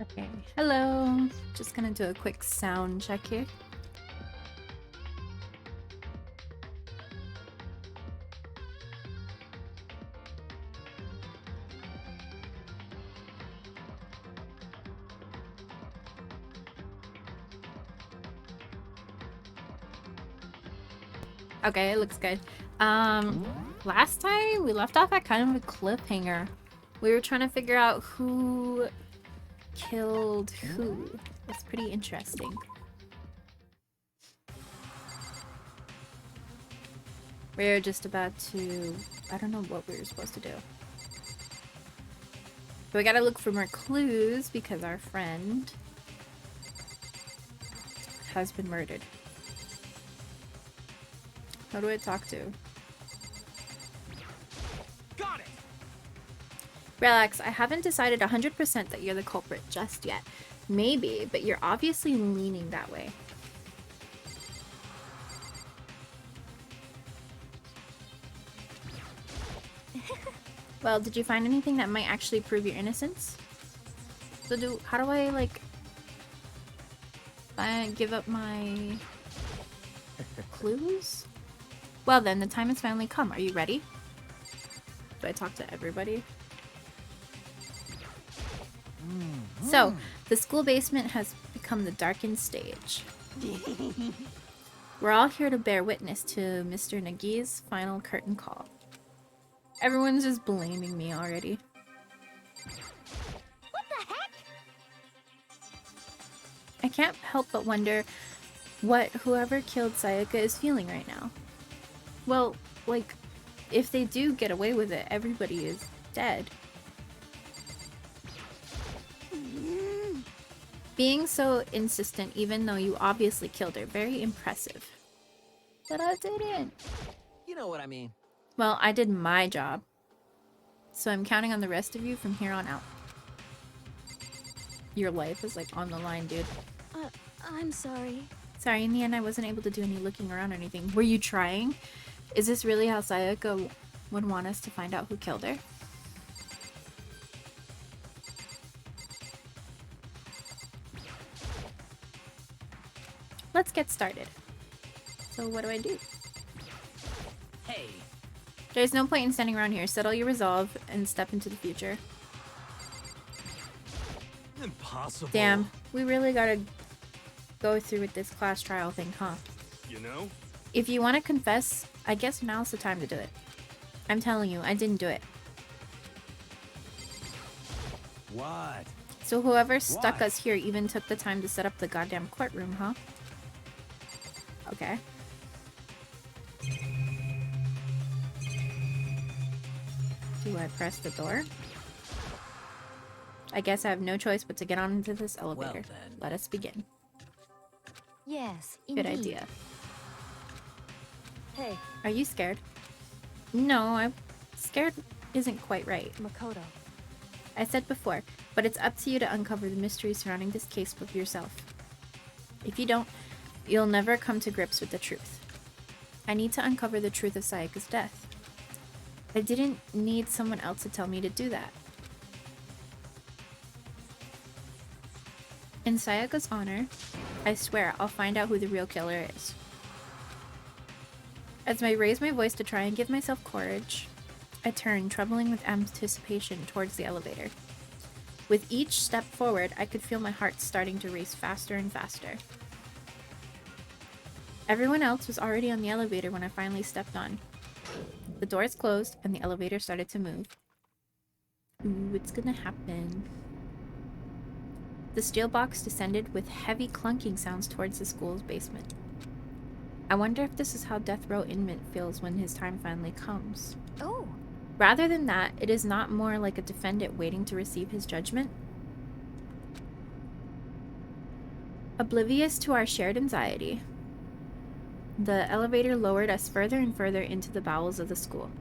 Okay, hello. Just gonna do a quick sound check here. Okay, it looks good. Last time we left off at kind of a cliffhanger. We were trying to figure out who killed who. It's pretty interesting. We're just about to... I don't know what we were supposed to do. But we gotta look for more clues because our friend has been murdered. How do I talk to? Got it. Relax, I haven't decided 100% that you're the culprit just yet. Maybe, but you're obviously leaning that way. Well, did you find anything that might actually prove your innocence? So how do I, like... give up my... clues? Well then, the time has finally come. Are you ready? Do I talk to everybody? So, the school basement has become the darkened stage. We're all here to bear witness to Mr. Nagi's final curtain call. Everyone's just blaming me already. What the heck? I can't help but wonder what whoever killed Sayaka is feeling right now. Well, like, if they do get away with it, everybody is dead. Being so insistent even though you obviously killed her, very impressive. But I didn't. You know what I mean. Well, I did my job. So I'm counting on the rest of you from here on out. Your life is like on the line, dude. I'm sorry. Sorry, in the end I wasn't able to do any looking around or anything. Were you trying? Is this really how Sayaka would want us to find out who killed her? Let's get started. So what do I do? Hey. There's no point in standing around here. Settle your resolve and step into the future. Impossible. Damn, we really gotta go through with this class trial thing, huh? You know? If you want to confess, I guess now's the time to do it. I'm telling you, I didn't do it. What? So whoever stuck us here even took the time to set up the goddamn courtroom, huh? Okay. Do I press the door? I guess I have no choice but to get on into this elevator. Well, then. Let us begin. Yes, Good indeed. idea. Hey, Are you scared? No, I'm scared isn't quite right. Makoto. I said before, but it's up to you to uncover the mystery surrounding this case with yourself. If you don't, you'll never come to grips with the truth. I need to uncover the truth of Sayaka's death. I didn't need someone else to tell me to do that. In Sayaka's honor, I swear I'll find out who the real killer is. As I raise my voice to try and give myself courage, I turn, trembling with anticipation, towards the elevator. With each step forward, I could feel my heart starting to race faster and faster. Everyone else was already on the elevator when I finally stepped on. The doors closed and the elevator started to move. Ooh, it's gonna happen. The steel box descended with heavy clunking sounds towards the school's basement. I wonder if this is how death row inmate feels when his time finally comes. Oh, Rather than that, it is not more like a defendant waiting to receive his judgment. Oblivious to our shared anxiety, the elevator lowered us further and further into the bowels of the school.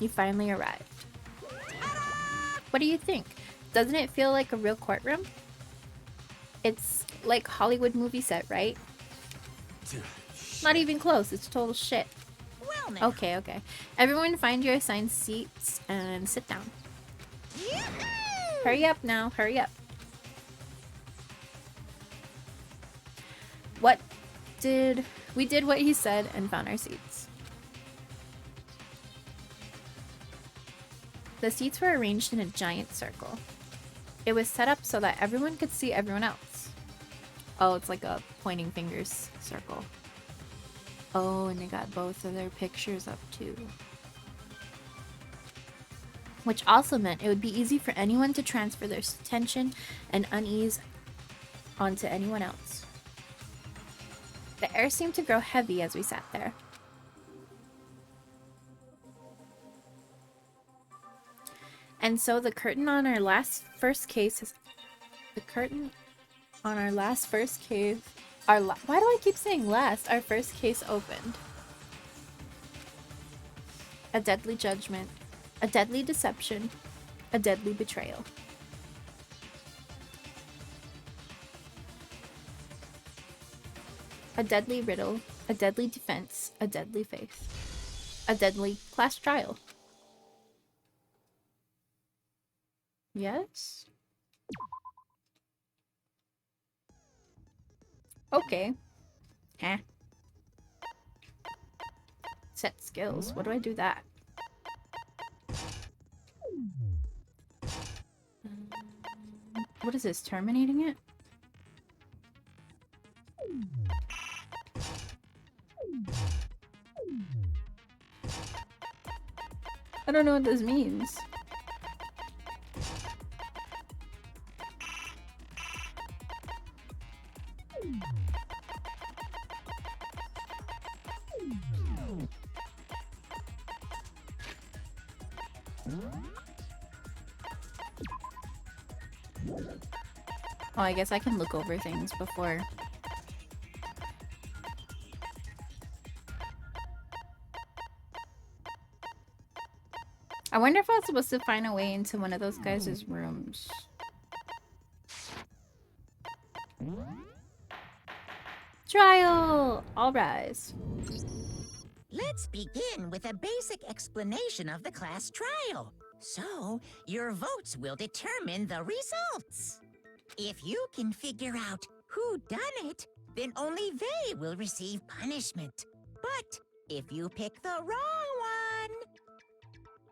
You finally arrived. What do you think? Doesn't it feel like a real courtroom? It's like Hollywood movie set, right? Not even close, it's total shit. well now. Okay, okay. Everyone find your assigned seats and sit down. Yoo-hoo! Hurry up now, hurry up. We did what he said and found our seats. The seats were arranged in a giant circle. It was set up so that everyone could see everyone else. Oh, it's like a pointing fingers circle. Oh, and they got both of their pictures up too. Which also meant it would be easy for anyone to transfer their tension and unease onto anyone else. The air seemed to grow heavy as we sat there. And so the curtain on our first case why do I keep saying last? Our first case opened. A deadly judgment, a deadly deception, a deadly betrayal. A deadly riddle, a deadly defense, a deadly faith, a deadly class trial. Yes? Okay. Huh. Set skills. What do I do that? What is this? Terminating it? I don't know what this means. Oh, I guess I can look over things before. I wonder if I was supposed to find a way into one of those guys' rooms. Trial! All rise. Let's begin with a basic explanation of the class trial. So, your votes will determine the results. If you can figure out who done it, then only they will receive punishment. But if you pick the wrong one,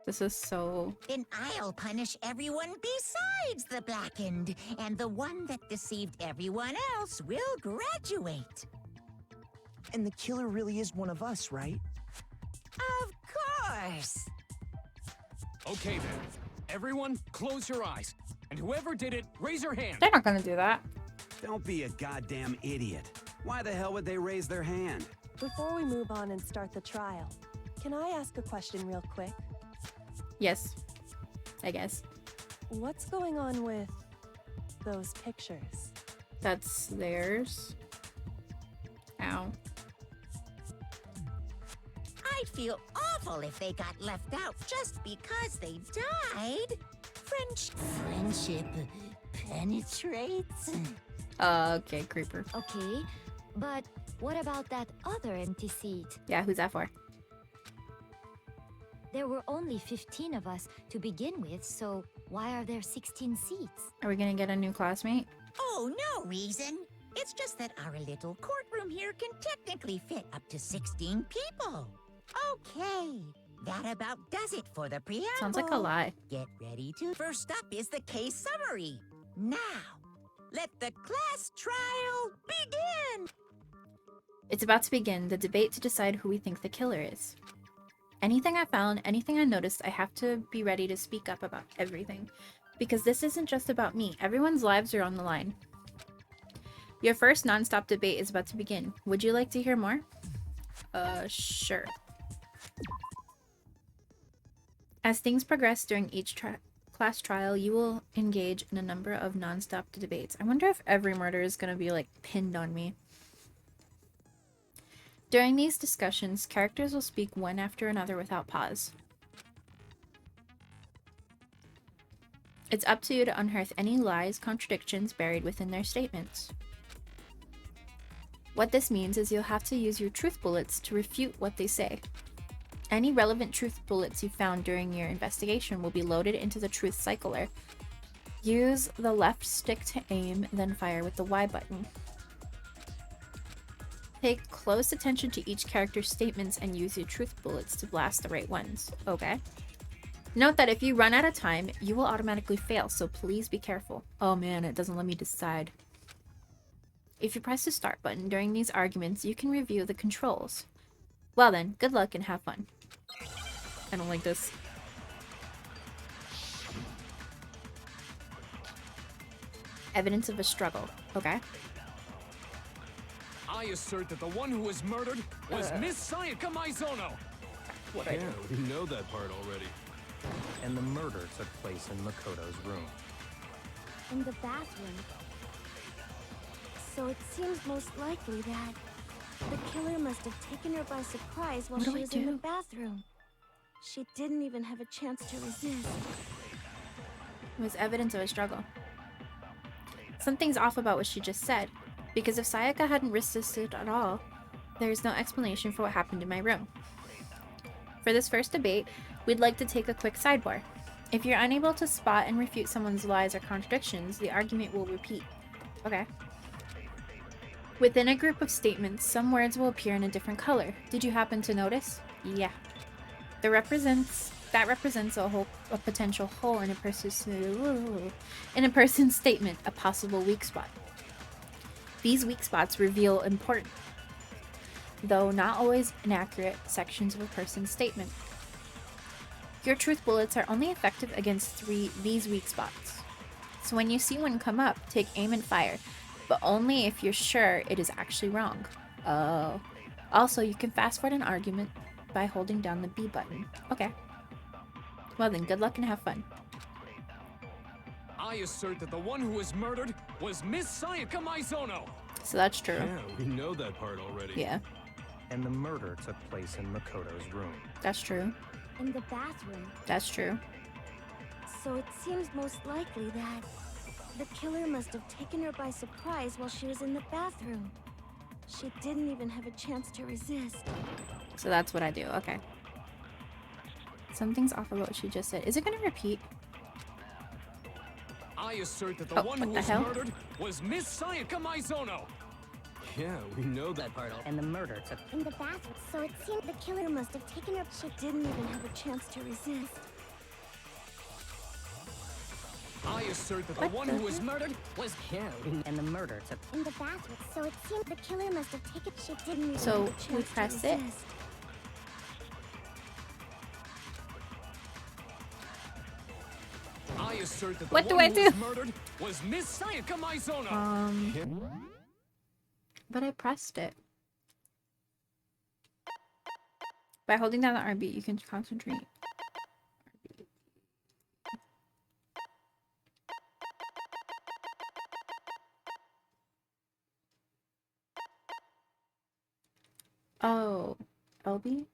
This is so... then I'll punish everyone besides the blackened, and the one that deceived everyone else will graduate. And the killer really is one of us, right? Of course! Okay then. Everyone, close your eyes. And whoever did it, raise your hand. They're not gonna do that. Don't be a goddamn idiot. Why the hell would they raise their hand? Before we move on and start the trial, can I ask a question real quick? Yes. I guess. What's going on with those pictures? That's theirs. Ow. I'd feel awful if they got left out just because they died. Friendship penetrates. Okay, creeper. Okay, but what about that other empty seat? Yeah, who's that for? There were only 15 of us to begin with, so why are there 16 seats? Are we gonna get a new classmate? Oh, no reason. It's just that our little courtroom here can technically fit up to 16 people. Okay, that about does it for the preamble. Sounds like a lie. Get ready to... First up is the case summary. Now, let the class trial begin! It's about to begin, the debate to decide who we think the killer is. Anything I found, anything I noticed, I have to be ready to speak up about everything. Because this isn't just about me. Everyone's lives are on the line. Your first non-stop debate is about to begin. Would you like to hear more? Sure. As things progress during each class trial, you will engage in a number of non-stop debates. I wonder if every murder is going to be, like, pinned on me. During these discussions, characters will speak one after another without pause. It's up to you to unearth any lies, contradictions buried within their statements. What this means is you'll have to use your truth bullets to refute what they say. Any relevant truth bullets you found during your investigation will be loaded into the truth cycler. Use the left stick to aim, then fire with the Y button. Pay close attention to each character's statements and use your truth bullets to blast the right ones. Okay. Note that if you run out of time, you will automatically fail, so please be careful. Oh man, it doesn't let me decide. If you press the start button during these arguments, you can review the controls. Well then, good luck and have fun. I don't like this. Evidence of a struggle. Okay. I assert that the one who was murdered was Miss Sayaka Maizono. Yeah, we know that part already. And the murder took place in Makoto's room. In the bathroom. So it seems most likely that the killer must have taken her by surprise while What do she I was in the do? bathroom. She didn't even have a chance to resist. It was evidence of a struggle. Something's off about what she just said, because if Sayaka hadn't resisted at all, there's no explanation for what happened in my room. For this first debate, we'd like to take a quick sidebar. If you're unable to spot and refute someone's lies or contradictions, the argument will repeat. Okay. Within a group of statements, some words will appear in a different color. Did you happen to notice? Yeah. That represents a potential hole in a person's statement, a possible weak spot. These weak spots reveal important, though not always inaccurate, sections of a person's statement. Your truth bullets are only effective against these weak spots. So when you see one come up, take aim and fire, but only if you're sure it is actually wrong. Oh. Also, you can fast forward an argument by holding down the B button. Okay. Well then, good luck and have fun. I assert that the one who was murdered was Miss Sayaka Maizono. So that's true. Yeah, we know that part already. Yeah, And the murder took place in Makoto's room. that's true. In the bathroom. That's true. So it seems most likely that the killer must have taken her by surprise while she was in the bathroom. She didn't even have a chance to resist. So that's what I do. Okay. Something's off about what she just said. Is it gonna repeat? I assert that the Oh, one what who the was hell? murdered was Miss Sayaka Maizono. Yeah, we know that part already. And the murder took In the bathroom. So it seemed the killer must have taken her. She didn't even have a chance to resist. I assert that the What one the who was murdered was and the murder took In the bathroom. So it seemed the killer must have taken. She didn't even So, have a chance we press to it? resist. I assert that the What do one I who do? was murdered was Miss Sayaka Maizono. But I pressed it. By holding down the RB, you can concentrate. Oh, LB?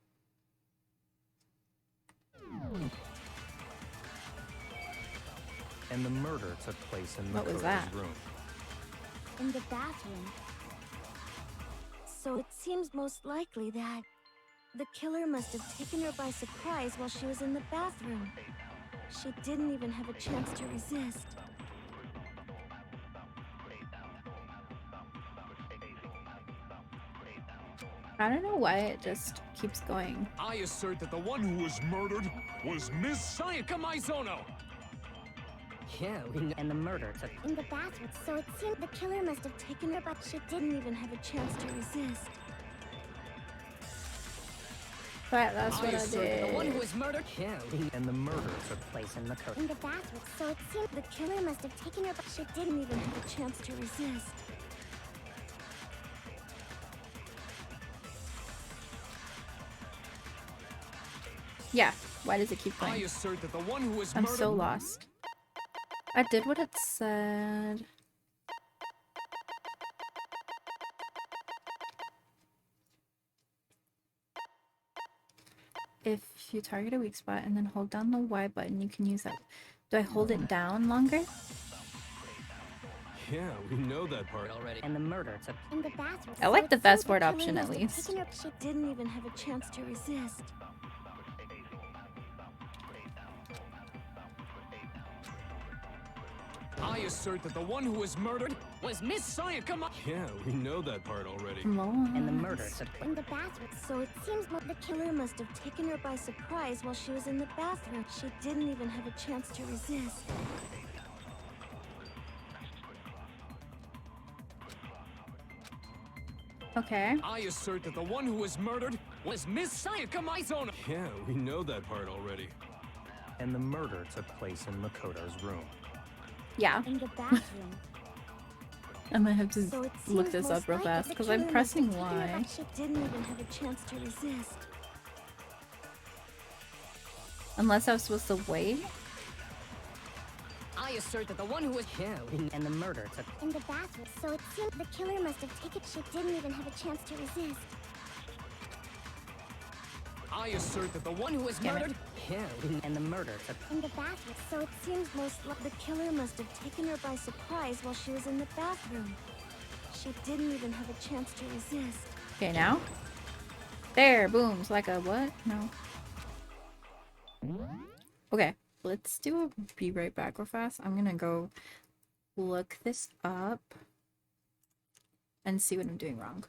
and the murder took place in What was Makoto's that? room. In the bathroom. So it seems most likely that the killer must have taken her by surprise while she was in the bathroom. She didn't even have a chance to resist. I don't know why it just keeps going. I assert that the one who was murdered was Miss Sayaka Maizono. Yeah, and the murder took In the bathroom. So it seemed the killer must have taken her, but she didn't even have a chance to resist. But that's I what I assert that the one who did. was murdered and the murder took place in Makoto. In the bathroom. So it seemed the killer must have taken her, but she didn't even have a chance to resist. Yeah, why does it keep I going? assert that the one who was I'm murdered so lost. I did what it said. If you target a weak spot and then hold down the Y button, you can use that. Do I hold it down longer? Yeah, we know that part already. And the murder took In the bathroom. I like So the it fast seemed forward killer option at must have least. taken her, but she didn't even have a chance to resist. I assert that the one who was murdered was Miss Sayaka Ma- Yeah, we know that part already. And the murder took place in the bathroom. So it seems the killer must have taken her by surprise while she was in the bathroom. She didn't even have a chance to resist. Okay. I assert that the one who was murdered was Miss Sayaka Mizuno. Yeah, we know that part already. And the murder took place in Makoto's room. Yeah. In the bathroom. I'm gonna have to So it look seems this most up real likely fast the because killer I'm must pressing have taken her Y. by- She didn't even have a chance to resist. Unless I was supposed to wait. I assert that the one who was And the murder took In the bathroom. So it seems the killer must have taken. She didn't even have a chance to resist. I assert that the one one who was Damn it. murdered. and the murder took In the bathroom. So it seems the killer must have taken her by surprise while she was in the bathroom. She didn't even have a chance to resist. Okay, now. There, boom. It's like a what? No. Okay, let's do a be right back real fast. I'm gonna go look this up and see what I'm doing wrong.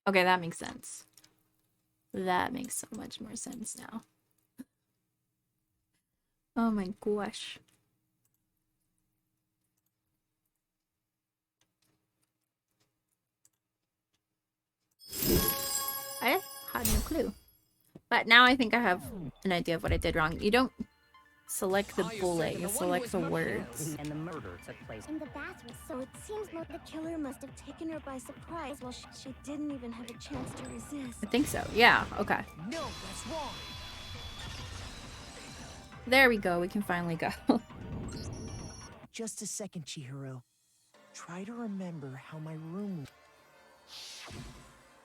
Okay, that makes sense. That makes so much more sense now. Oh my gosh. I had no clue. But now I think I have an idea of what I did wrong. You don't select the bullet, you select the words. And the murder took place. In the bathroom, so it seems like the killer must have taken her by surprise while she didn't even have a chance to resist. I think so. Yeah, okay. No, that's wrong. There we go. We can finally go. Just a second, Chihiro. Try to remember how my room...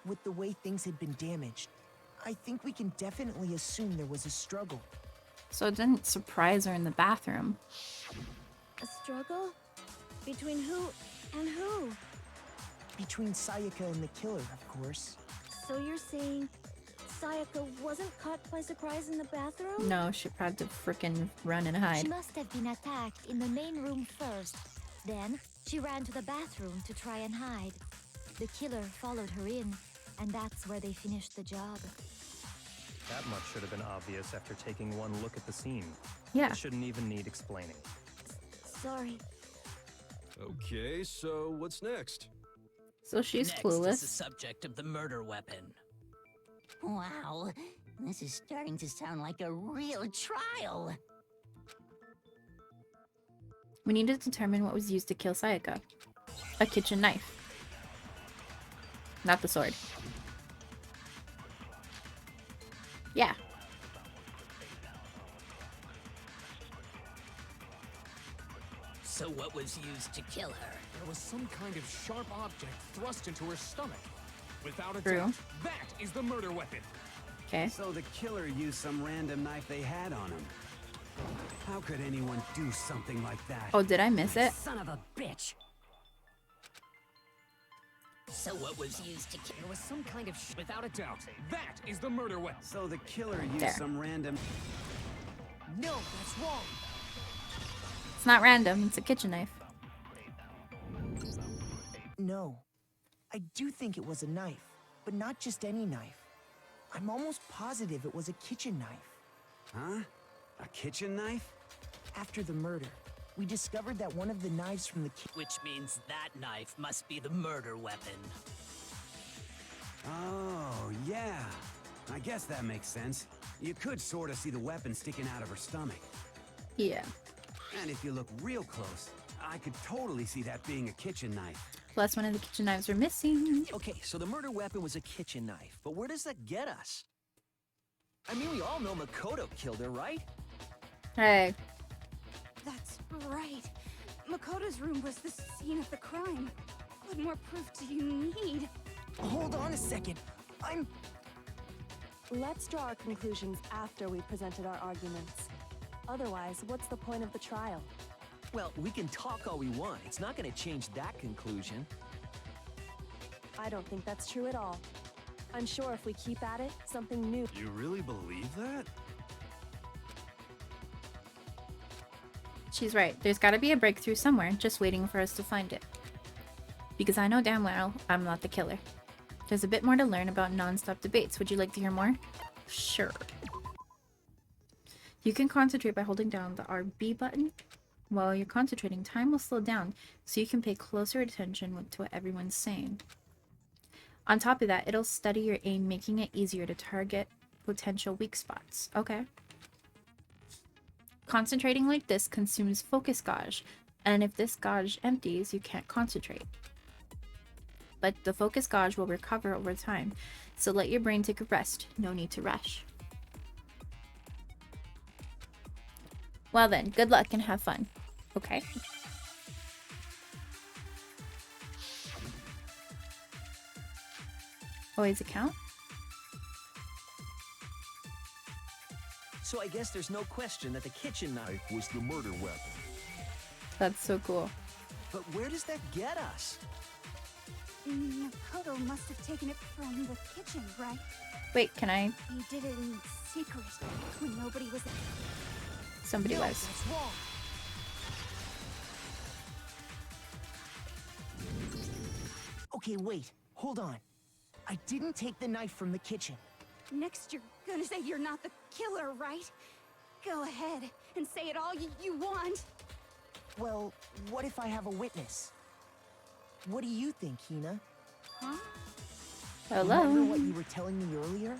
With the way things had been damaged, I think we can definitely assume there was a struggle. So it didn't surprise her in the bathroom. A struggle? Between who and who? Between Sayaka and the killer, of course. So you're saying Sayaka wasn't caught by surprise in the bathroom? No, she had to frickin' run and She hide. must have been attacked in the main room first. Then, she ran to the bathroom to try and hide. The killer followed her in, and that's where they finished the job. That much should have been obvious after taking one look at the scene. Yeah. It shouldn't even need explaining. Sorry. Okay, so what's next? So she's Next clueless. is the subject of the murder weapon. Wow, this is starting to sound like a real trial. We need to determine what was used to kill Sayaka. A kitchen knife. Not the sword. Yeah. So what was used to kill her? There was some kind of sharp object thrust into her stomach. Without a True. doubt, that is the murder weapon. Okay. So the killer used some random knife they had on him. How could anyone do something like that? Oh, did I miss it? Son of a bitch. So what was used to kill? There was some kind of without a doubt, that is the murder weapon. So the killer used There. some random... No, that's wrong. It's not random, it's a kitchen knife. No. I do think it was a knife, but not just any knife. I'm almost positive it was a kitchen knife. Huh? A kitchen knife? After the murder, we discovered that one of the knives from the Which means that knife must be the murder weapon. Oh, yeah. I guess that makes sense. You could sort of see the weapon sticking out of her stomach. Yeah. And if you look real close, I could totally see that being a kitchen knife. Plus one of the kitchen knives were missing. Okay, so the murder weapon was a kitchen knife, but where does that get us? I mean, we all know Makoto killed her, right? Hey. That's right. Makoto's room was the scene of the crime. What more proof do you need? Hold on a second. Let's draw our conclusions after we've presented our arguments. Otherwise, what's the point of the trial? Well, we can talk all we want. It's not going to change that conclusion. I don't think that's true at all. I'm sure if we keep at it, something new... You really believe that? She's right. There's gotta be a breakthrough somewhere, just waiting for us to find it. Because I know damn well I'm not the killer. There's a bit more to learn about non-stop debates. Would you like to hear more? Sure. You can concentrate by holding down the RB button. While you're concentrating, time will slow down, so you can pay closer attention to what everyone's saying. On top of that, it'll steady your aim, making it easier to target potential weak spots. Okay. Concentrating like this consumes focus gauge, and if this gauge empties, you can't concentrate. But the focus gauge will recover over time, so let your brain take a rest. No need to rush. Well then, good luck and have fun. Okay. Always account? So I guess there's no question that the kitchen knife was the murder weapon. That's so cool. But where does that get us? Makoto must have taken it from the kitchen, right? Wait, can I? He did it in secret when nobody was there. Somebody No, was. that's wrong. Okay, wait. Hold on. I didn't take the knife from the kitchen. Next, you're gonna say you're not the killer, right? Go ahead and say it all you want. Well, what if I have a witness? What do you think, Hina? Huh? Hello? Remember what you were telling me earlier?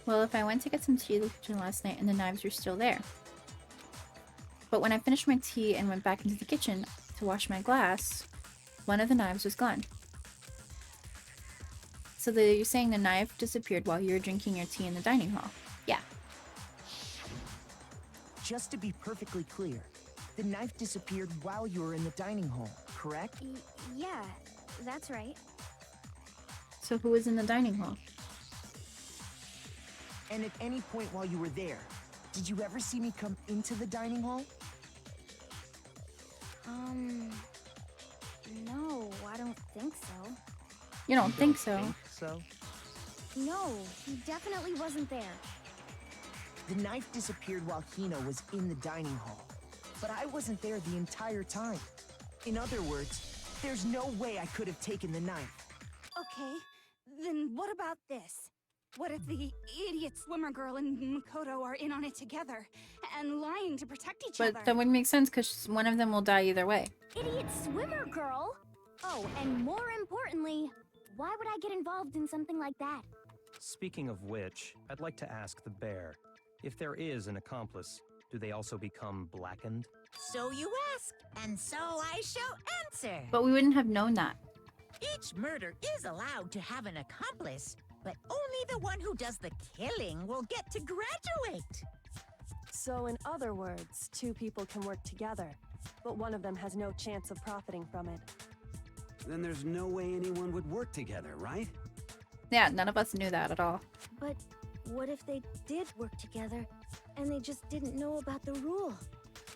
Well, if I went to get some tea in the kitchen last night and the knives were still there. But when I finished my tea and went back into the kitchen to wash my glass, one of the knives was gone. So you're saying the knife disappeared while you were drinking your tea in the dining hall? Yeah. Just to be perfectly clear, the knife disappeared while you were in the dining hall, correct? Yeah, that's right. So who was in the dining hall? And at any point while you were there, did you ever see me come into the dining hall? No, I don't think so. You don't think so? So? No, he definitely wasn't there. The knife disappeared while Hina was in the dining hall. But I wasn't there the entire time. In other words, there's no way I could have taken the knife. Okay, then what about this? What if the idiot swimmer girl and Makoto are in on it together and lying to protect each other? But that wouldn't make sense because one of them will die either way. Idiot swimmer girl? Oh, and more importantly, why would I get involved in something like that? Speaking of which, I'd like to ask the bear, if there is an accomplice, do they also become blackened? So you ask, and so I shall answer. But we wouldn't have known that. Each murder is allowed to have an accomplice, but only the one who does the killing will get to graduate. So in other words, two people can work together, but one of them has no chance of profiting from it. Then there's no way anyone would work together, right? Yeah, none of us knew that at all. But what if they did work together and they just didn't know about the rule?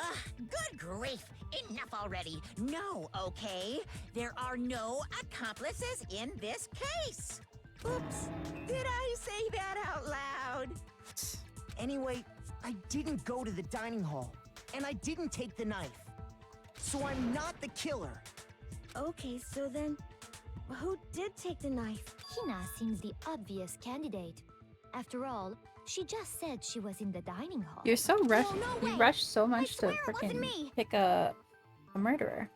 Ugh, good grief! Enough already! No, okay? There are no accomplices in this case! Oops! Did I say that out loud? Anyway, I didn't go to the dining hall, and I didn't take the knife. So I'm not the killer. Okay, so then, who did take the knife? Hina seems the obvious candidate. After all, she just said she was in the dining hall. You're so rushed. No You way. rushed so I much to swear it wasn't freaking me. pick a murderer.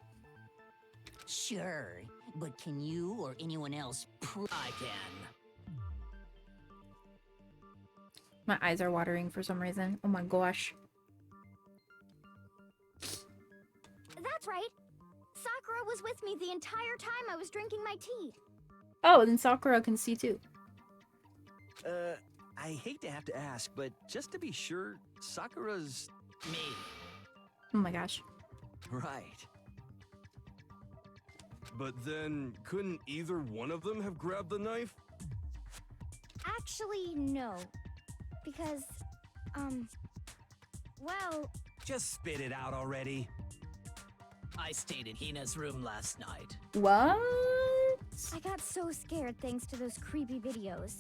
Sure, but can you or anyone else I can. My eyes are watering for some reason. Oh my gosh. That's right. Sakura was with me the entire time I was drinking my tea. Oh, then Sakura can see too. I hate to have to ask, but just to be sure, Sakura's... Me. Oh my gosh. Right. But then, couldn't either one of them have grabbed the knife? Actually, no. Because, well... Just spit it out already. I stayed in Hina's room last night. What? I got so scared thanks to those creepy videos.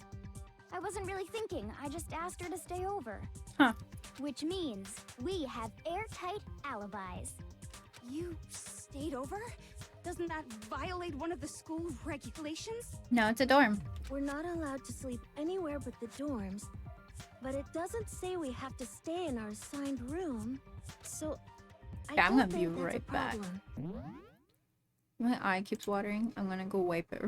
I wasn't really thinking, I just asked her to stay over. Huh. Which means we have airtight alibis. You stayed over? Doesn't that violate one of the school regulations? No, it's a dorm. We're not allowed to sleep anywhere but the dorms, but it doesn't say we have to stay in our assigned room, so Yeah, I'm don't gonna be think that's a right back. problem. My eye keeps watering. I'm gonna go wipe it.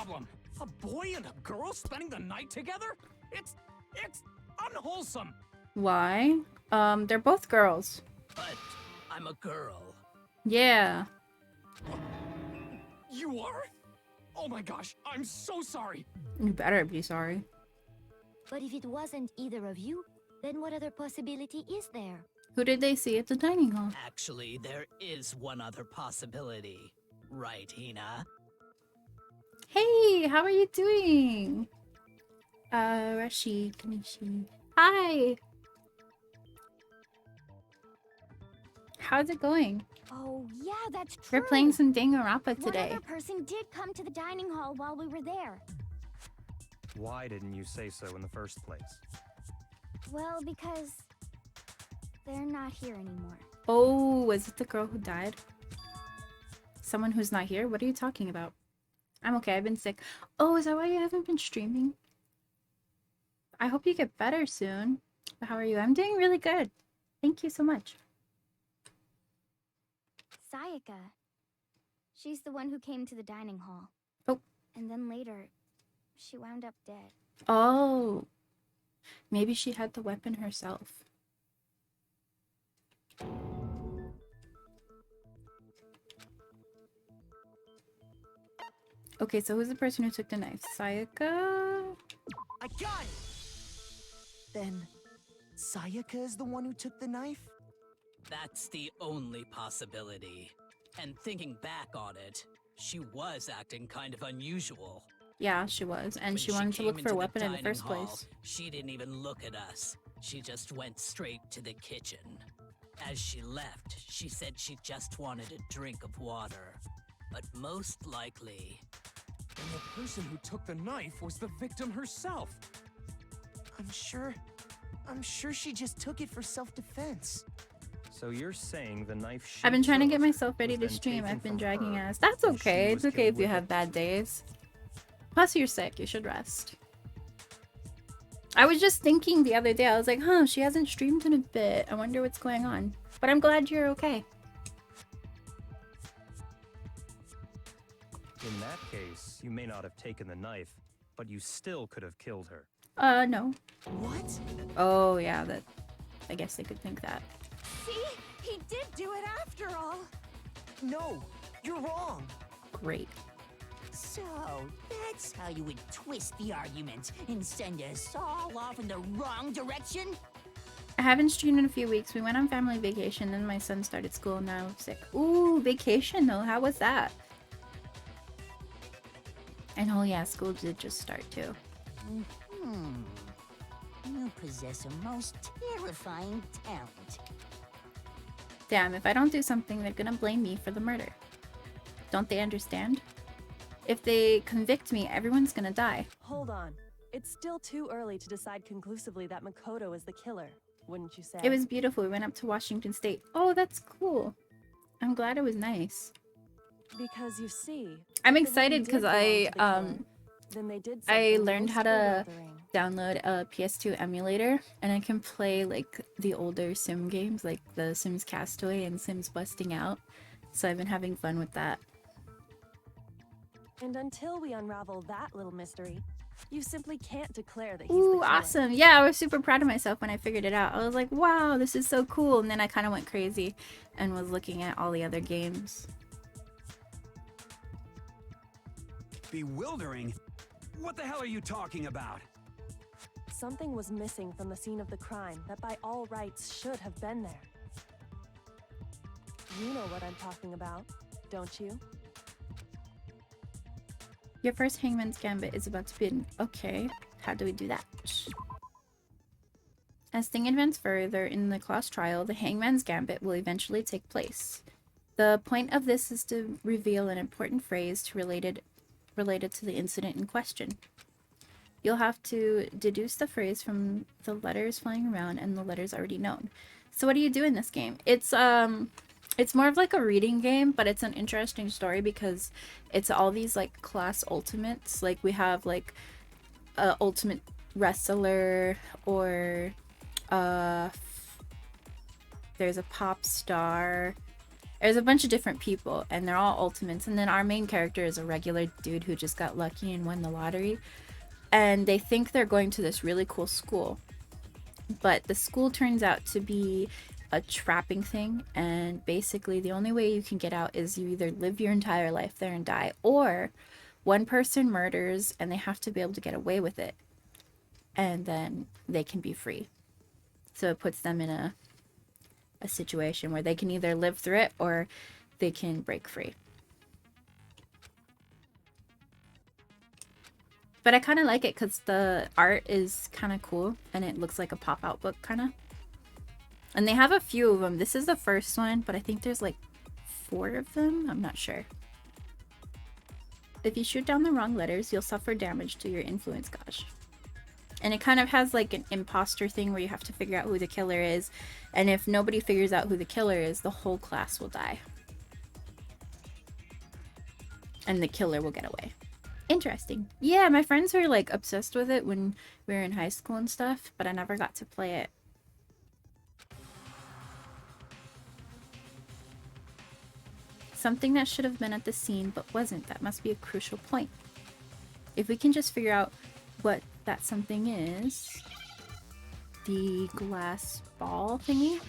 problem? A boy and a girl spending the night together? It's unwholesome. Why? They're both girls. But I'm a girl. Yeah. You are? Oh my gosh, I'm so sorry. You better be sorry. But if it wasn't either of you, then what other possibility is there? Who did they see at the dining hall? Actually, there is one other possibility. Right, Hina? Hey, how are you doing? Rashi, Kanishi. Hi! How's it going? Oh, yeah, that's true. We're playing some Danganronpa One today. other person did come to the dining hall while we were there. Why didn't you say so in the first place? Well, because they're not here anymore. Oh, was it the girl who died? Someone who's not here? What are you talking about? I'm okay, I've been sick. Oh, is that why you haven't been streaming? I hope you get better soon. But how are you? I'm doing really good. Thank you so much. Sayaka. She's the one who came to the dining hall. Oh. And then later, she wound up dead. Oh. Maybe she had the weapon herself. Okay, so who's the person who took the knife? Sayaka? I got it! Then, Sayaka is the one who took the knife? That's the only possibility. And thinking back on it, she was acting kind of unusual. Yeah, she was. And When she wanted to came look for into a weapon in the dining first hall, place. She didn't even look at us. She just went straight to the kitchen. As she left, she said she just wanted a drink of water. But most likely... And the person who took the knife was the victim herself. I'm sure she just took it for self-defense. So you're saying the knife she I've been trying to get took myself ready was to then stream. taken I've been from dragging her ass. That's and she okay. was It's okay killed if you with have it? bad days. Plus, you're sick. You should rest. I was just thinking the other day. I was like, huh, she hasn't streamed in a bit. I wonder what's going on. But I'm glad you're okay. In that case, you may not have taken the knife, but you still could have killed her. No. What? Oh, yeah, that... I guess they could think that. See? He did do it after all. No, you're wrong. Great. So, that's how you would twist the argument and send us all off in the wrong direction? I haven't streamed in a few weeks. We went on family vacation, then my son started school, and now I'm sick. Ooh, vacation though. How was that? And oh yeah, school did just start too. You possess a most terrifying talent. Damn, if I don't do something, they're gonna blame me for the murder. Don't they understand? If they convict me, everyone's gonna die. Hold on. It's still too early to decide conclusively that Makoto is the killer, wouldn't you say? It was beautiful. We went up to Washington State. Oh, that's cool. I'm glad it was nice. Because you see, I'm if the excited ring because did belong I to the killer, then they did I something learned most how to bewildering. download a PS2 emulator, and I can play like the older Sim games, like the Sims Castaway and Sims Busting Out. So I've been having fun with that. And until we unravel that little mystery, you simply can't declare that he's the Ooh, killer. awesome. Yeah, I was super proud of myself when I figured it out. I was like, wow, this is so cool. And then I kind of went crazy and was looking at all the other games. Bewildering? What the hell are you talking about? Something was missing from the scene of the crime that by all rights should have been there. You know what I'm talking about, don't you? Your first Hangman's Gambit is about to begin. Okay, how do we do that? As things advance further in the class trial, the Hangman's Gambit will eventually take place. The point of this is to reveal an important phrase related to the incident in question. You'll have to deduce the phrase from the letters flying around and the letters already known. So what do you do in this game? It's more of like a reading game, but it's an interesting story because it's all these like class ultimates. Like we have like a ultimate wrestler, or there's a pop star, There's a bunch of different people, and they're all ultimates. And then our main character is a regular dude who just got lucky and won the lottery. And they think they're going to this really cool school. But the school turns out to be a trapping thing. And basically the only way you can get out is you either live your entire life there and die, or one person murders and they have to be able to get away with it. And then they can be free. So it puts them in a situation where they can either live through it or they can break free. But I kind of like it because the art is kind of cool and it looks like a pop-out book kind of. And they have a few of them. This is the first one, but I think there's like 4 of them. I'm not sure. If you shoot down the wrong letters, you'll suffer damage to your influence gauge. And it kind of has like an imposter thing where you have to figure out who the killer is. And if nobody figures out who the killer is, the whole class will die. And the killer will get away. Interesting. Yeah, my friends were like obsessed with it when we were in high school and stuff, but I never got to play it. Something that should have been at the scene but wasn't. That must be a crucial point. If we can just figure out what that something is. The glass ball thingy.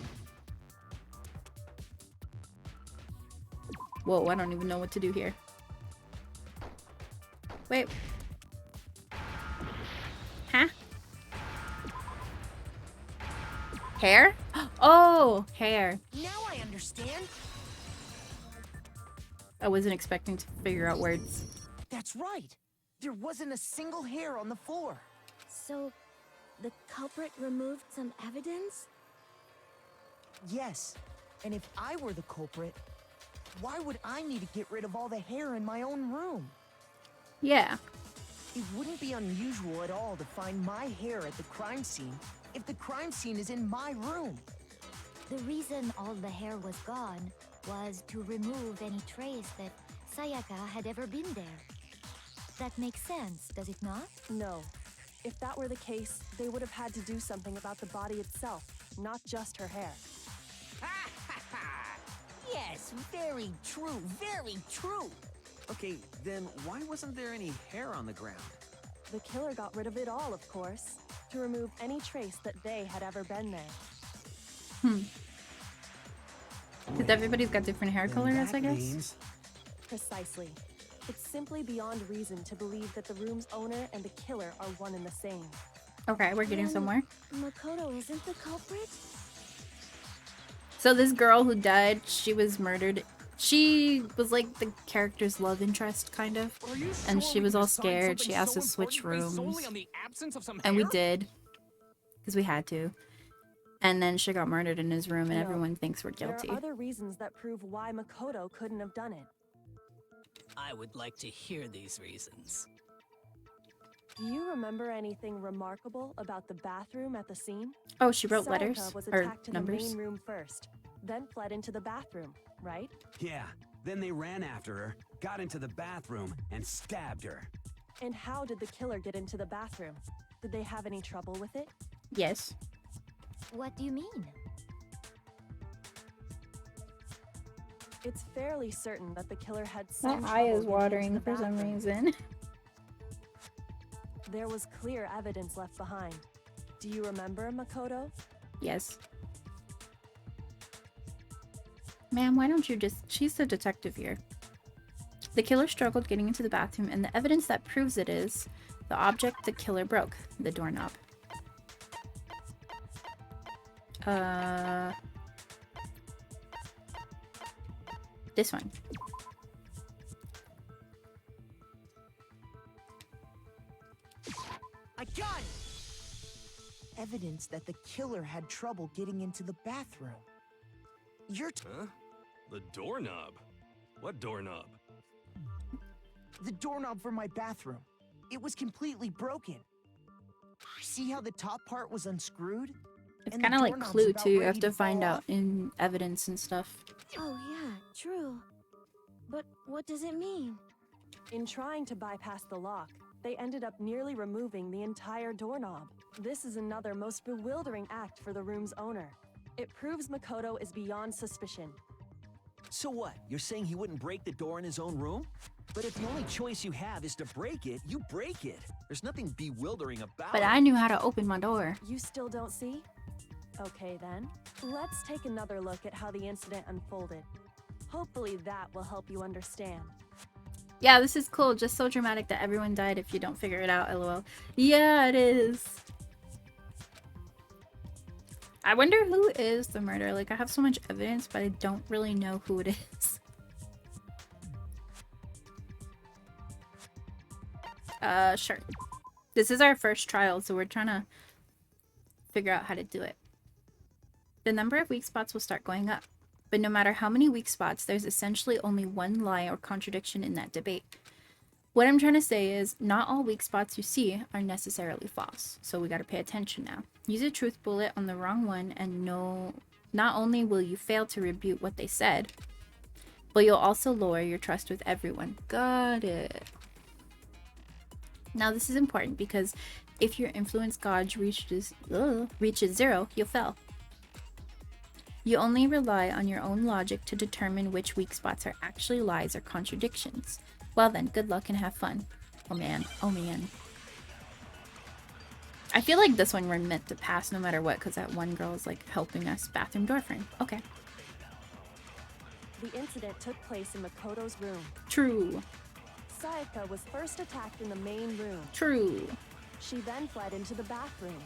Whoa, I don't even know what to do here. Wait. Huh? Hair? Oh, hair. Now I understand. I wasn't expecting to figure out words. That's right. There wasn't a single hair on the floor. So, the culprit removed some evidence? Yes. And if I were the culprit, why would I need to get rid of all the hair in my own room? Yeah. It wouldn't be unusual at all to find my hair at the crime scene if the crime scene is in my room. The reason all the hair was gone was to remove any trace that Sayaka had ever been there. That makes sense, does it not? No. If that were the case, they would have had to do something about the body itself, not just her hair. Yes, very true, very true. Okay, then why wasn't there any hair on the ground? The killer got rid of it all, of course, to remove any trace that they had ever been there. Because everybody's got different hair colors, I guess? Precisely. It's simply beyond reason to believe that the room's owner and the killer are one and the same. Okay, we're getting somewhere. Makoto isn't the culprit? So this girl who died, she was murdered. She was like the character's love interest, kind of. And she was all scared. She asked us to switch rooms. And we did. Because we had to. And then she got murdered in his room and everyone thinks we're guilty. There are other reasons that prove why Makoto couldn't have done it. I would like to hear these reasons. Do you remember anything remarkable about the bathroom at the scene? Oh, she wrote Sayaka letters was or attacked in numbers. the main room first, then fled into the bathroom, right? Yeah, then they ran after her, got into the bathroom, and stabbed her. And how did the killer get into the bathroom? Did they have any trouble with it? Yes. What do you mean? It's fairly certain that the killer had My some eye is trouble getting into watering the for some bathroom. reason. There was clear evidence left behind. Do you remember, Makoto? Yes. Ma'am, why don't you just... She's the detective here. The killer struggled getting into the bathroom, and the evidence that proves it is the object the killer broke, the doorknob. This one. I got it! Evidence that the killer had trouble getting into the bathroom. Huh? The doorknob? What doorknob? The doorknob for my bathroom. It was completely broken. See how the top part was unscrewed? It's And kind of the like doorknob's Clue, about too. You ready have to to find fall out off. in evidence and stuff. Oh yeah, true. But what does it mean? In trying to bypass the lock, they ended up nearly removing the entire doorknob. This is another most bewildering act for the room's owner. It proves Makoto is beyond suspicion. So what? You're saying he wouldn't break the door in his own room? But if the only choice you have is to break it, you break it. There's nothing bewildering about But it. I knew how to open my door. You still don't see? Okay then. Let's take another look at how the incident unfolded. Hopefully that will help you understand. Yeah, this is cool. Just so dramatic that everyone died if you don't figure it out, lol. Yeah, it is. I wonder who is the murderer. Like, I have so much evidence, but I don't really know who it is. Sure. This is our first trial, so we're trying to figure out how to do it. The number of weak spots will start going up. But no matter how many weak spots, there's essentially only one lie or contradiction in that debate. What I'm trying to say is, not all weak spots you see are necessarily false, so we gotta pay attention now. Use a truth bullet on the wrong one and not only will you fail to rebuke what they said, but you'll also lower your trust with everyone. Got it. Now this is important because if your influence gauge reaches 0, you'll fail. You only rely on your own logic to determine which weak spots are actually lies or contradictions. Well then, good luck and have fun. Oh man, oh man. I feel like this one we're meant to pass no matter what, because that one girl is like helping us bathroom door frame. Okay. The incident took place in Makoto's room. True. Sayaka was first attacked in the main room. True. She then fled into the bathroom.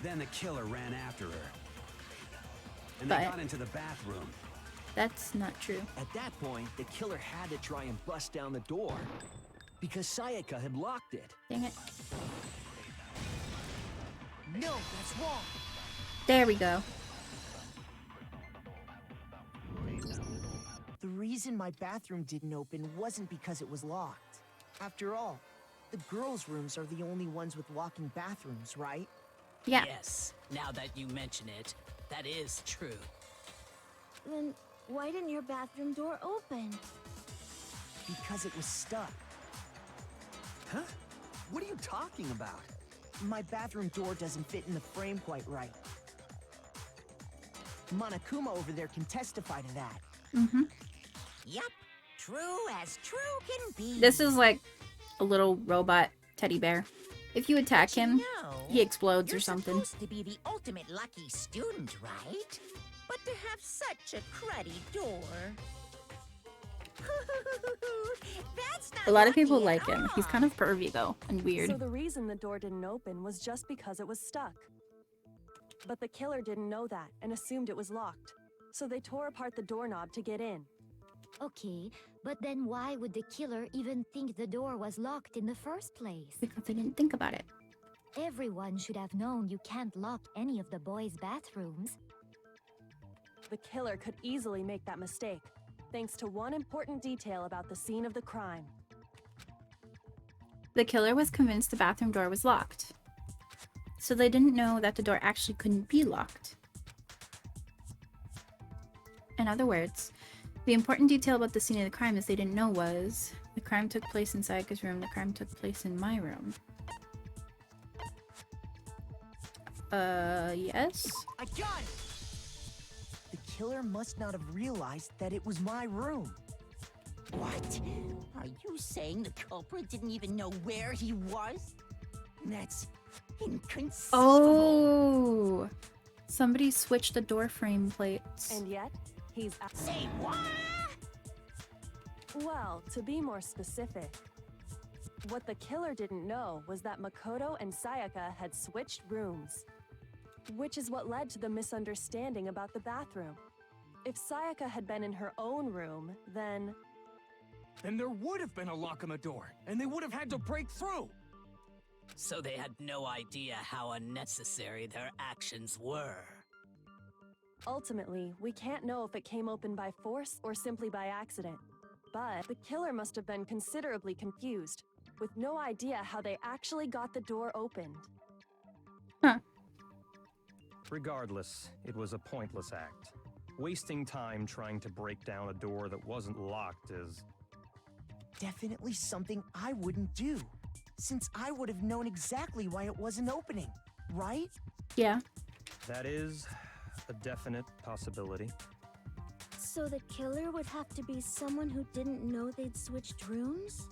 Then the killer ran after her. And But they got into the bathroom. that's not true. At that point, the killer had to try and bust down the door because Sayaka had locked it. Dang it. No, that's wrong. There we go. The reason my bathroom didn't open wasn't because it was locked. After all, the girls' rooms are the only ones with walking bathrooms, right? Yeah. Yes, now that you mention it, that is true. Then why didn't your bathroom door open? Because it was stuck. Huh? What are you talking about? My bathroom door doesn't fit in the frame quite right. Monokuma over there can testify to that. Mm-hmm. Yup, true as true can be. This is like a little robot teddy bear. If you attack him, he explodes you're or something. Supposed to be the ultimate lucky student, right? But to have such a cruddy door. That's not A lot of people lucky like at him. He's all. kind of pervy though, and weird. So the reason the door didn't open was just because it was stuck. But the killer didn't know that and assumed it was locked. So they tore apart the doorknob to get in. Okay, but then why would the killer even think the door was locked in the first place? Because they didn't think about it. Everyone should have known you can't lock any of the boys' bathrooms. The killer could easily make that mistake, thanks to one important detail about the scene of the crime. The killer was convinced the bathroom door was locked. So they didn't know that the door actually couldn't be locked. In other words, the important detail about the scene of the crime is they didn't know was the crime took place in Sayaka's room, the crime took place in my room. Yes? I got it! The killer must not have realized that it was my room. What? Are you saying the culprit didn't even know where he was? That's inconceivable. Oh! Somebody switched the door frame plates. And yet, he's... Say what? Well, to be more specific, what the killer didn't know was that Makoto and Sayaka had switched rooms, which is what led to the misunderstanding about the bathroom. If Sayaka had been in her own room, then there would have been a lock on the door, and they would have had to break through. So they had no idea how unnecessary their actions were. ultimately, we can't know if it came open by force or simply by accident. But the killer must have been considerably confused, with no idea how they actually got the door opened. Regardless, it was a pointless act. Wasting time trying to break down a door that wasn't locked is... definitely something I wouldn't do, since I would have known exactly why it wasn't opening, right? Yeah. That is a definite possibility. So the killer would have to be someone who didn't know they'd switched rooms?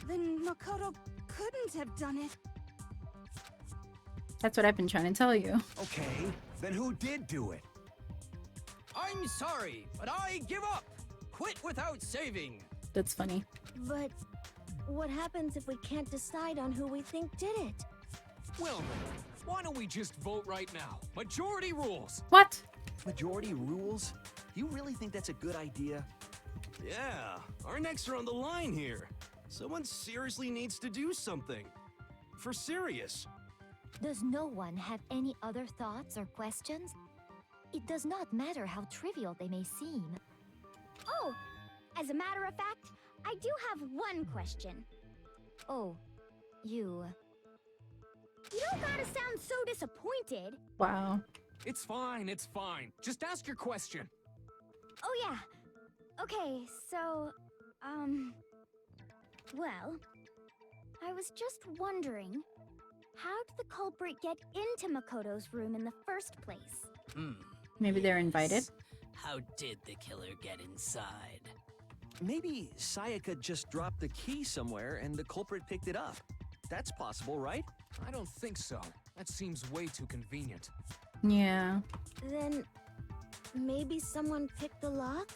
Then Makoto couldn't have done it. That's what I've been trying to tell you. Okay, then who did do it? I'm sorry, but I give up. Quit without saving. That's funny. But what happens if we can't decide on who we think did it? Well then, why don't we just vote right now? Majority rules. What? Majority rules? You really think that's a good idea? Yeah, our necks are on the line here. Someone seriously needs to do something. For serious. Does no one have any other thoughts or questions? It does not matter how trivial they may seem. Oh, as a matter of fact, I do have one question. Oh, you... You don't gotta sound so disappointed. Wow. It's fine, it's fine. Just ask your question. Oh yeah. Okay, so, well, I was just wondering, how did the culprit get into Makoto's room in the first place? Maybe they're invited. How did the killer get inside? Maybe Sayaka just dropped the key somewhere and the culprit picked it up. That's possible, right? I don't think so. That seems way too convenient. Yeah. Then maybe someone picked the lock?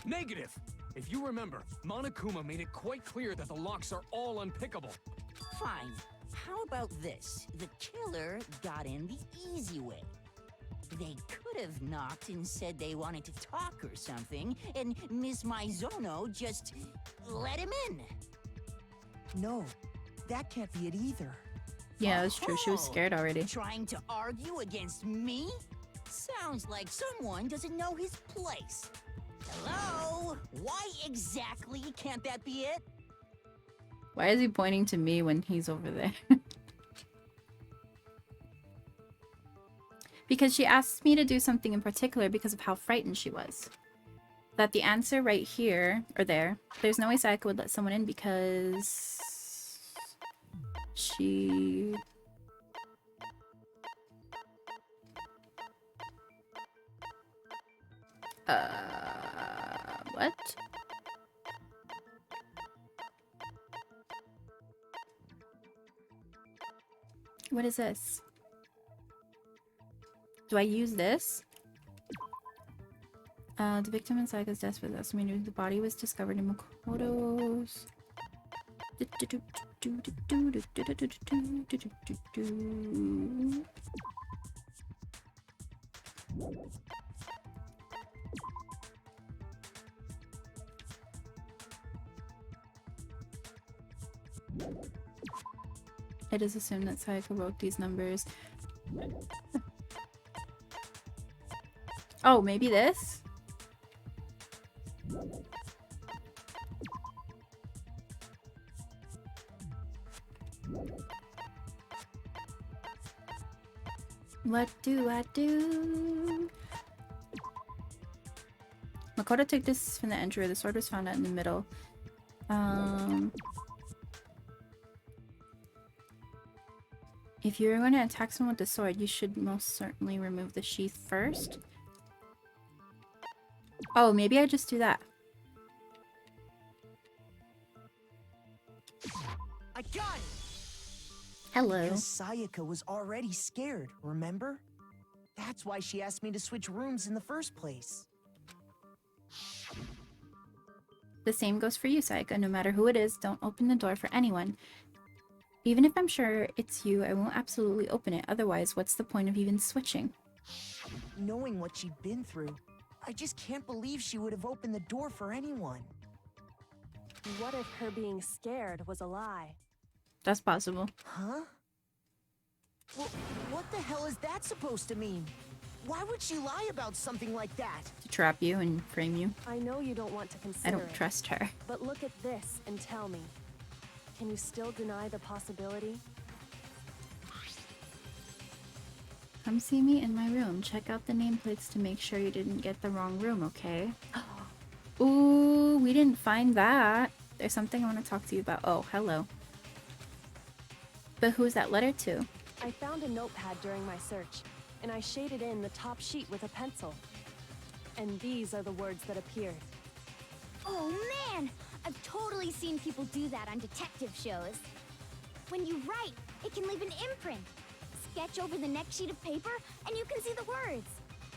Negative! If you remember, Monokuma made it quite clear that the locks are all unpickable. Fine. How about this? The killer got in the easy way. They could have knocked and said they wanted to talk or something, and Miss Maizono just let him in. No, that can't be it either. Yeah, that's true. She was scared already. Trying to argue against me? Sounds like someone doesn't know his place. Hello? Why exactly can't that be it? Why is he pointing to me when he's over there? Because she asked me to do something in particular because of how frightened she was. That the answer right here, or there, there's no way Sayaka would let someone in because... she... What? What is this? Do I use this? The victim in Sayaka's death was estimated. The body was discovered in Makoto's. It is assumed that Sayaka wrote these numbers. Oh, maybe this? What do I do? Makoto took this from the entry. The sword was found out in the middle. If you're going to attack someone with the sword, you should most certainly remove the sheath first. Oh, maybe I just do that. I got it! Hello. Because Sayaka was already scared, remember? That's why she asked me to switch rooms in the first place. The same goes for you, Sayaka. No matter who it is, don't open the door for anyone. Even if I'm sure it's you, I won't absolutely open it. Otherwise, what's the point of even switching? Knowing what she'd been through, I just can't believe she would have opened the door for anyone. What if her being scared was a lie? That's possible. Huh? Well, what the hell is that supposed to mean? Why would she lie about something like that? To trap you and frame you. I know you don't want to consider I don't trust her. But look at this and tell me. Can you still deny the possibility? Come see me in my room. Check out the nameplates to make sure you didn't get the wrong room, okay? Ooh, we didn't find that. There's something I want to talk to you about. Oh, hello. But who's that letter to? I found a notepad during my search, and I shaded in the top sheet with a pencil. And these are the words that appeared. Oh man! I've totally seen people do that on detective shows. When you write, it can leave an imprint. Sketch over the next sheet of paper, and you can see the words.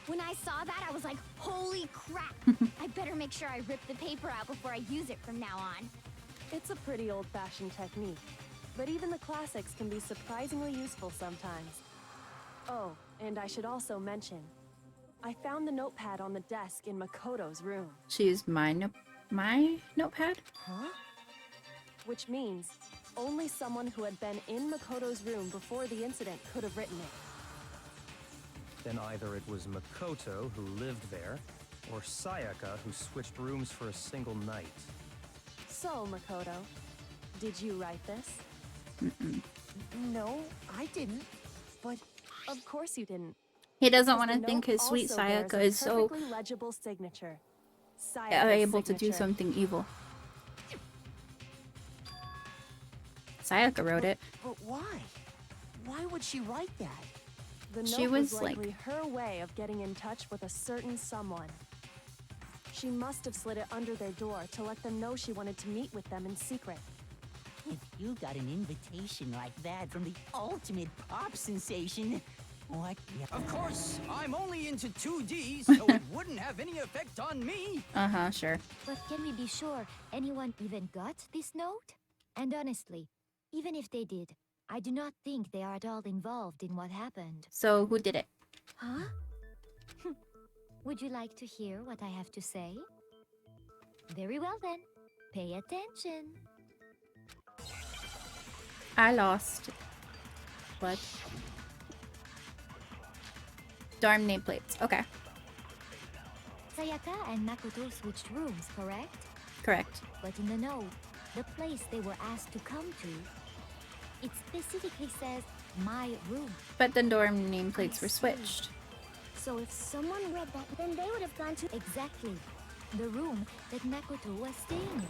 When I saw that, I was like, holy crap! I better make sure I rip the paper out before I use it from now on. It's a pretty old-fashioned technique, but even the classics can be surprisingly useful sometimes. Oh, and I should also mention, I found the notepad on the desk in Makoto's room. She used my notepad? Huh? Which means only someone who had been in Makoto's room before the incident could have written it. Then either it was Makoto who lived there, or Sayaka who switched rooms for a single night. So, Makoto, did you write this? No, I didn't. But of course you didn't. He doesn't Because want to the think note his sweet also bears Sayaka a is so perfectly legible signature. Sayaka's able to do signature. something evil. Sayaka wrote it. But why? Why would she write that? The note She was was, like- likely her way of getting in touch with a certain someone. She must have slid it under their door to let them know she wanted to meet with them in secret. If you got an invitation like that from the ultimate pop sensation, what? Of course, I'm only into 2D, so it wouldn't have any effect on me. Uh-huh, sure. But can we be sure anyone even got this note? And honestly, even if they did, I do not think they are at all involved in what happened. So, who did it? Huh? Would you like to hear what I have to say? Very well then. Pay attention. I lost. What? Dorm nameplates. Okay. Sayaka and Makoto switched rooms, correct? Correct. But in the note, the place they were asked to come to, it specifically says my room. But the dorm nameplates were switched. So if someone read that, then they would have gone to Exactly. The room that Makoto was staying in.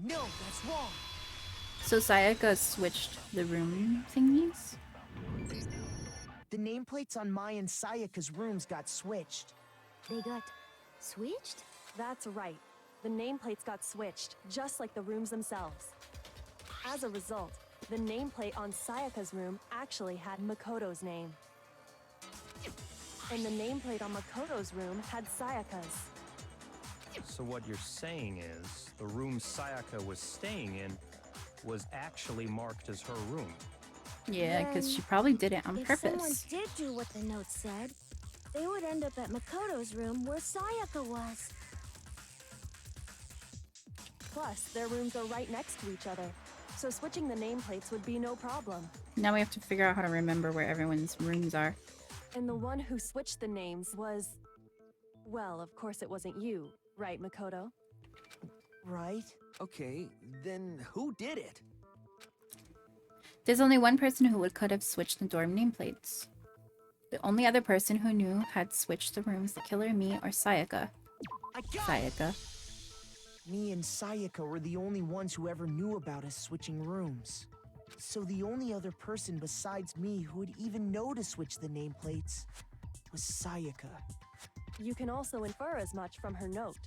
No, that's wrong. So Sayaka switched the room thingies? The nameplates on Mai and Sayaka's rooms got switched. They got switched? That's right. The nameplates got switched, just like the rooms themselves. As a result, the nameplate on Sayaka's room actually had Makoto's name. And the nameplate on Makoto's room had Sayaka's. So what you're saying is, the room Sayaka was staying in was actually marked as her room. Yeah, because Then, she probably did it on if someone purpose. did do what the note said, they would end up at Makoto's room where Sayaka was. Plus, their rooms are right next to each other, so switching the nameplates would be no problem. Now we have to figure out how to remember where everyone's rooms are. And the one who switched the names was... Well, of course it wasn't you, right, Makoto? Right? Okay, then who did it? There's only one person who could have switched the dorm nameplates. The only other person who knew had switched the rooms, the killer, me, or Sayaka. Sayaka. Me and Sayaka were the only ones who ever knew about us switching rooms. So the only other person besides me who would even know to switch the nameplates was Sayaka. You can also infer as much from her note.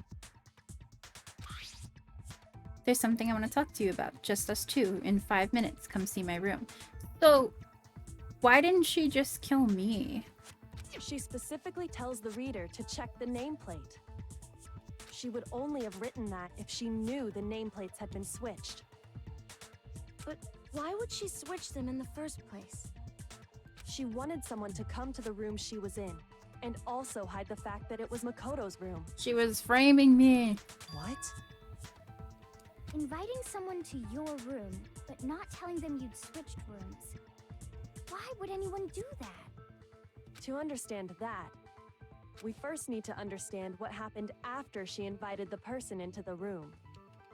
There's something I want to talk to you about. Just us two. In 5 minutes. Come see my room. So, why didn't she just kill me? She specifically tells the reader to check the nameplate. She would only have written that if she knew the nameplates had been switched. But why would she switch them in the first place? She wanted someone to come to the room she was in, and also hide the fact that it was Makoto's room. She was framing me. What? Inviting someone to your room, but not telling them you'd switched rooms. Why would anyone do that? To understand that, we first need to understand what happened after she invited the person into the room.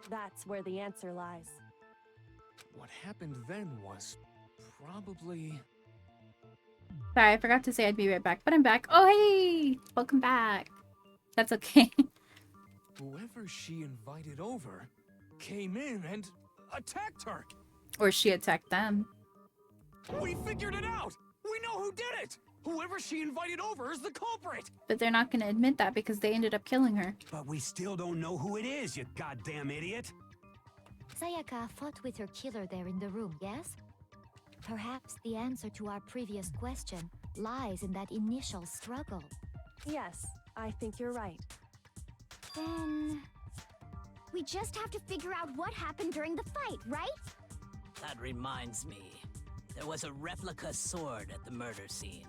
That's where the answer lies. What happened then was probably... Sorry, I forgot to say I'd be right back, but I'm back. Oh, hey! Welcome back. That's okay. Whoever she invited over came in and attacked her. Or she attacked them. We figured it out! We know who did it! Whoever she invited over is the culprit! But they're not gonna admit that because they ended up killing her. But we still don't know who it is, you goddamn idiot. Sayaka fought with her killer there in the room, yes? Perhaps the answer to our previous question lies in that initial struggle. Yes, I think you're right. Then... we just have to figure out what happened during the fight, right? That reminds me. There was a replica sword at the murder scene.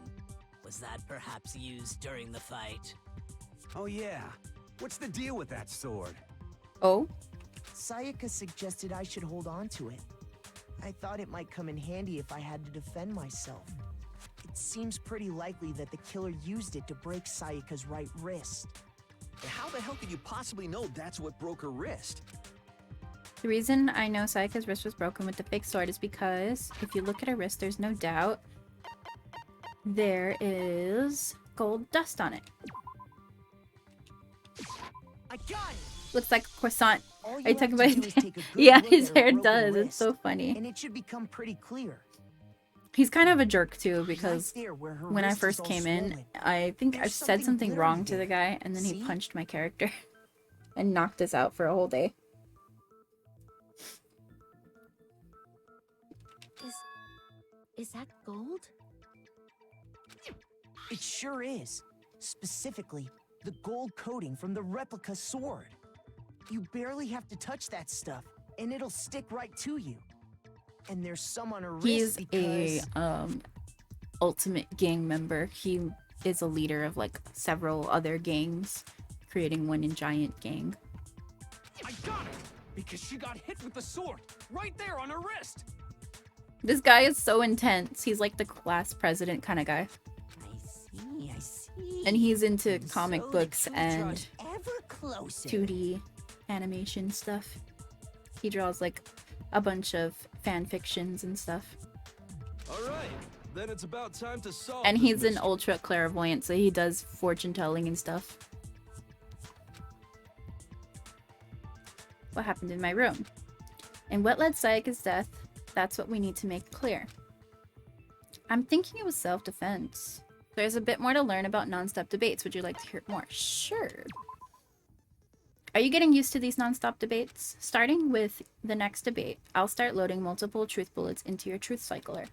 Was that perhaps used during the fight? Oh yeah. What's the deal with that sword? Oh? Sayaka suggested I should hold on to it. I thought it might come in handy if I had to defend myself. It seems pretty likely that the killer used it to break Sayaka's right wrist. How the hell could you possibly know that's what broke her wrist? The reason I know Sayaka's wrist was broken with the fake sword is because if you look at her wrist, there's no doubt there is gold dust on it. I got it! Looks like a croissant. All Are you you talking have about to do his is take a good Yeah, look his at her hair broken does. It's wrist, so funny. and it should become pretty clear. He's kind of a jerk too because Right there where her when I wrist is first all came in, swollen. I think I There's said something glittery wrong to there. the guy and then he See? punched my character and knocked us out for a whole day. Is that gold? It sure is. Specifically, the gold coating from the replica sword. You barely have to touch that stuff, and it'll stick right to you. And there's some on her wrist He's because... a ultimate gang member. He is a leader of like several other gangs, creating one giant gang. I got it! Because she got hit with the sword, right there on her wrist! This guy is so intense. He's like the class president kind of guy. I see. And he's into And comic so the books truth and draws ever closer. 2D animation stuff. He draws like a bunch of fan fictions and stuff. All right, then it's about time to solve. And this he's an mystery. ultra clairvoyant, so he does fortune telling and stuff. What happened in my room? And what led Sayaka's death? That's what we need to make clear. I'm thinking it was self-defense. There's a bit more to learn about non-stop debates. Would you like to hear more? Sure. Are you getting used to these non-stop debates? Starting with the next debate, I'll start loading multiple truth bullets into your truth cycler.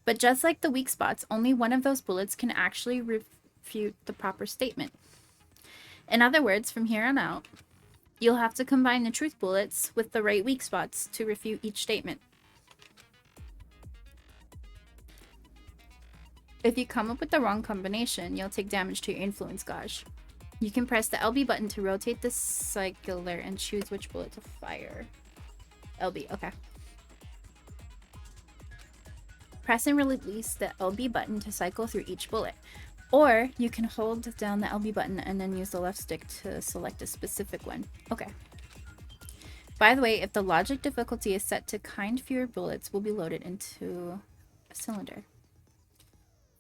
But just like the weak spots, only one of those bullets can actually refute the proper statement. In other words, from here on out, you'll have to combine the truth bullets with the right weak spots to refute each statement. If you come up with the wrong combination, you'll take damage to your influence gauge. You can press the LB button to rotate the cycler and choose which bullet to fire. LB, okay. Press and release the LB button to cycle through each bullet. Or you can hold down the LB button and then use the left stick to select a specific one. Okay. By the way, if the logic difficulty is set to kind, fewer bullets will be loaded into a cylinder.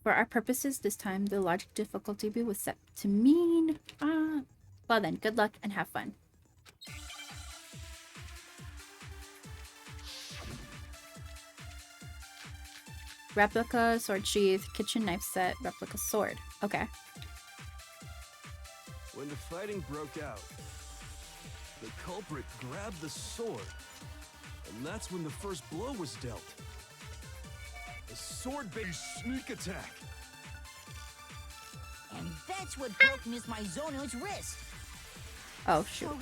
For our purposes this time, the logic difficulty was set to mean... well then, good luck and have fun. Replica, sword sheath, kitchen knife set, replica sword. Okay. When the fighting broke out, the culprit grabbed the sword, and that's when the first blow was dealt. A sword-based sneak attack. And that's what broke Miss Mizono's wrist. Oh, shoot. So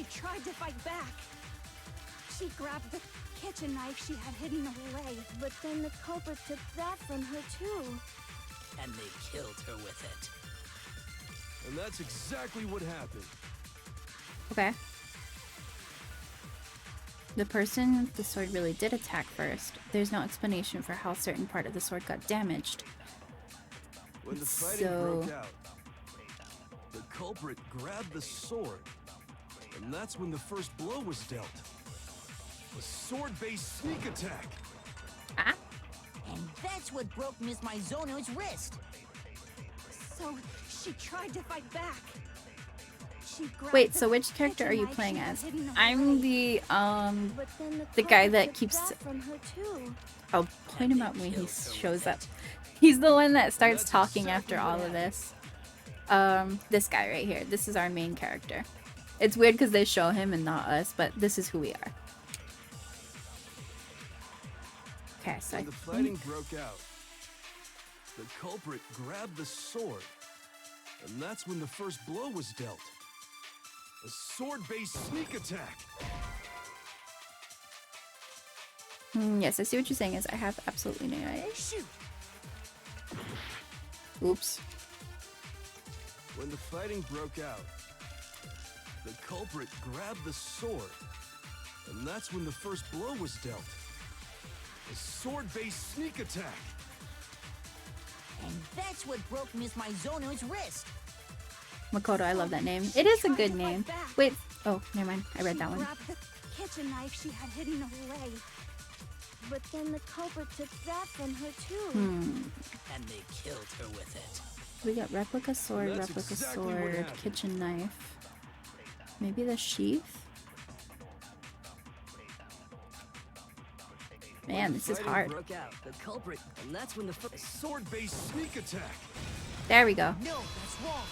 she tried to fight back. She grabbed the kitchen knife she had hidden away. But then the culprit took that from her too. And they killed her with it. And that's exactly what happened. Okay. The person with the sword really did attack first. There's no explanation for how a certain part of the sword got damaged. When the fighting So- broke out, the culprit grabbed the sword, and that's when the first blow was dealt. A sword-based sneak attack. And that's what broke Miss Mizono's wrist. So she tried to fight back. she grabbed Wait, the so which character are you kitchen playing knife she as? had hidden I'm away. But then the guy culprit that took keeps. that from her too. I'll point him out when he shows up. He's the one that starts talking after all of this. This guy right here. This is our main character. It's weird because they show him and not us, but this is who we are. Okay, so I When the fighting think... broke out, the culprit grabbed the sword, and that's when the first blow was dealt. A sword-based sneak attack. Yes, I see what you're saying. Is I have absolutely no idea. Oops. When the fighting broke out, the culprit grabbed the sword, and that's when the first blow was dealt. A sword-based sneak attack. And that's what broke Miss Mizono's wrist. Makoto, I love that name. It is a good name. Wait. Oh, never mind. I read that one. Grabbed the kitchen knife she had hidden away. But then the culprit took that from her too. And they killed her with it. We got replica sword, That's replica exactly what sword, happened. kitchen knife. Maybe the sheath? Man, this is Fighting hard. Broke out. The culprit, and that's when the first Sword-based sneak attack. There we go. No, that's wrong.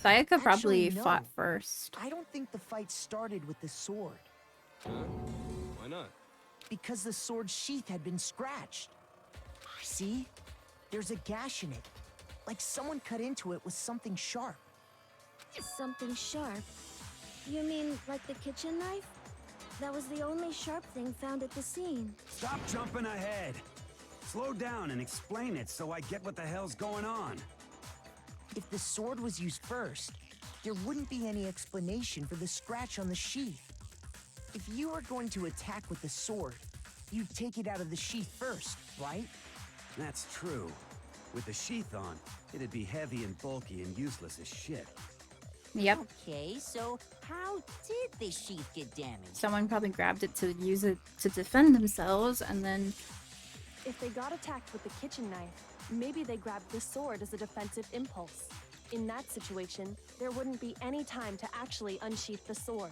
Sayaka probably Actually, no. fought first. I don't think the fight started with the sword. Why not? Because the sword's sheath had been scratched. See? There's a gash in it. Like someone cut into it with something sharp. Something sharp? You mean like the kitchen knife? That was the only sharp thing found at the scene. Stop jumping ahead. Slow down and explain it so I get what the hell's going on. If the sword was used first, there wouldn't be any explanation for the scratch on the sheath. If you were going to attack with the sword, you'd take it out of the sheath first, right? That's true. With the sheath on, it'd be heavy and bulky and useless as shit. Yep. Okay, so how did the sheath get damaged? Someone probably grabbed it to use it to defend themselves, and then... If they got attacked with the kitchen knife, maybe they grabbed the sword as a defensive impulse. In that situation, there wouldn't be any time to actually unsheath the sword.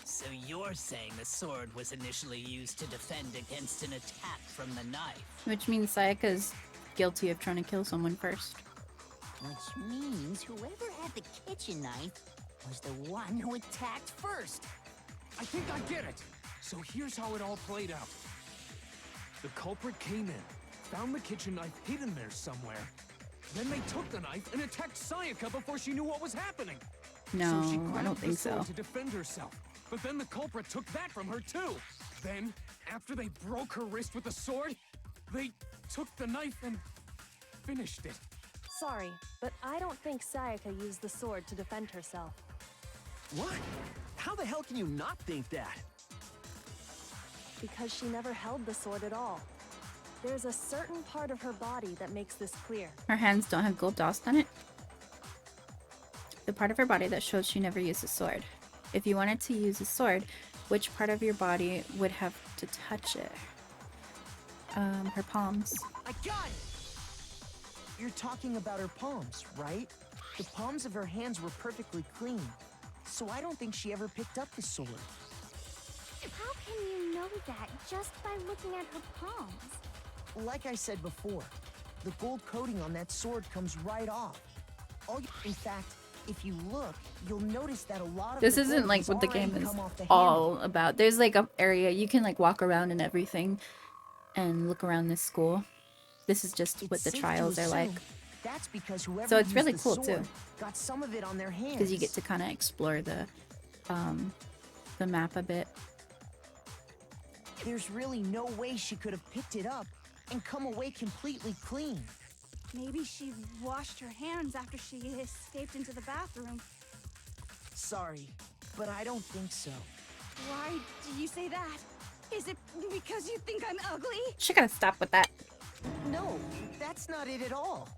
So you're saying the sword was initially used to defend against an attack from the knife? Which means Sayaka's guilty of trying to kill someone first. Which means whoever had the kitchen knife was the one who attacked first. I think I get it. So here's how it all played out. The culprit came in, found the kitchen knife hidden there somewhere. Then they took the knife and attacked Sayaka before she knew what was happening. No, so she I grabbed don't the think sword so. to defend herself. But then the culprit took that from her too. Then, after they broke her wrist with the sword, they took the knife and finished it. Sorry, but I don't think Sayaka used the sword to defend herself. What? How the hell can you not think that? Because she never held the sword at all. There's a certain part of her body that makes this clear. Her hands don't have gold dust on it. The part of her body that shows she never used a sword. If you wanted to use a sword, which part of your body would have to touch it? Her palms. I got it! You're talking about her palms, right? The palms of her hands were perfectly clean, so I don't think she ever picked up the sword. How can you know that just by looking at her palms? Like I said before, the gold coating on that sword comes right off. In fact, if you look, you'll notice that a lot of This the isn't gold like has what the already game is come off the all handle. about. There's like an area you can like walk around and everything and look around this school. This is just what It's the safe to trials are like. assume That's because whoever So it's used really the cool, too. sword got some of it on their hands. Because you get to kind of explore the map a bit. There's really no way she could have picked it up and come away completely clean. Maybe she washed her hands after she escaped into the bathroom. Sorry, but I don't think so. Why do you say that? Is it because you think I'm ugly? She gotta stop with that. No, that's not it at all.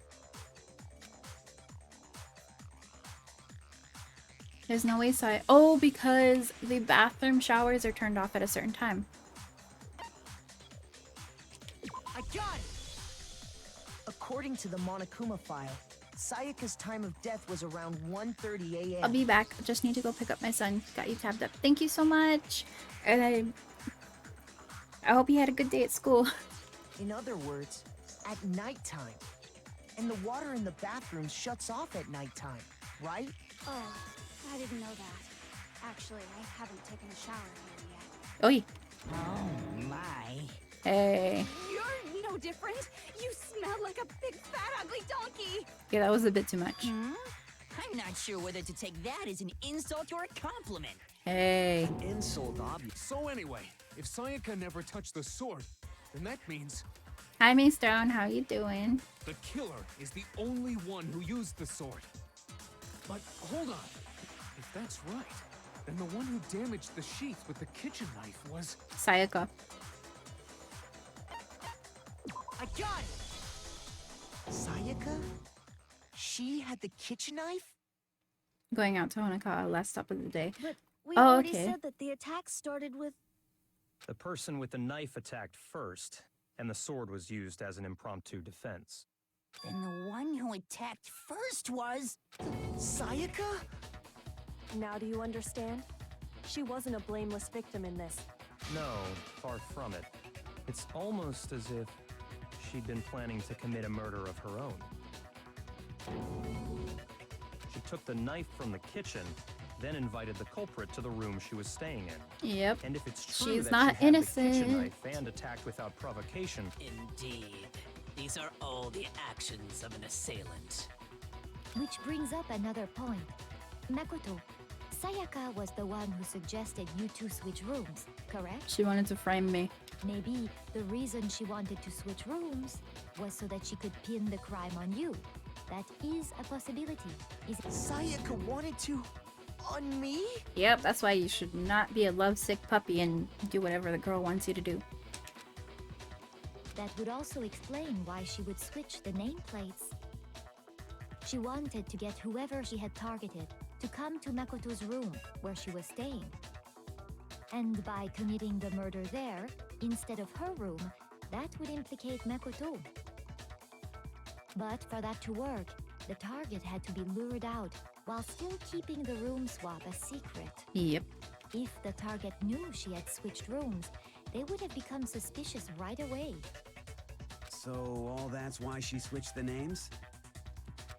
There's no way Oh, because the bathroom showers are turned off at a certain time. I got it! According to the Monokuma file, Sayaka's time of death was around 1:30 a.m. I'll be back. Just need to go pick up my son. Got you tabbed up. Thank you so much. And I hope you had a good day at school. In other words, at nighttime. And the water in the bathroom shuts off at nighttime, right? Oh, I didn't know that. Actually, I haven't taken a shower here yet. Oi. Oh my. Hey. You're no different. You smell like a big, fat, ugly donkey. Yeah, that was a bit too much. I'm not sure whether to take that as an insult or a compliment. Hey. Insult, obvious. So anyway, if Sayaka never touched the sword, then that means Hi, Miss Stone. How you doing? the killer is the only one who used the sword. But hold on. If that's right, then the one who damaged the sheath with the kitchen knife was... Sayaka. I got it! Sayaka? She had the kitchen knife? Going out to Honokawa, last stop of the day. But we Oh, already okay. said that the attack started with... The person with the knife attacked first, and the sword was used as an impromptu defense. Then the one who attacked first was... Sayaka? Now do you understand? She wasn't a blameless victim in this. No, far from it. It's almost as if she'd been planning to commit a murder of her own. She took the knife from the kitchen, then invited the culprit to the room she was staying in. Yep. And if it's true She's that not she had the innocent. kitchen knife and attacked without provocation, Indeed. These are all the actions of an assailant. Which brings up another point. Makoto, Sayaka was the one who suggested you two switch rooms, correct? She wanted to frame me. Maybe the reason she wanted to switch rooms was so that she could pin the crime on you. That is a possibility. Is it? Sayaka wanted to... on me? Yep, that's why you should not be a lovesick puppy and do whatever the girl wants you to do. That would also explain why she would switch the nameplates. She wanted to get whoever she had targeted to come to Makoto's room where she was staying. And by committing the murder there, instead of her room, that would implicate Makoto. But for that to work, the target had to be lured out while still keeping the room swap a secret. Yep. If the target knew she had switched rooms, they would have become suspicious right away. So all that's why she switched the names?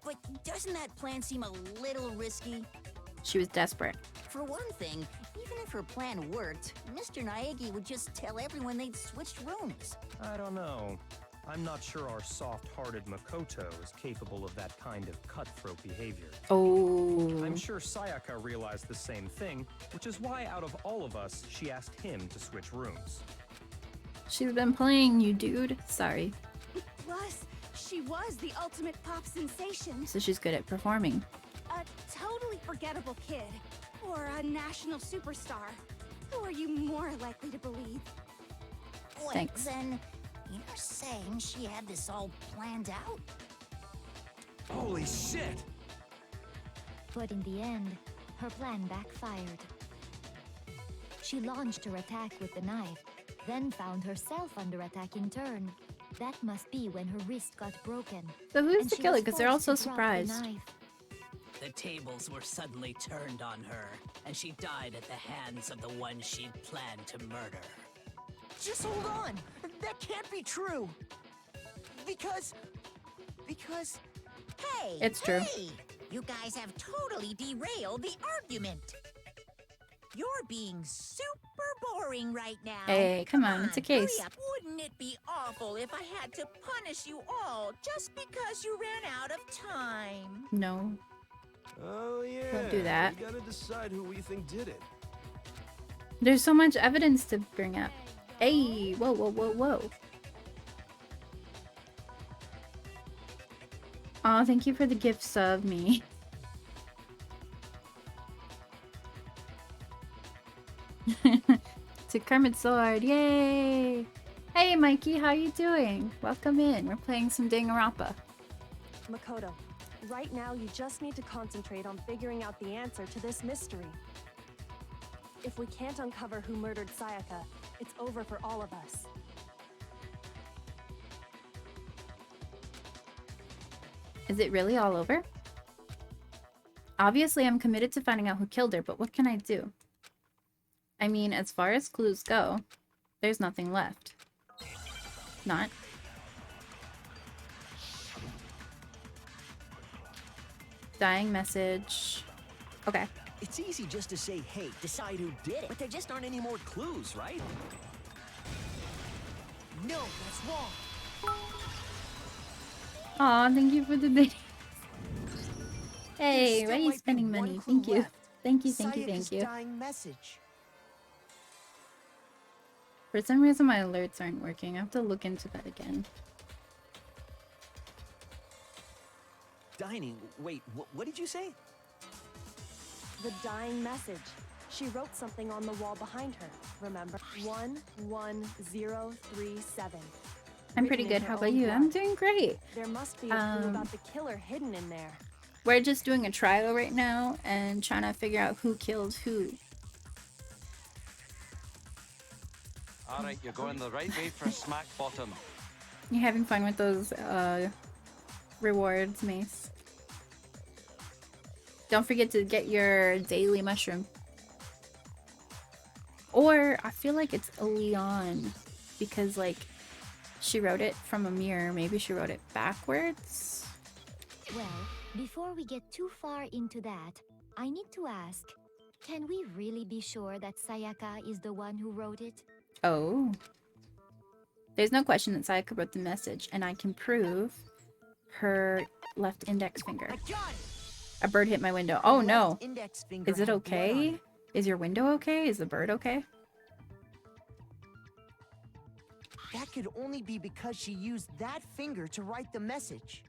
But doesn't that plan seem a little risky? She was desperate. For one thing, even if her plan worked, Mr. Naegi would just tell everyone they'd switched rooms. I don't know. I'm not sure our soft-hearted Makoto is capable of that kind of cutthroat behavior. Oh. I'm sure Sayaka realized the same thing, which is why out of all of us, she asked him to switch rooms. She's been playing you, dude. Sorry. Plus, she was the ultimate pop sensation. So she's good at performing. A totally forgettable kid. Or a national superstar. Who are you more likely to believe? Wait, Thanks. then, you're saying she had this all planned out? Holy shit! But in the end, her plan backfired. She launched her attack with the knife, then found herself under attack in turn. That must be when her wrist got broken. So who's and the she killer? was Because they're all so forced to drop the surprised. knife. The tables were suddenly turned on her, and she died at the hands of the one she'd planned to murder. Just hold on! That can't be true! Because... Hey! It's true. Hey! You guys have totally derailed the argument. You're being super boring right now. Hey, come on, it's a case. Hurry up. Wouldn't it be awful if I had to punish you all just because you ran out of time? No. Oh yeah. Don't do that. We gotta decide who we think did it. There's so much evidence to bring up. Hey, whoa, whoa, whoa, whoa. Oh, thank you for the gifts of me. To Kermit Sword, yay! Hey Mikey, how you doing? Welcome in. We're playing some Danganronpa. Makoto, right now you just need to concentrate on figuring out the answer to this mystery. If we can't uncover who murdered Sayaka, it's over for all of us. Is it really all over? Obviously, I'm committed to finding out who killed her, but what can I do? I mean, as far as clues go, there's nothing left. Not. Dying message. Okay. It's easy just to say, hey, decide who did it. But there just aren't any more clues, right? No, that's wrong. Aw, thank you for the video. Hey, There why are still you might be spending one money? clue Thank you. left. Thank you, thank you, Sayaka's thank you. dying message. For some reason, my alerts aren't working. I have to look into that again. Dining. Wait, what did you say? The dying message. She wrote something on the wall behind her, remember? 11037. I'm pretty good. How about you? I'm doing great. There must be a clue about the killer hidden in there. We're just doing a trial right now and trying to figure out who killed who. Alright, you're going the right way for smack bottom. You having fun with those rewards, Mace? Don't forget to get your daily mushroom. Or I feel like it's Leon because like she wrote it from a mirror. Maybe she wrote it backwards. Well, before we get too far into that, I need to ask, can we really be sure that Sayaka is the one who wrote it? Oh. There's no question that Sayaka wrote the message, and I can prove her left index finger. A bird hit my window. Oh no. Index finger Is it had blood on okay? it. Is your window okay? Is the bird okay? That could only be because she used that finger to write the message.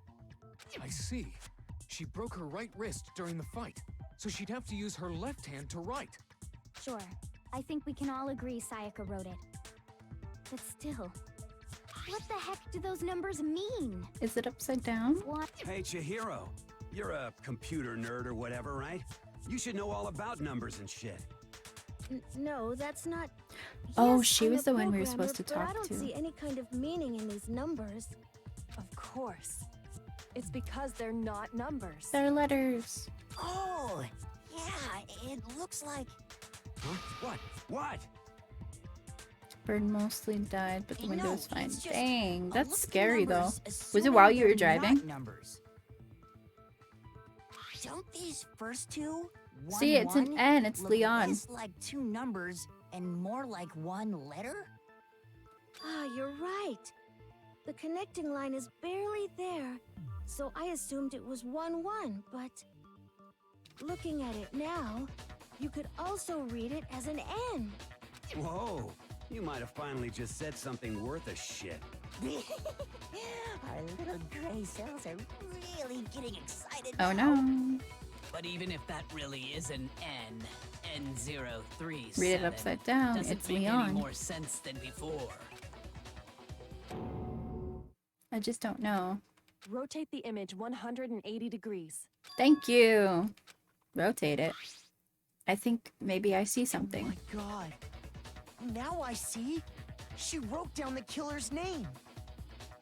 I see. She broke her right wrist during the fight, so she'd have to use her left hand to write. Sure. I think we can all agree Sayaka wrote it. But still, what the heck do those numbers mean? Is it upside down? What? Hey, Chihiro. You're a computer nerd or whatever, right? You should know all about numbers and shit. No, that's not. Oh, Yes, she I'm was a the one we were programmer, supposed to but I talk don't to. see any kind of meaning in these numbers. Of course. It's because they're not numbers. They're letters. Oh, yeah, it looks like... Huh? What? Bird mostly died, but the window is fine. it's just Dang, a that's look at the scary though. numbers, Was it assuming while you were they're not driving? Numbers. Don't these first two? See, it's an 1-1, N, it's look Leon. less like two numbers and more like one letter? Ah, you're right. The connecting line is barely there, so I assumed it was 1-1, but looking at it now, you could also read it as an N. Whoa. You might have finally just said something worth a shit. Our little gray cells are really getting excited Oh now. no. But even if that really is an N037, Read it upside down. doesn't It's make Leon. any more sense than before. I just don't know. Rotate the image 180 degrees. Thank you. Rotate it. I think maybe I see something. Oh my god. Now I see. She wrote down the killer's name.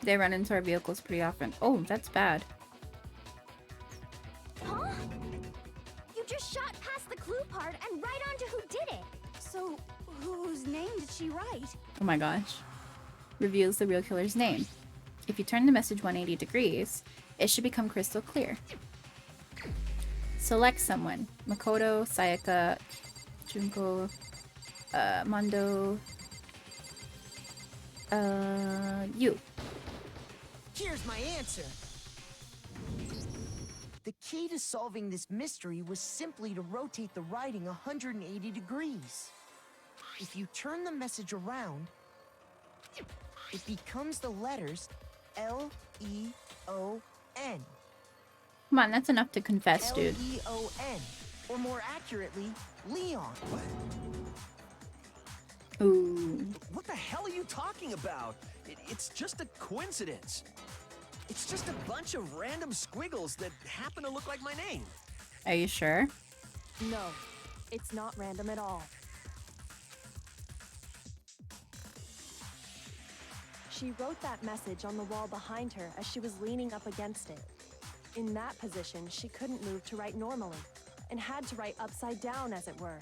They run into our vehicles pretty often. Oh, that's bad. Huh? You just shot past the clue part and right onto who did it. So, whose name did she write? Oh my gosh. Reveals the real killer's name. If you turn the message 180 degrees, it should become crystal clear. Select someone. Makoto, Sayaka, Junko, Mondo, you. Here's my answer. The key to solving this mystery was simply to rotate the writing 180 degrees. If you turn the message around, it becomes the letters L-E-O-N. Come on, that's enough to confess, dude. L-E-O-N. Or more accurately, Leon. Ooh. What the hell are you talking about? It's just a coincidence. It's just a bunch of random squiggles that happen to look like my name. Are you sure? No, it's not random at all. She wrote that message on the wall behind her as she was leaning up against it. In that position, she couldn't move to write normally, and had to write upside down, as it were.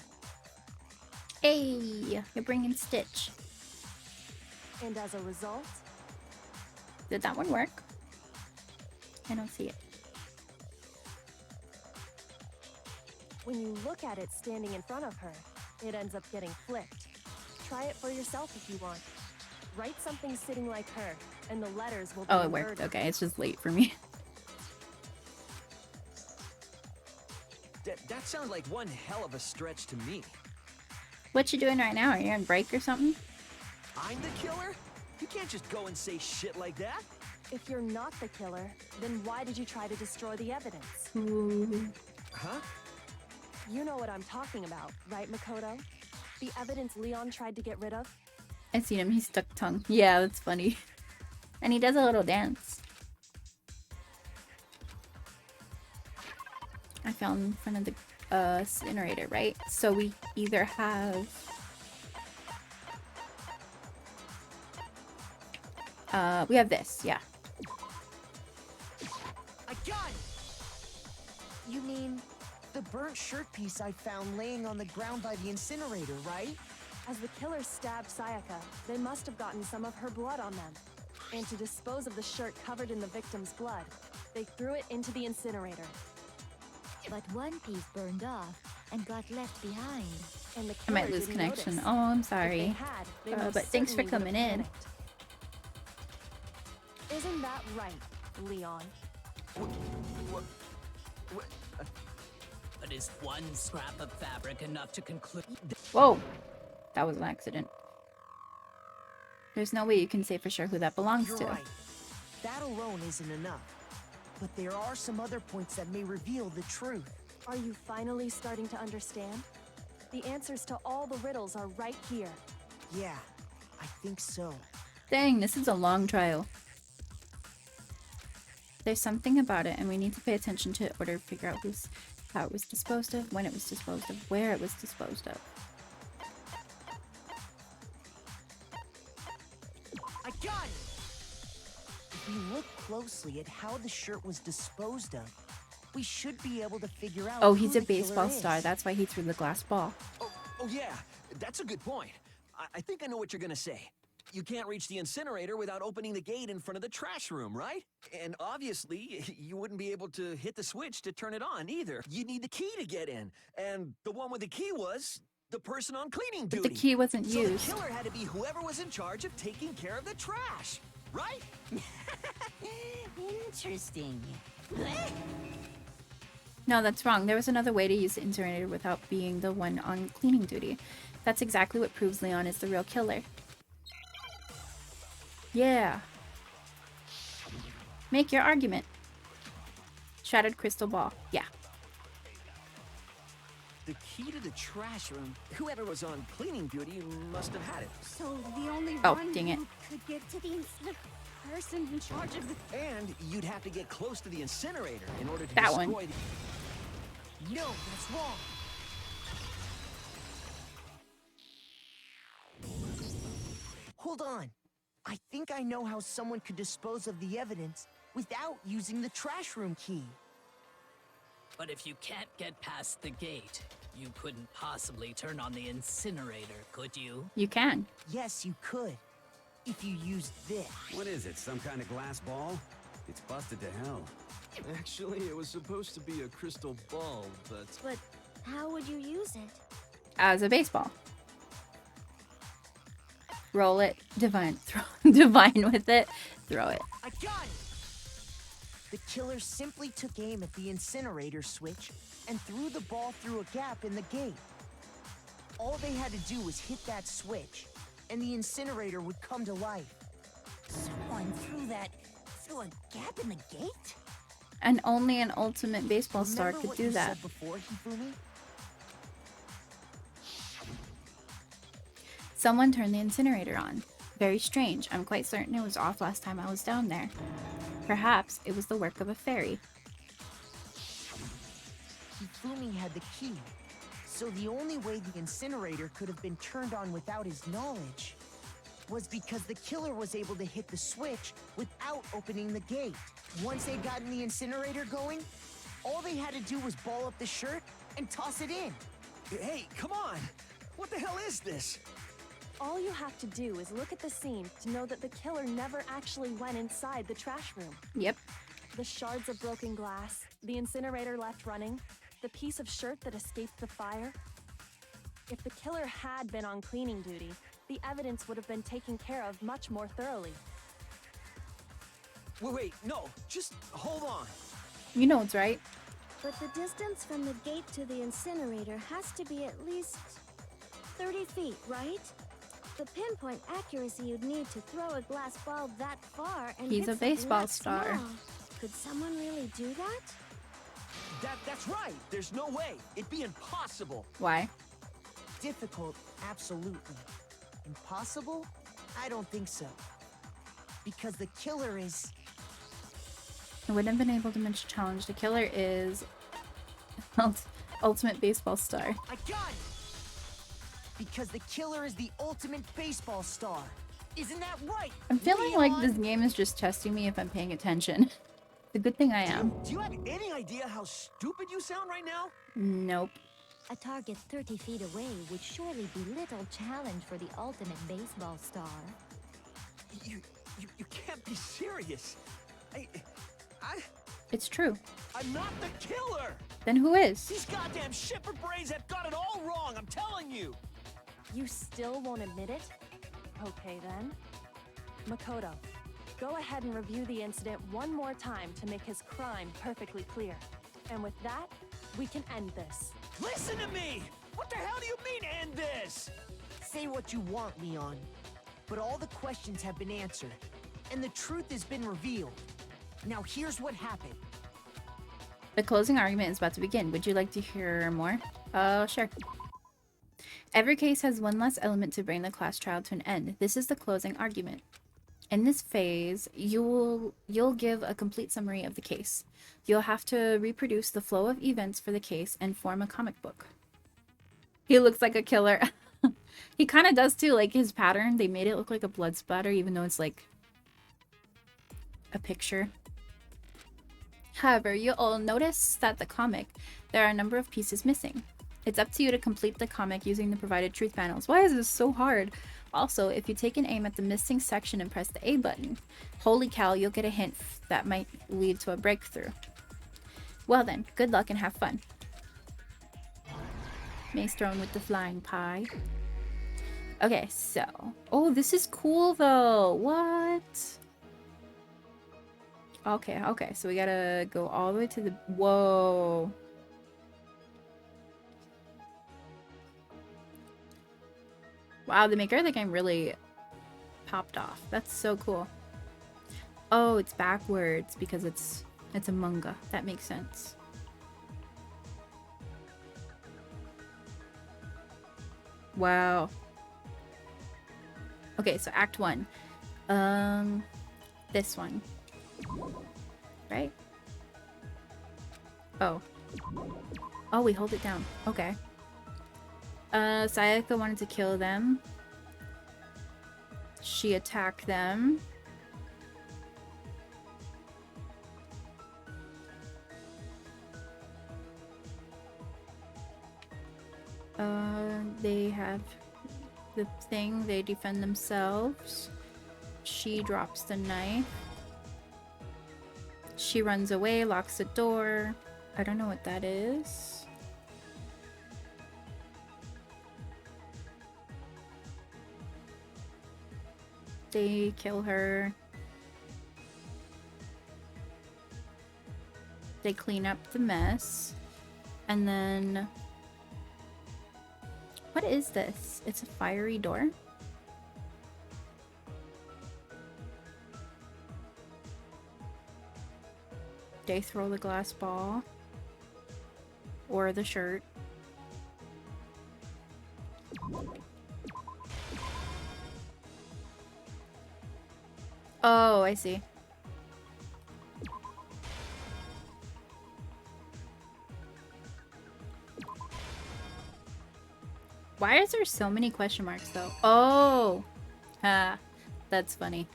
Hey, you're bringing Stitch. And as a result, Did that one work? I don't see it. when you look at it standing in front of her, it ends up getting flipped. Try it for yourself if you want. Write something sitting like her, and the letters will be Oh, it worked. inverted. Okay, it's just late for me. That sounds like one hell of a stretch to me. What you doing right now? Are you on break or something? I'm the killer? You can't just go and say shit like that. If you're not the killer, then why did you try to destroy the evidence? Huh? You know what I'm talking about, right, Makoto? The evidence Leon tried to get rid of? I seen him. He stuck tongue. Yeah, that's funny. And he does a little dance. I found in front of the incinerator, right? So we either have we have this, yeah. I got it! You mean the burnt shirt piece I found laying on the ground by the incinerator, right? As the killer stabbed Sayaka, they must have gotten some of her blood on them. And to dispose of the shirt covered in the victim's blood, they threw it into the incinerator. But one piece burned off and got left behind. And the I might killer lose didn't connection. notice. Oh, I'm If they sorry. had, they most But thanks for certainly would coming have in. panicked. Isn't that right, Leon? But is one scrap of fabric enough to conclude? Whoa! That was an accident. There's no way you can say for sure who that belongs You're to. right. That alone isn't enough. But there are some other points that may reveal the truth. Are you finally starting to understand? The answers to all the riddles are right here. Yeah, I think so. Dang, this is a long trial. There's something about it, and we need to pay attention to it in order to figure out how it was disposed of, when it was disposed of, where it was disposed of. I got it! If we look closely at how the shirt was disposed of, we should be able to figure out Oh, who he's a the killer baseball is. star. That's why he threw the glass ball. Oh yeah, that's a good point. I think I know what you're gonna say. You can't reach the incinerator without opening the gate in front of the trash room, right? And obviously, you wouldn't be able to hit the switch to turn it on either. You'd need the key to get in. And the one with the key was the person on cleaning But duty. the key wasn't so used. the killer had to be whoever was in charge of taking care of the trash, right? Interesting. No, that's wrong. There was another way to use the incinerator without being the one on cleaning duty. That's exactly what proves Leon is the real killer. Yeah. Make your argument. Shattered crystal ball. Yeah. The key to the trash room, whoever was on cleaning duty must have had it. So the only Oh, one dang it. who could get to the person in charge of the... And you'd have to get close to the incinerator in order to That destroy one. the... No, that's wrong. Hold on. I think I know how someone could dispose of the evidence without using the trash room key. But if you can't get past the gate, you couldn't possibly turn on the incinerator, could you? You can. Yes, you could. If you used this. What is it, some kind of glass ball? It's busted to hell. Actually, it was supposed to be a crystal ball, but... But how would you use it? As a baseball. Roll it. Divine. Throw. Divine with it. Throw it. I got it! The killer simply took aim at the incinerator switch and threw the ball through a gap in the gate. All they had to do was hit that switch, and the incinerator would come to life. Someone threw a gap in the gate? And only an ultimate baseball star Remember could what do you that. said before, Hifumi? Someone turned the incinerator on. Very strange. I'm quite certain it was off last time I was down there. Perhaps it was the work of a fairy. Hifumi had the key, so the only way the incinerator could have been turned on without his knowledge was because the killer was able to hit the switch without opening the gate. Once they'd gotten the incinerator going, all they had to do was ball up the shirt and toss it in. Hey, come on! What the hell is this? All you have to do is look at the scene to know that the killer never actually went inside the trash room. Yep. The shards of broken glass, the incinerator left running, the piece of shirt that escaped the fire. If the killer had been on cleaning duty, the evidence would have been taken care of much more thoroughly. Wait, no, just hold on. You know it's right. But the distance from the gate to the incinerator has to be at least 30 feet, right? The pinpoint accuracy you'd need to throw a glass ball that far and He's hit a baseball something that star. small. Could someone really do that? That's right. There's no way. It'd be impossible. Why? Difficult, absolutely. Impossible? I don't think so. Because the killer is... I wouldn't have been able to match the challenge. The killer is ultimate baseball star. I got it! Because the killer is the ultimate baseball star. Isn't that right? I'm feeling like this game is just testing me if I'm paying attention. It's a good thing I am. Do you have any idea how stupid you sound right now? Nope. A target 30 feet away would surely be little challenge for the ultimate baseball star. You can't be serious. It's true. I'm not the killer! Then who is? These goddamn shipper brains have got it all wrong, I'm telling you! You still won't admit it? Okay then. Makoto, go ahead and review the incident one more time to make his crime perfectly clear. And with that, we can end this. Listen to me! What the hell do you mean, end this? Say what you want, Leon. But all the questions have been answered, and the truth has been revealed. Now here's what happened. The closing argument is about to begin. Would you like to hear more? Sure. Every case has one less element to bring the class trial to an end. This is the closing argument. In this phase, you'll give a complete summary of the case. You'll have to reproduce the flow of events for the case and form a comic book. He looks like a killer. He kind of does too, like his pattern. They made it look like a blood splatter even though it's like a picture. However, you'll notice that the comic, there are a number of pieces missing. It's up to you to complete the comic using the provided truth panels. Why is this so hard? Also, if you take an aim at the missing section and press the A button, holy cow, you'll get a hint that might lead to a breakthrough. Well then, good luck and have fun. Mace thrown with the flying pie. Okay, so... Oh, this is cool though! What? Okay, so we gotta go all the way to the... Whoa! Wow, the maker of the game really popped off. That's so cool. Oh, it's backwards because it's a manga. That makes sense. Wow. Okay, so Act 1. This one. Right? Oh. Oh, we hold it down. Okay. Sayaka wanted to kill them. She attacked them. They have the thing, they defend themselves. She drops the knife. She runs away, locks the door. I don't know what that is. They kill her. They clean up the mess. And then... What is this? It's a fiery door? They throw the glass ball. Or the shirt. Oh, I see. Why is there so many question marks though? Oh, Ha, that's funny.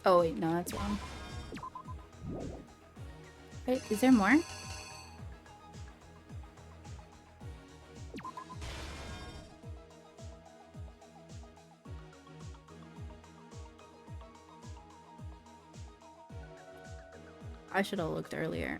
Oh wait, no, that's wrong. Wait, is there more? I should have looked earlier.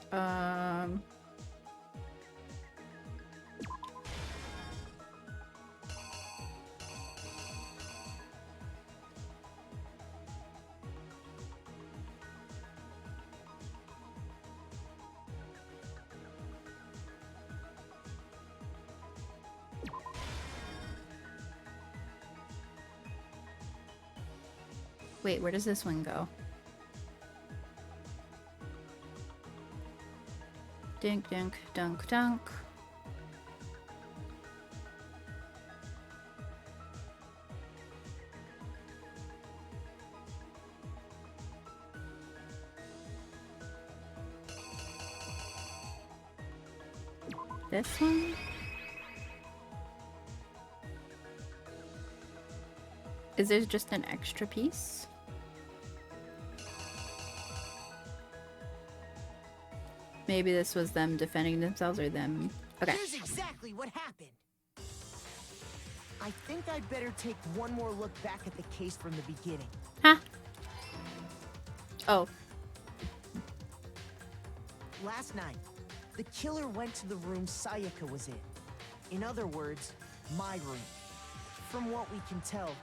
Wait, where does this one go? Dink, dink, dunk, dunk. This one? Is there just an extra piece? Maybe this was them defending themselves or them... Okay. Here's exactly what happened. I think I'd better take one more look back at the case from the beginning. Huh? Oh. Last night, the killer went to the room Sayaka was in. In other words, my room. From what we can tell,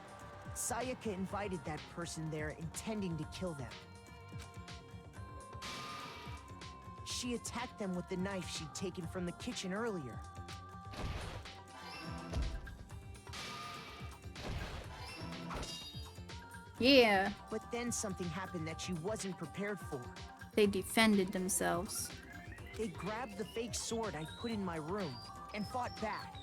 Sayaka invited that person there intending to kill them. She attacked them with the knife she'd taken from the kitchen earlier. Yeah. But then something happened that she wasn't prepared for. They defended themselves. They grabbed the fake sword I put in my room and fought back.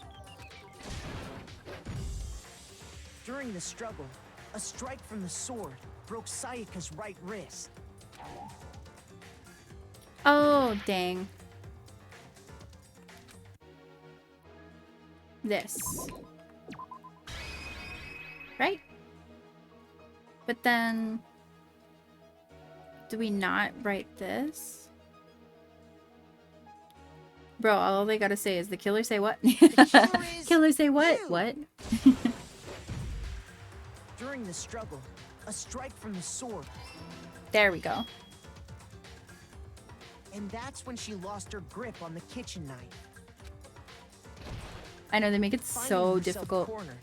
During the struggle, a strike from the sword broke Sayaka's right wrist. Oh, dang. This. Right? But then... do we not write this? Bro, all they gotta say is the killer say what? Killer say what? You. What? During the struggle, a strike from the sword. There we go. And that's when she lost her grip on the kitchen knife. I know, they make it Finding so herself difficult. Cornered,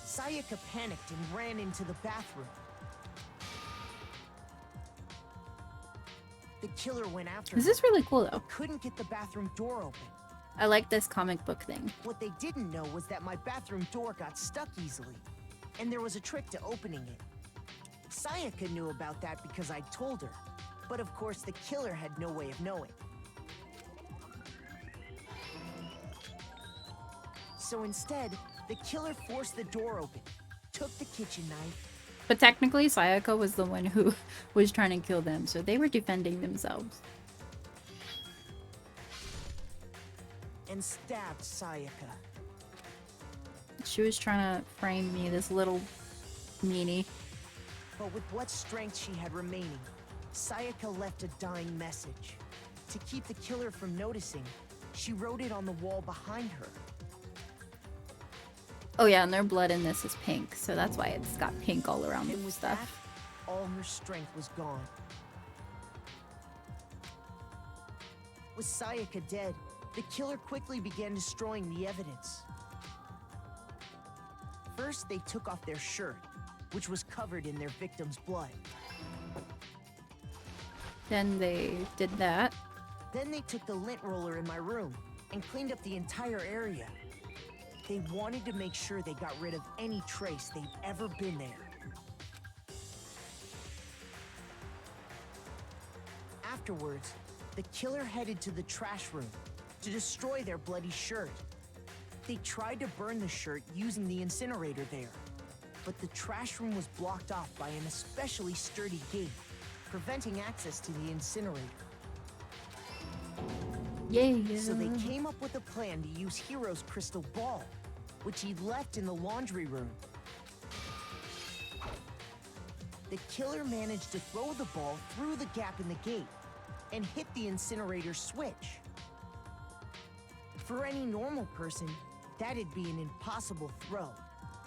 Sayaka panicked and ran into the bathroom. The killer went after This her, is really cool though. but couldn't get the bathroom door open. I like this comic book thing. What they didn't know was that my bathroom door got stuck easily, and there was a trick to opening it. Sayaka knew about that because I told her, but of course the killer had no way of knowing. So instead, the killer forced the door open, took the kitchen knife, But technically, Sayaka was the one who was trying to kill them, so they were defending themselves. and stabbed Sayaka. She was trying to frame me, this little meanie. But with what strength she had remaining, Sayaka left a dying message. To keep the killer from noticing, she wrote it on the wall behind her. Oh yeah, and their blood in this is pink, so that's why it's got pink all around And the with stuff. that, all her strength was gone. With Sayaka dead, the killer quickly began destroying the evidence. First, they took off their shirt, which was covered in their victim's blood. Then they did that. Then they took the lint roller in my room and cleaned up the entire area. They wanted to make sure they got rid of any trace they'd ever been there. Afterwards, the killer headed to the trash room to destroy their bloody shirt. They tried to burn the shirt using the incinerator there, but the trash room was blocked off by an especially sturdy gate, preventing access to the incinerator. Yeah. So they came up with a plan to use Hiro's crystal ball, which he'd left in the laundry room. The killer managed to throw the ball through the gap in the gate and hit the incinerator switch. For any normal person, that'd be an impossible throw.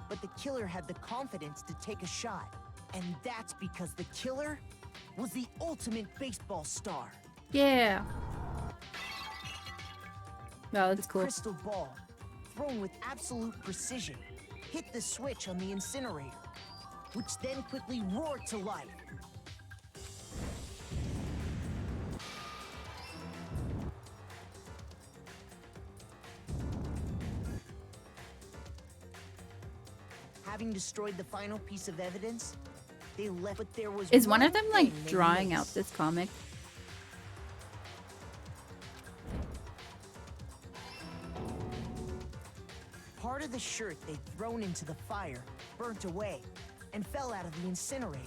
But the killer had the confidence to take a shot. And that's because the killer was the ultimate baseball star. Yeah. Oh, that's cool. Crystal ball, thrown with absolute precision, hit the switch on the incinerator, which then quickly roared to life. Having destroyed the final piece of evidence, they left, but there was Is one of them like thing they drawing missed. out this comic? Part of the shirt they'd thrown into the fire burnt away and fell out of the incinerator.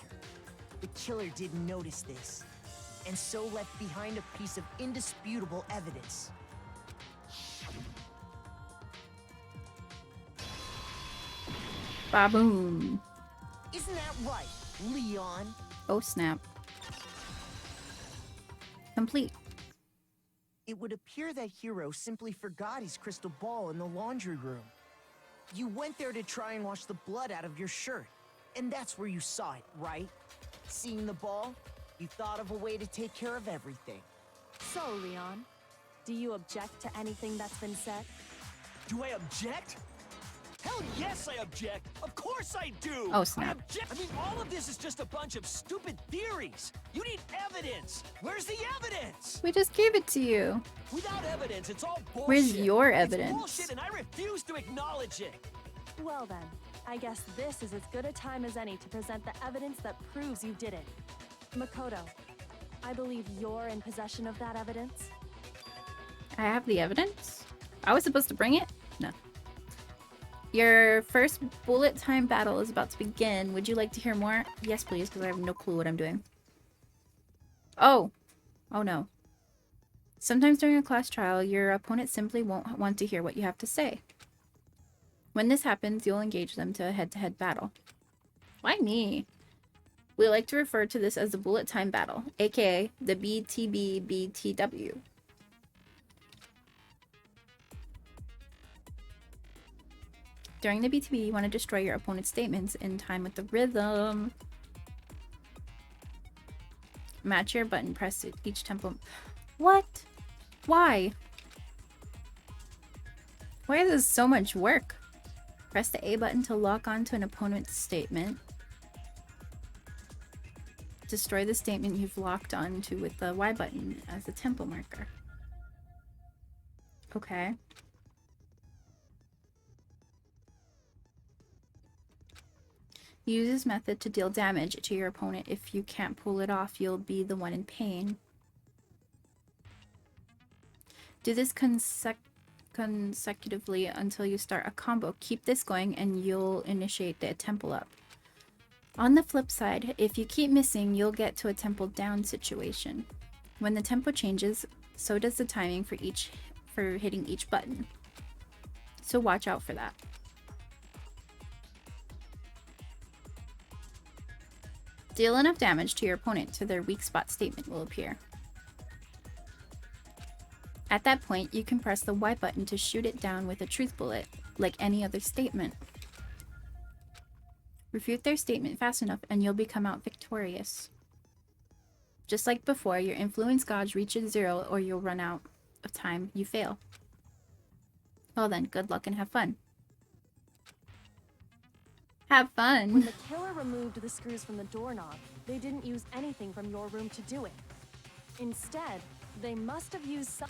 The killer didn't notice this, and so left behind a piece of indisputable evidence. Ba-boom. Isn't that right, Leon? Oh, snap. Complete. It would appear that Hiro simply forgot his crystal ball in the laundry room. You went there to try and wash the blood out of your shirt, and that's where you saw it, right? Seeing the ball, you thought of a way to take care of everything. So, Leon, do you object to anything that's been said? Do I object? Hell yes, I object! Of course I do! Oh, snap. I mean, all of this is just a bunch of stupid theories! You need evidence! Where's the evidence? We just gave it to you. Without evidence, it's all bullshit! Where's your It's evidence? bullshit, and I refuse to acknowledge it! Well then, I guess this is as good a time as any to present the evidence that proves you did it. Makoto, I believe you're in possession of that evidence? I have the evidence? I was supposed to bring it? No. Your first bullet time battle is about to begin. Would you like to hear more? Yes, please, because I have no clue what I'm doing. Oh. Oh no. Sometimes during a class trial, your opponent simply won't want to hear what you have to say. When this happens, you'll engage them to a head-to-head battle. Why me? We like to refer to this as the bullet time battle, aka the BTB-BTW. During the BTB, you want to destroy your opponent's statements in time with the rhythm. Match your button press at each tempo. What? Why? Why is this so much work? Press the A button to lock onto an opponent's statement. Destroy the statement you've locked onto with the Y button as a tempo marker. Okay. Use this method to deal damage to your opponent. If you can't pull it off, you'll be the one in pain. Do this consecutively until you start a combo. Keep this going and you'll initiate the tempo up. On the flip side, if you keep missing, you'll get to a tempo down situation. When the tempo changes, so does the timing for hitting each button. So watch out for that. Deal enough damage to your opponent so their weak spot statement will appear. At that point, you can press the Y button to shoot it down with a truth bullet, like any other statement. Refute their statement fast enough and you'll become out victorious. Just like before, your influence gauge reaches 0 or you'll run out of time. You fail. Well then, good luck and have fun. Have fun! When the killer removed the screws from the doorknob, they didn't use anything from your room to do it. Instead, they must have used some...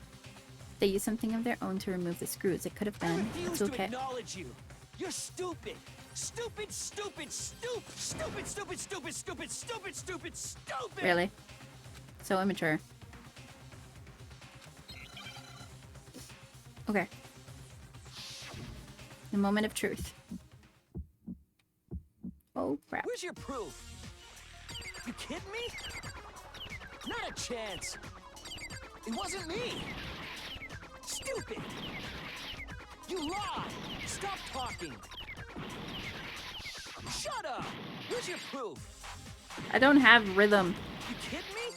They used something of their own to remove the screws. It could have been. It's okay. To acknowledge you. You're stupid. Stupid, stupid, stupid, stupid, stupid, stupid, stupid, stupid, stupid, stupid. Really? So immature. Okay. The moment of truth. Oh crap. Where's your proof? You kidding me? Not a chance. It wasn't me. Stupid! You lied! Stop talking! Shut up! Where's your proof? I don't have rhythm. You kidding me?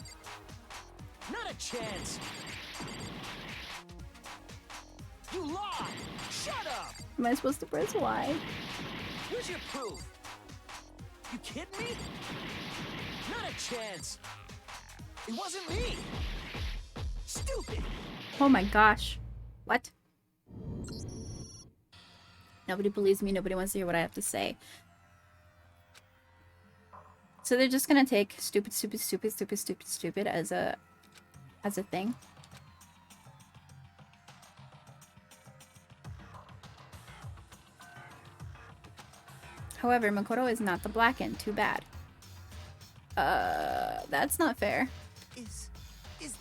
Not a chance! You lied! Shut up! Am I supposed to press Y? Where's your proof? You kidding me? Not a chance! It wasn't me! Stupid! Oh my gosh. What? Nobody believes me. Nobody wants to hear what I have to say. So they're just gonna take stupid, stupid, stupid, stupid, stupid, stupid as a thing. However, Makoto is not the Blacken. Too bad. That's not fair. Is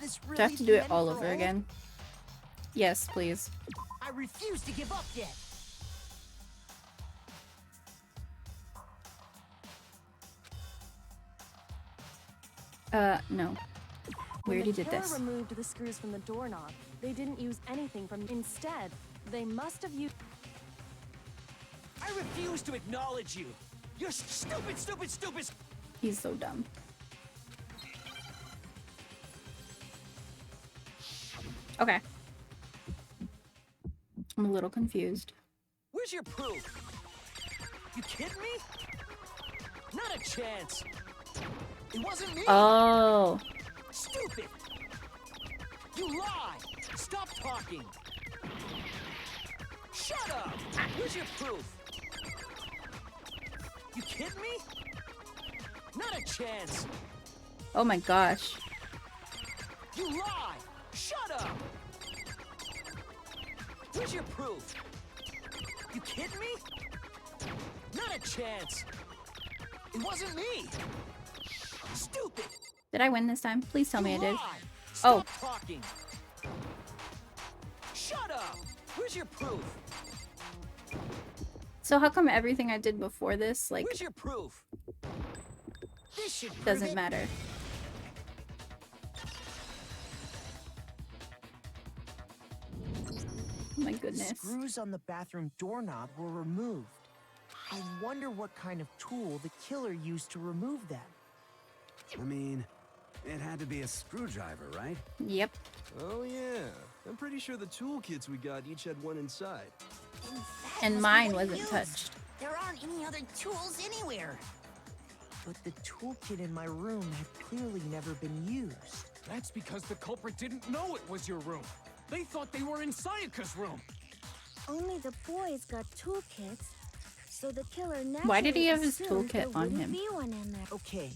this really Do I have to do it all over again? Yes, please. I refuse to give up yet. No. We already did this. When the killer removed the screws from the doorknob, they didn't use anything from. Instead, they must have used. I refuse to acknowledge you! You're stupid, stupid, stupid! He's so dumb. Okay. I'm a little confused. Where's your proof? You kidding me? Not a chance! It wasn't me! Oh. Stupid! You lied! Stop talking! Shut up! Where's your proof? You kidding me? Not a chance! Oh my gosh. You lied! Shut up! Where's your proof? You kidding me? Not a chance! It wasn't me! Stupid! Did I win this time? Please tell me I You did. lied. Oh. Stop talking! Shut up! Where's your proof? So how come everything I did before this, like, Where's your proof? This should prove doesn't it. matter? Oh my goodness. Screws on the bathroom doorknob were removed. I wonder what kind of tool the killer used to remove them. I mean, it had to be a screwdriver, right? Yep. Oh yeah, I'm pretty sure the toolkits we got each had one inside. And mine wasn't touched. There aren't any other tools anywhere. But the toolkit in my room had clearly never been used. That's because the culprit didn't know it was your room. They thought they were in Sayaka's room. Only the boys got toolkits, so the killer naturally Why did he have his assumed there toolkit on wouldn't him? be one in there. Okay,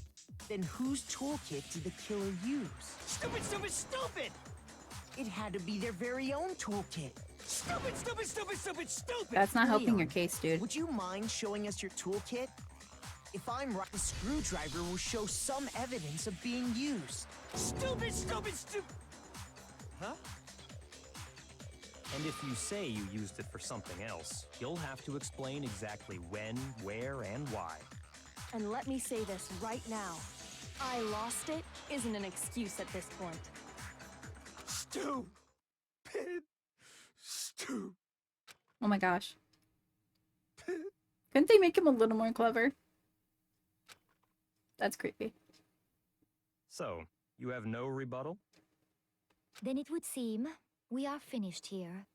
then whose toolkit did the killer use? Stupid, stupid, stupid! It had to be their very own toolkit. Stupid, stupid, stupid, stupid, stupid! That's not helping Leon, your case, dude. Would you mind showing us your toolkit? If I'm right, the screwdriver will show some evidence of being used. Stupid, stupid, stupid! Huh? And if you say you used it for something else, you'll have to explain exactly when, where, and why. And let me say this right now. I lost it isn't an excuse at this point. Stupid. Stupid. Oh my gosh. Couldn't they make him a little more clever? That's creepy. So, you have no rebuttal? Then it would seem we are finished here.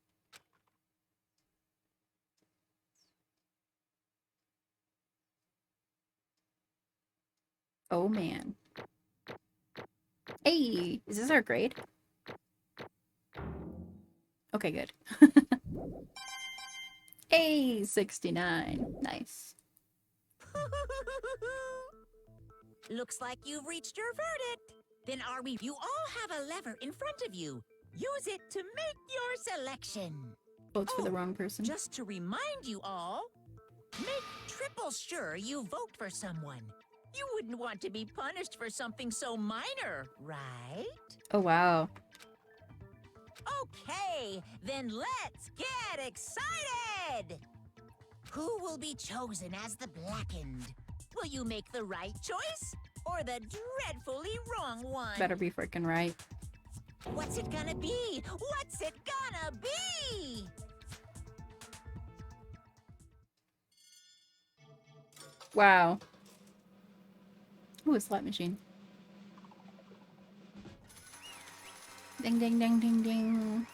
Oh man. Hey, is this our grade? Okay, good. Hey, 69. Nice. Looks like you've reached your verdict. Then are we? You all have a lever in front of you. Use it to make your selection. Votes for the wrong person. Just to remind you all, make triple sure you vote for someone. You wouldn't want to be punished for something so minor, right? Oh wow. Okay, then let's get excited! Who will be chosen as the Blackened? Will you make the right choice or the dreadfully wrong one? Better be freaking right. What's it gonna be? What's it gonna be? Wow. Ooh, a slot machine. Ding, ding, ding, ding, ding.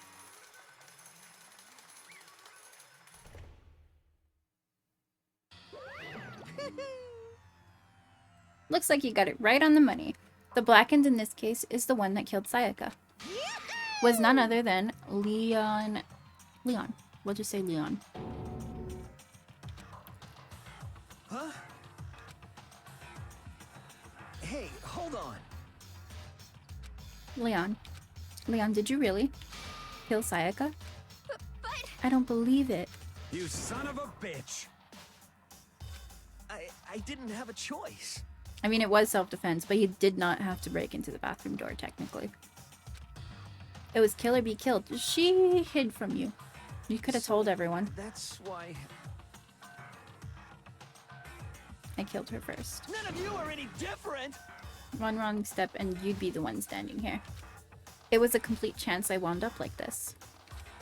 Looks like you got it right on the money. The Blackened in this case is the one that killed Sayaka. Was none other than Leon. We'll just say Leon. Huh? Hey, hold on. Leon, did you really kill Sayaka? I don't believe it. You son of a bitch! I didn't have a choice. I mean, it was self-defense, but you did not have to break into the bathroom door, technically. It was kill or be killed. She hid from you. You could have told everyone. That's why... I killed her first. None of you are any different! One wrong step and you'd be the one standing here. It was a complete chance I wound up like this.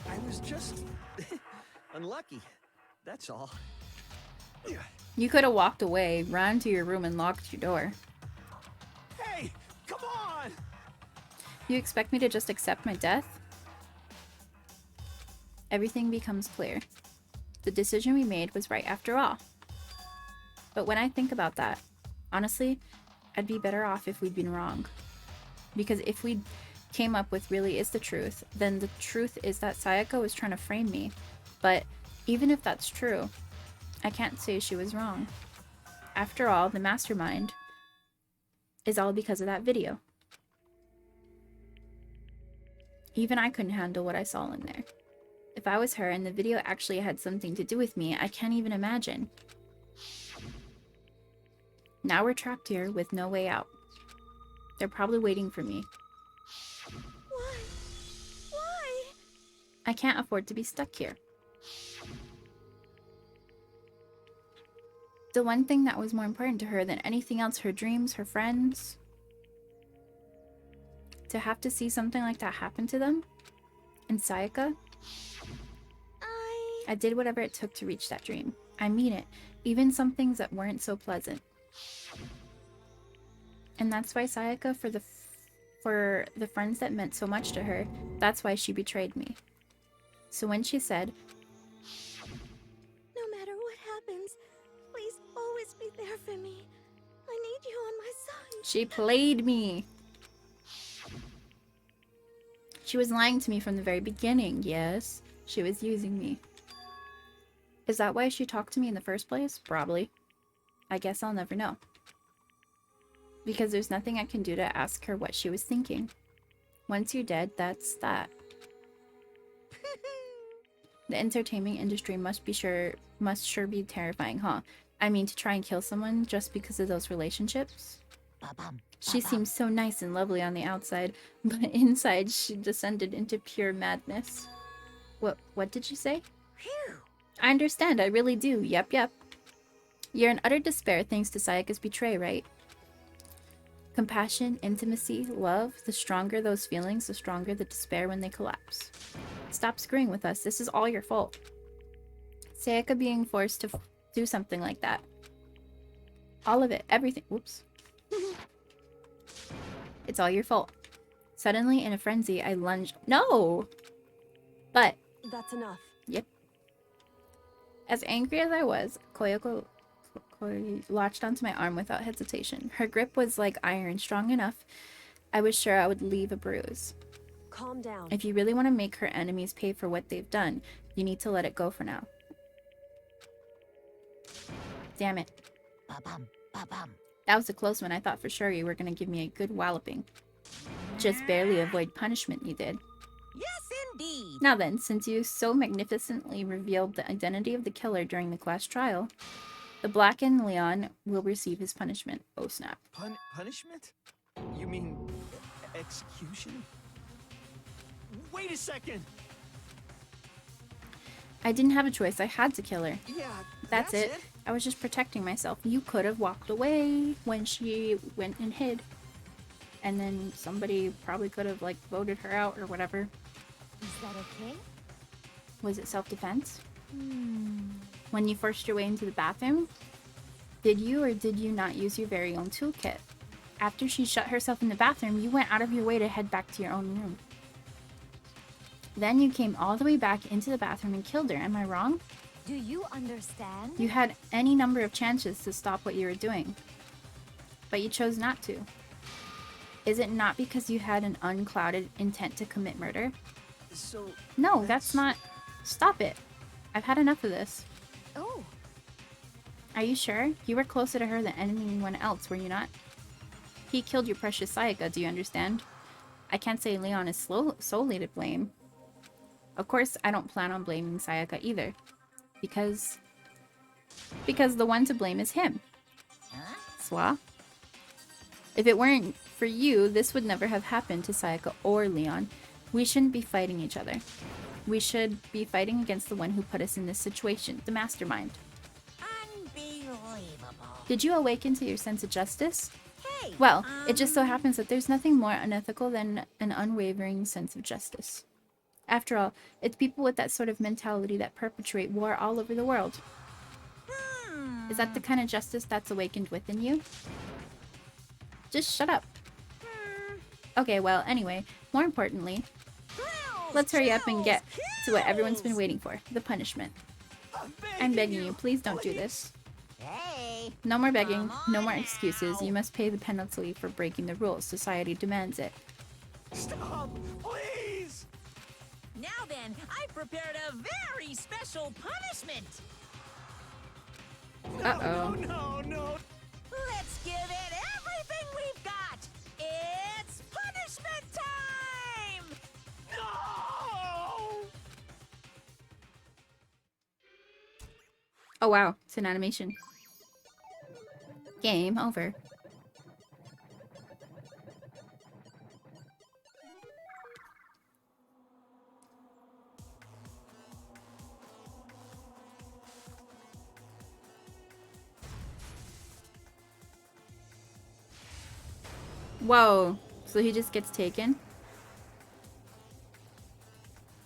I was just... unlucky. That's all. You could have walked away, ran to your room, and locked your door. Hey, come on! You expect me to just accept my death? Everything becomes clear. The decision we made was right after all. But when I think about that, honestly, I'd be better off if we'd been wrong. Because if we came up with really is the truth, then the truth is that Sayaka was trying to frame me. But even if that's true, I can't say she was wrong. After all, the mastermind is all because of that video. Even I couldn't handle what I saw in there. If I was her and the video actually had something to do with me, I can't even imagine. Now we're trapped here with no way out. They're probably waiting for me. Why? Why? I can't afford to be stuck here. The one thing that was more important to her than anything else, her dreams, her friends. To have to see something like that happen to them? And Sayaka? I did whatever it took to reach that dream. I mean it. Even some things that weren't so pleasant. And that's why Sayaka, for the friends that meant so much to her, that's why she betrayed me. So when she said, No matter what happens, please always be there for me. I need you on my side. she played me. She was lying to me from the very beginning, yes. She was using me. Is that why she talked to me in the first place? Probably. I guess I'll never know. Because there's nothing I can do to ask her what she was thinking. Once you're dead, that's that. The entertainment industry must sure be terrifying, huh? I mean, to try and kill someone just because of those relationships? She seems so nice and lovely on the outside, but inside she descended into pure madness. What did you say? I understand, I really do. Yep. You're in utter despair thanks to Sayaka's betray, right? Compassion, intimacy, love, the stronger those feelings, the stronger the despair when they collapse. Stop screwing with us, this is all your fault. Sayaka being forced to do something like that. All of it, everything. Whoops. It's all your fault. Suddenly, in a frenzy, I lunged. No! But. That's enough. Yep. As angry as I was, Koyoko latched onto my arm without hesitation. Her grip was like iron, strong enough. I was sure I would leave a bruise. Calm down. If you really want to make her enemies pay for what they've done, you need to let it go for now. Damn it. That was a close one. I thought for sure you were going to give me a good walloping. Just barely avoid punishment, you did. Yes, indeed. Now then, since you so magnificently revealed the identity of the killer during the class trial, the Blackened Leon will receive his punishment. Oh snap. Punishment? You mean execution? Wait a second! I didn't have a choice. I had to kill her. Yeah, That's it. I was just protecting myself. You could have walked away when she went and hid. and then somebody probably could have, like, voted her out or whatever. Is that okay? Was it self-defense? Hmm. When you forced your way into the bathroom, did you or did you not use your very own toolkit? After she shut herself in the bathroom, you went out of your way to head back to your own room. Then you came all the way back into the bathroom and killed her, am I wrong? Do you understand? You had any number of chances to stop what you were doing, but you chose not to. Is it not because you had an unclouded intent to commit murder? So... No, that's not... Stop it. I've had enough of this. Oh. Are you sure? You were closer to her than anyone else, were you not? He killed your precious Sayaka, do you understand? I can't say Leon is solely to blame. Of course, I don't plan on blaming Sayaka either. Because the one to blame is him. Swa? If it weren't for you, this would never have happened to Sayaka or Leon. We shouldn't be fighting each other. We should be fighting against the one who put us in this situation, the mastermind. Unbelievable. Did you awaken to your sense of justice? Hey, Well, it just so happens that there's nothing more unethical than an unwavering sense of justice. After all, it's people with that sort of mentality that perpetrate war all over the world. Is that the kind of justice that's awakened within you? Just shut up. Okay, well, anyway, more importantly, let's hurry up and get to what everyone's been waiting for, the punishment. I'm begging you, please don't do this. Hey. No more begging, no more excuses. You must pay the penalty for breaking the rules. Society demands it. Stop, please! Now then, I prepared a very special punishment. Uh-oh. No. Let's give it everything we've got. It's punishment time! No! Oh wow, it's an animation. Game over. Whoa, so he just gets taken?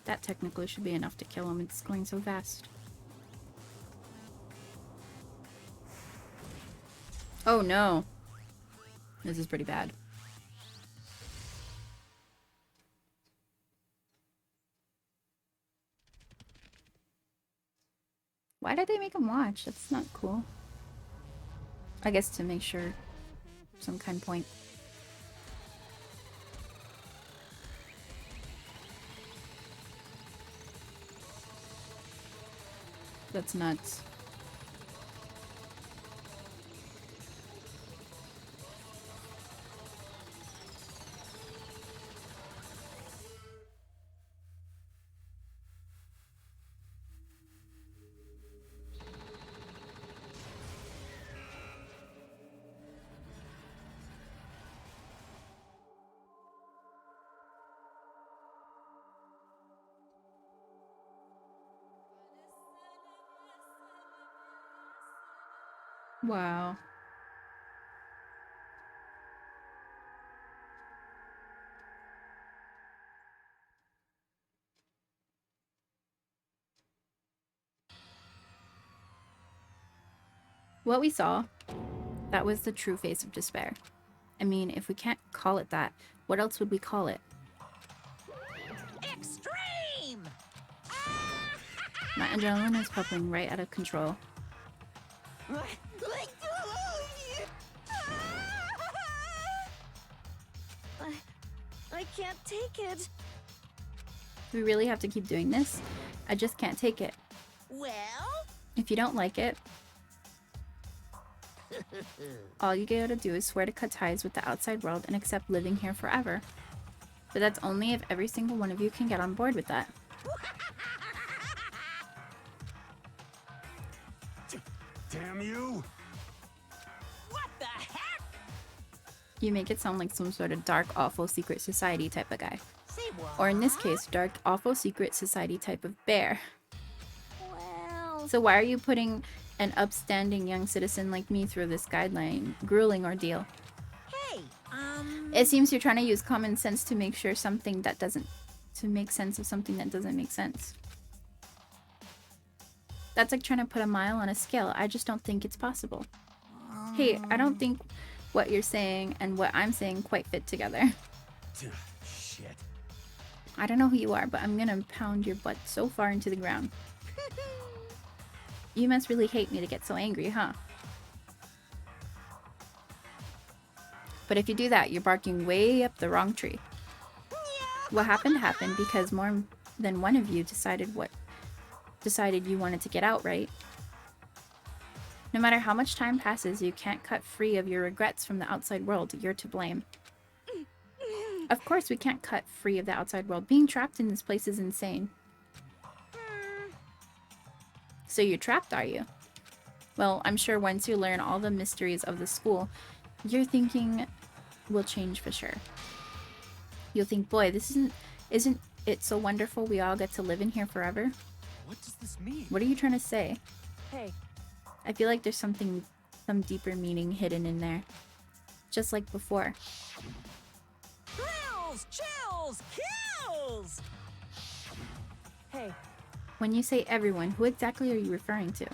That technically should be enough to kill him, it's going so fast. Oh no. This is pretty bad. Why did they make him watch? That's not cool. I guess to make sure some kind of point. That's nuts. Wow. What we saw, that was the true face of despair. I mean, if we can't call it that, what else would we call it? Extreme! My adrenaline is popping right out of control. I can't take it. Do we really have to keep doing this? I just can't take it. Well? If you don't like it, all you gotta do is swear to cut ties with the outside world and accept living here forever. But that's only if every single one of you can get on board with that. Damn you! What the heck? You make it sound like some sort of dark, awful secret society type of guy. Say what? Or in this case, dark, awful secret society type of bear. Well... So why are you putting an upstanding young citizen like me through this guideline, grueling ordeal? Hey, It seems you're trying to use common sense to make sure something that doesn't... to make sense of something that doesn't make sense. That's like trying to put a mile on a scale. I just don't think it's possible. Hey, I don't think what you're saying and what I'm saying quite fit together. Shit. I don't know who you are, but I'm gonna pound your butt so far into the ground. You must really hate me to get so angry, huh? But if you do that, you're barking way up the wrong tree. What happened because more than one of you decided you wanted to get out, right? No matter how much time passes, you can't cut free of your regrets from the outside world. You're to blame. Of course, we can't cut free of the outside world. Being trapped in this place is insane. So you're trapped, are you? Well, I'm sure once you learn all the mysteries of the school, your thinking will change for sure. You'll think, boy, isn't it so wonderful we all get to live in here forever? What does this mean? What are you trying to say? Hey. I feel like there's some deeper meaning hidden in there. Just like before. Thrills, chills, kills! Hey. When you say everyone, who exactly are you referring to?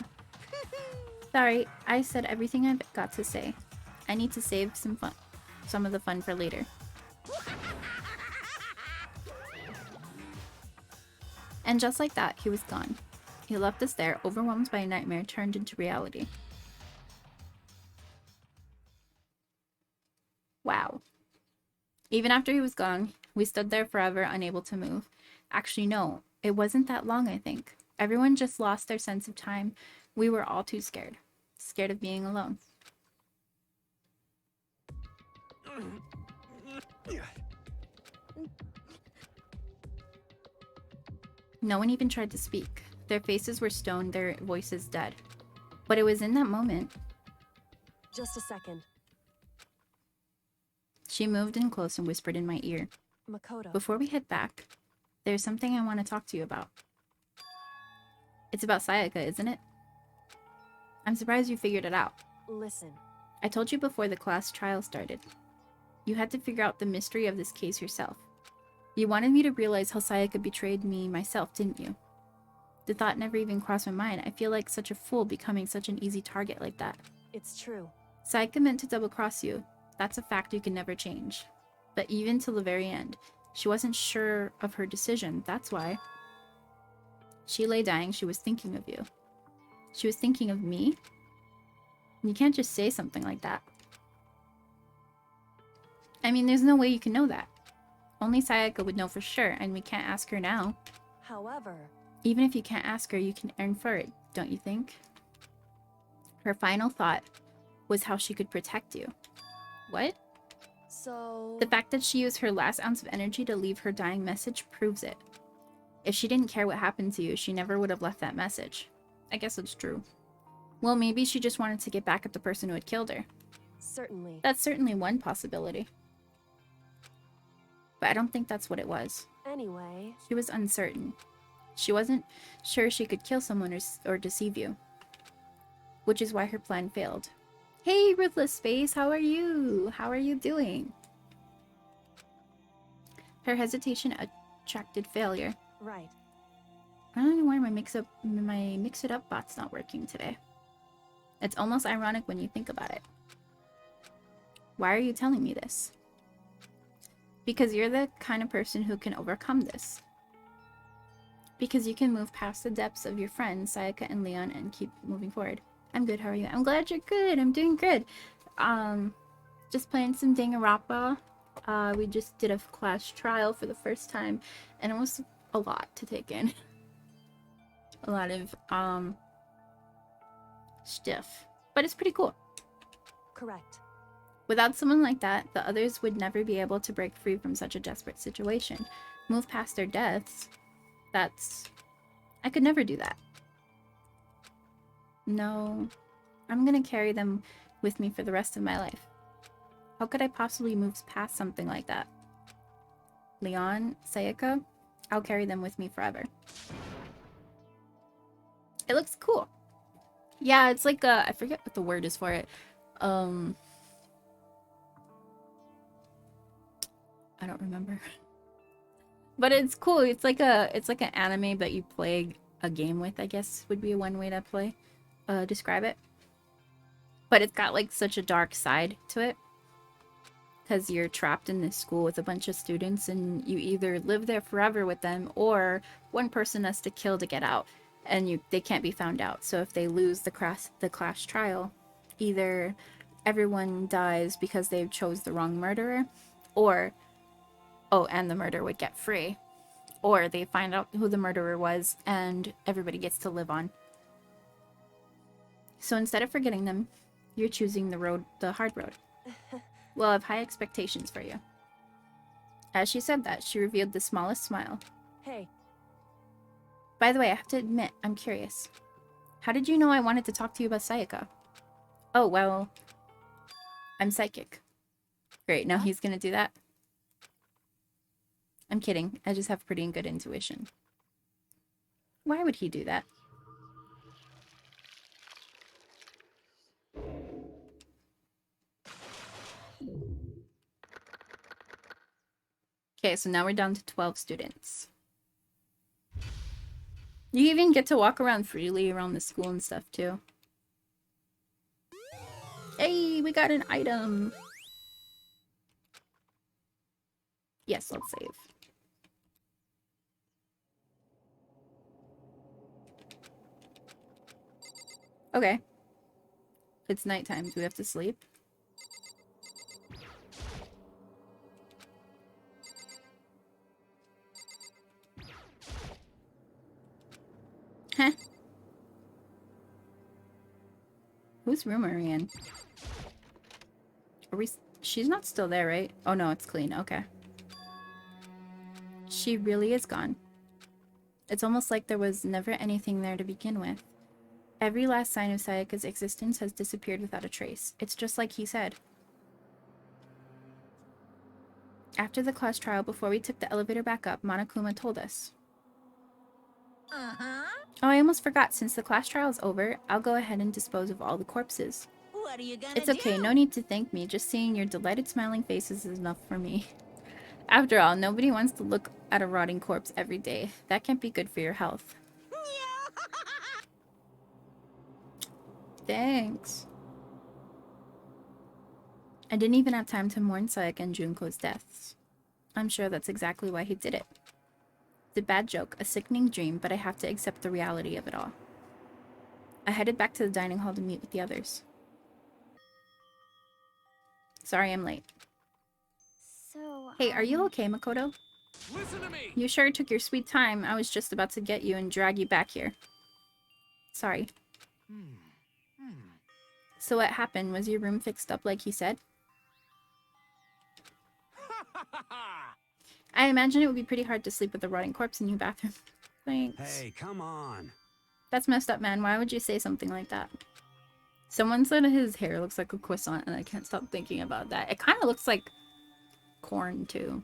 Sorry, I said everything I've got to say. I need to save some of the fun for later. And just like that, he was gone. He left us there, overwhelmed by a nightmare turned into reality. Wow. Even after he was gone, we stood there forever, unable to move. Actually, no, it wasn't that long, I think. Everyone just lost their sense of time. We were all too scared. Scared of being alone. No one even tried to speak. Their faces were stone, their voices dead. But it was in that moment. Just a second. She moved in close and whispered in my ear. Makoto. Before we head back, there's something I want to talk to you about. It's about Sayaka, isn't it? I'm surprised you figured it out. Listen. I told you before the class trial started. You had to figure out the mystery of this case yourself. You wanted me to realize how Sayaka betrayed me myself, didn't you? The thought never even crossed my mind. I feel like such a fool becoming such an easy target like that. It's true. Sayaka meant to double-cross you. That's a fact you can never change. But even till the very end, she wasn't sure of her decision. That's why. She lay dying. She was thinking of you. She was thinking of me? You can't just say something like that. I mean, there's no way you can know that. Only Sayaka would know for sure, and we can't ask her now. However... Even if you can't ask her, you can infer it, don't you think? Her final thought was how she could protect you. What? So... The fact that she used her last ounce of energy to leave her dying message proves it. If she didn't care what happened to you, she never would have left that message. I guess it's true. Well, maybe she just wanted to get back at the person who had killed her. Certainly. That's certainly one possibility. But I don't think that's what it was. Anyway... She was uncertain. She wasn't sure she could kill someone or deceive you. Which is why her plan failed. Hey, Ruthless Space, how are you? How are you doing? Her hesitation attracted failure. Right. I don't know why my mix-it-up bot's not working today. It's almost ironic when you think about it. Why are you telling me this? Because you're the kind of person who can overcome this. Because you can move past the depths of your friends, Sayaka and Leon, and keep moving forward. I'm good, how are you? I'm glad you're good, I'm doing good. Just playing some Danganronpa. We just did a class trial for the first time, and it was a lot to take in. A lot of, stuff. But it's pretty cool. Correct. Without someone like that, the others would never be able to break free from such a desperate situation. Move past their deaths. I could never do that. No. I'm gonna carry them with me for the rest of my life. How could I possibly move past something like that? Leon, Sayaka, I'll carry them with me forever. It looks cool. Yeah, it's like a, I forget what the word is for it. I don't remember. But it's cool. It's like an anime that you play a game with, I guess would be one way to describe it. But it's got like such a dark side to it. Because you're trapped in this school with a bunch of students and you either live there forever with them or one person has to kill to get out and they can't be found out. So if they lose the class trial, either everyone dies because they chose the wrong murderer, or and the murderer would get free, or they find out who the murderer was and everybody gets to live on. So instead of forgetting them, you're choosing the hard road. Well, I have high expectations for you. As she said that, she revealed the smallest smile. Hey. By the way, I have to admit, I'm curious. How did you know I wanted to talk to you about Sayaka? Oh, well, I'm psychic. Great, now he's gonna do that? I'm kidding. I just have pretty good intuition. Why would he do that? Okay, so now we're down to 12 students. You even get to walk around freely around the school and stuff, too. Hey, we got an item! Yes, let's save. Okay. It's nighttime. Do we have to sleep? Huh? Whose room are we in? Are we... She's not still there, right? Oh no, it's clean. Okay. She really is gone. It's almost like there was never anything there to begin with. Every last sign of Sayaka's existence has disappeared without a trace. It's just like he said. After the class trial, before we took the elevator back up, Monokuma told us. Uh-huh. Oh, I almost forgot. Since the class trial is over, I'll go ahead and dispose of all the corpses. What are you gonna It's okay, no need to thank me. Just seeing your delighted smiling faces is enough for me. After all, nobody wants to look at a rotting corpse every day. That can't be good for your health. Thanks. I didn't even have time to mourn Sayaka and Junko's deaths. I'm sure that's exactly why he did it. It's a bad joke, a sickening dream, but I have to accept the reality of it all. I headed back to the dining hall to meet with the others. Sorry I'm late. So, Hey, are you okay, Makoto? Listen to me! You sure took your sweet time. I was just about to get you and drag you back here. Sorry. So what happened? Was your room fixed up like he said? I imagine it would be pretty hard to sleep with a rotting corpse in your bathroom. Thanks. Hey, come on. That's messed up, man. Why would you say something like that? Someone said his hair looks like a croissant, and I can't stop thinking about that. It kind of looks like corn, too.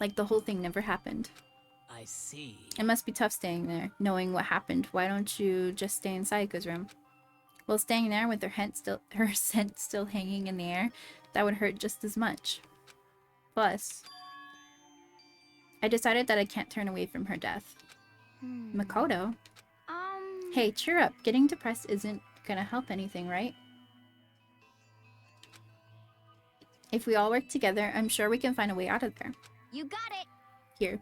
Like the whole thing never happened. I see. It must be tough staying there, knowing what happened. Why don't you just stay in Sayaka's room? Well, staying there with her scent still hanging in the air, that would hurt just as much. Plus, I decided that I can't turn away from her death. Makoto? Hey, cheer up. Getting depressed isn't gonna help anything, right? If we all work together, I'm sure we can find a way out of there. You got it! Here.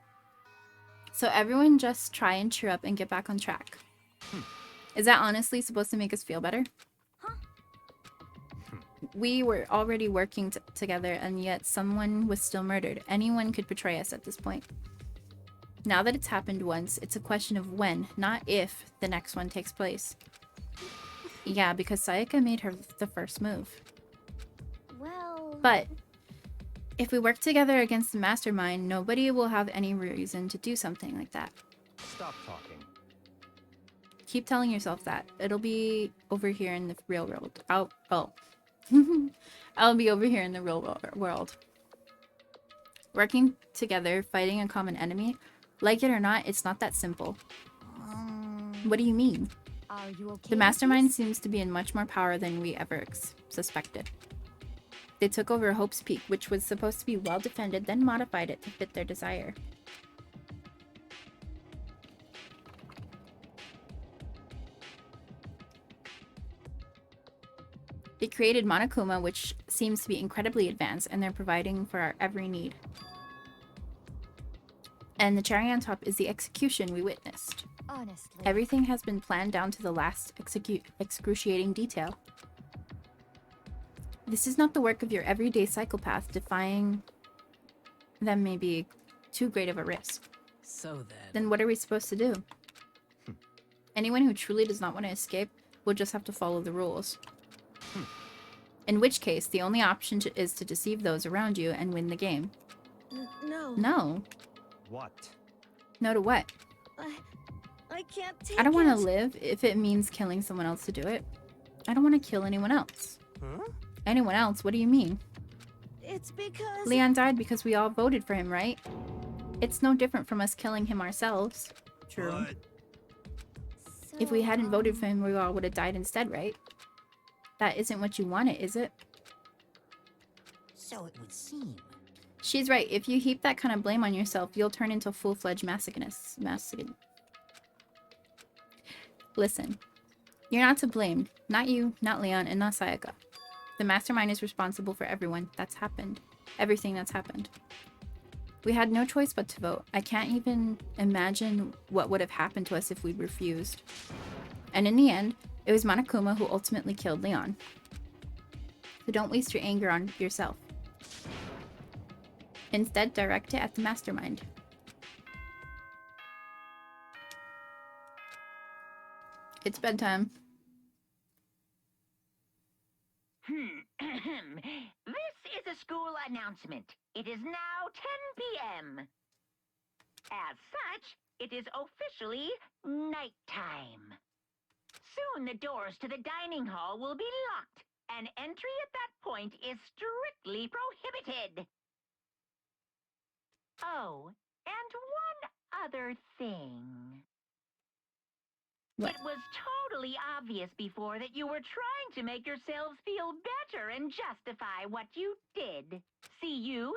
So everyone just try and cheer up and get back on track. Is that honestly supposed to make us feel better? Huh? We were already working together, and yet someone was still murdered. Anyone could betray us at this point. Now that it's happened once, it's a question of when, not if, the next one takes place. Yeah, because Sayaka made the first move. Well... But if we work together against the mastermind, nobody will have any reason to do something like that. Stop talking. Keep telling yourself that. It'll be over here in the real world. I'll be over here in the real world. Working together, fighting a common enemy, like it or not, it's not that simple. What do you mean? Are you okay? The mastermind seems to be in much more power than we ever suspected. They took over Hope's Peak, which was supposed to be well defended, then modified it to fit their desire. They created Monokuma, which seems to be incredibly advanced, and they're providing for our every need. And the cherry on top is the execution we witnessed. Honestly. Everything has been planned down to the last excruciating detail. This is not the work of your everyday psychopath. Defying them may be too great of a risk. So Then what are we supposed to do? Anyone who truly does not want to escape will just have to follow the rules. In which case, the only option is to deceive those around you and win the game. No. No. What? No to what? I can't take I don't want to it. live if it means killing someone else to do it. I don't want to kill anyone else. Huh? Anyone else? What do you mean? It's because... Leon died because we all voted for him, right? It's no different from us killing him ourselves. True. If we hadn't voted for him, we all would have died instead, right? That isn't what you wanted, is it? So it would seem. She's right. If you heap that kind of blame on yourself, you'll turn into full-fledged masochists. Listen. You're not to blame. Not you, not Leon, and not Sayaka. The mastermind is responsible for everyone that's happened. Everything that's happened. We had no choice but to vote. I can't even imagine what would have happened to us if we'd refused. And in the end, it was Monokuma who ultimately killed Leon. So don't waste your anger on yourself. Instead, direct it at the mastermind. It's bedtime. This is a school announcement. It is now 10 p.m. As such, it is officially nighttime. Soon the doors to the dining hall will be locked, and entry at that point is strictly prohibited. Oh, and one other thing. What? It was totally obvious before that you were trying to make yourselves feel better and justify what you did. See you,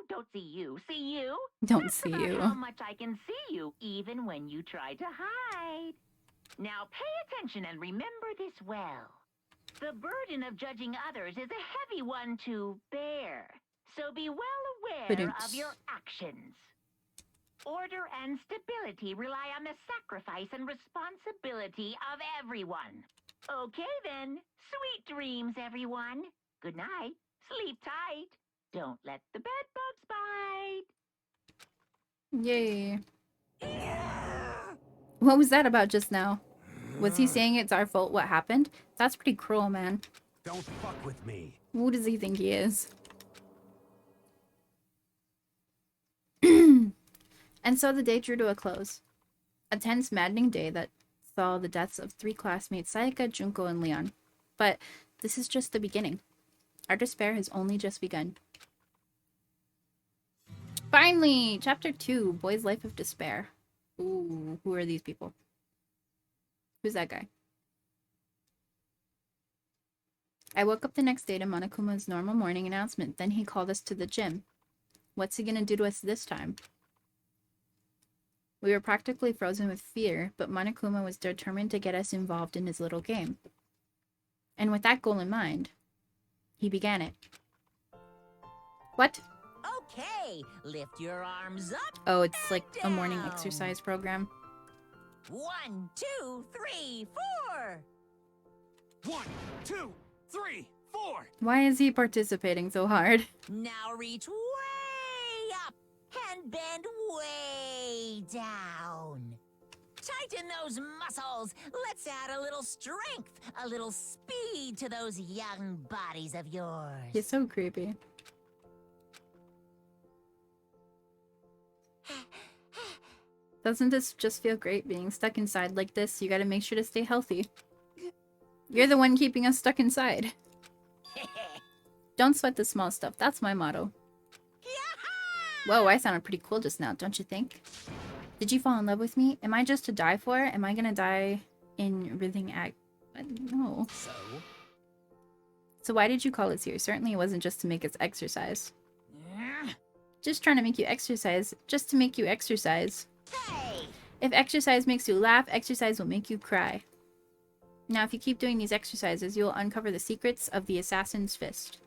don't see you, see you. Don't That's see about you. how much I can see you, even when you try to hide. Now pay attention and remember this well. The burden of judging others is a heavy one to bear, so be well aware of your actions. Order and stability rely on the sacrifice and responsibility of everyone. Okay then, sweet dreams, everyone. Good night. Sleep tight. Don't let the bed bugs bite. Yay. What was that about just now? Was he saying it's our fault what happened? That's pretty cruel, man. Don't fuck with me. Who does he think he is? And so the day drew to a close. A tense, maddening day that saw the deaths of 3 classmates, Sayaka, Junko, and Leon. But this is just the beginning. Our despair has only just begun. Finally! Chapter 2, Boy's Life of Despair. Ooh, who are these people? Who's that guy? I woke up the next day to Monokuma's normal morning announcement. Then he called us to the gym. What's he gonna do to us this time? We were practically frozen with fear, but Monokuma was determined to get us involved in his little game. And with that goal in mind, he began it. What? Okay, lift your arms up. Oh, it's like a morning down. exercise program. 1, 2, 3, 4. 1, 2, 3, 4. Why is he participating so hard? Now reach way up and bend way down. Tighten those muscles. Let's add a little strength, a little speed to those young bodies of yours. He's so creepy. Doesn't this just feel great being stuck inside like this? You gotta make sure to stay healthy. You're the one keeping us stuck inside. Don't sweat the small stuff. That's my motto. Whoa, I sounded pretty cool just now, don't you think? Did you fall in love with me? Am I just to die for? Am I gonna die in writhing act? No. So why did you call us here? Certainly it wasn't just to make us exercise. Just trying to make you exercise. Just to make you exercise. Hey! If exercise makes you laugh, exercise will make you cry. Now, if you keep doing these exercises, you'll uncover the secrets of the Assassin's Fist.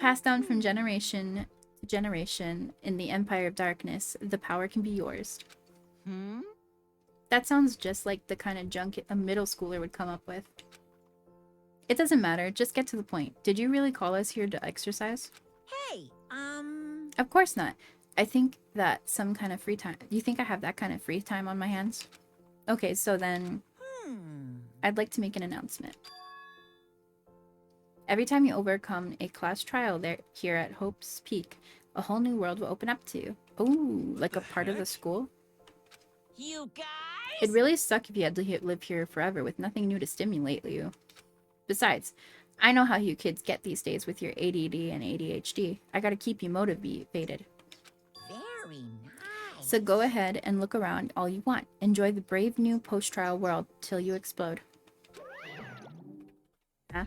Passed down from generation to generation in the Empire of Darkness, the power can be yours. That sounds just like the kind of junk a middle schooler would come up with. It doesn't matter, just get to the point. Did you really call us here to exercise? Hey, Of course not. I think that some kind of free time. You think I have that kind of free time on my hands? Okay, so then I'd like to make an announcement. Every time you overcome a class trial here at Hope's Peak, a whole new world will open up to you. Oh, like a part of the school? You guys? It'd really suck if you had to live here forever with nothing new to stimulate you. Besides, I know how you kids get these days with your ADD and ADHD. I gotta keep you motivated. Very nice. So go ahead and look around all you want. Enjoy the brave new post-trial world till you explode. Huh?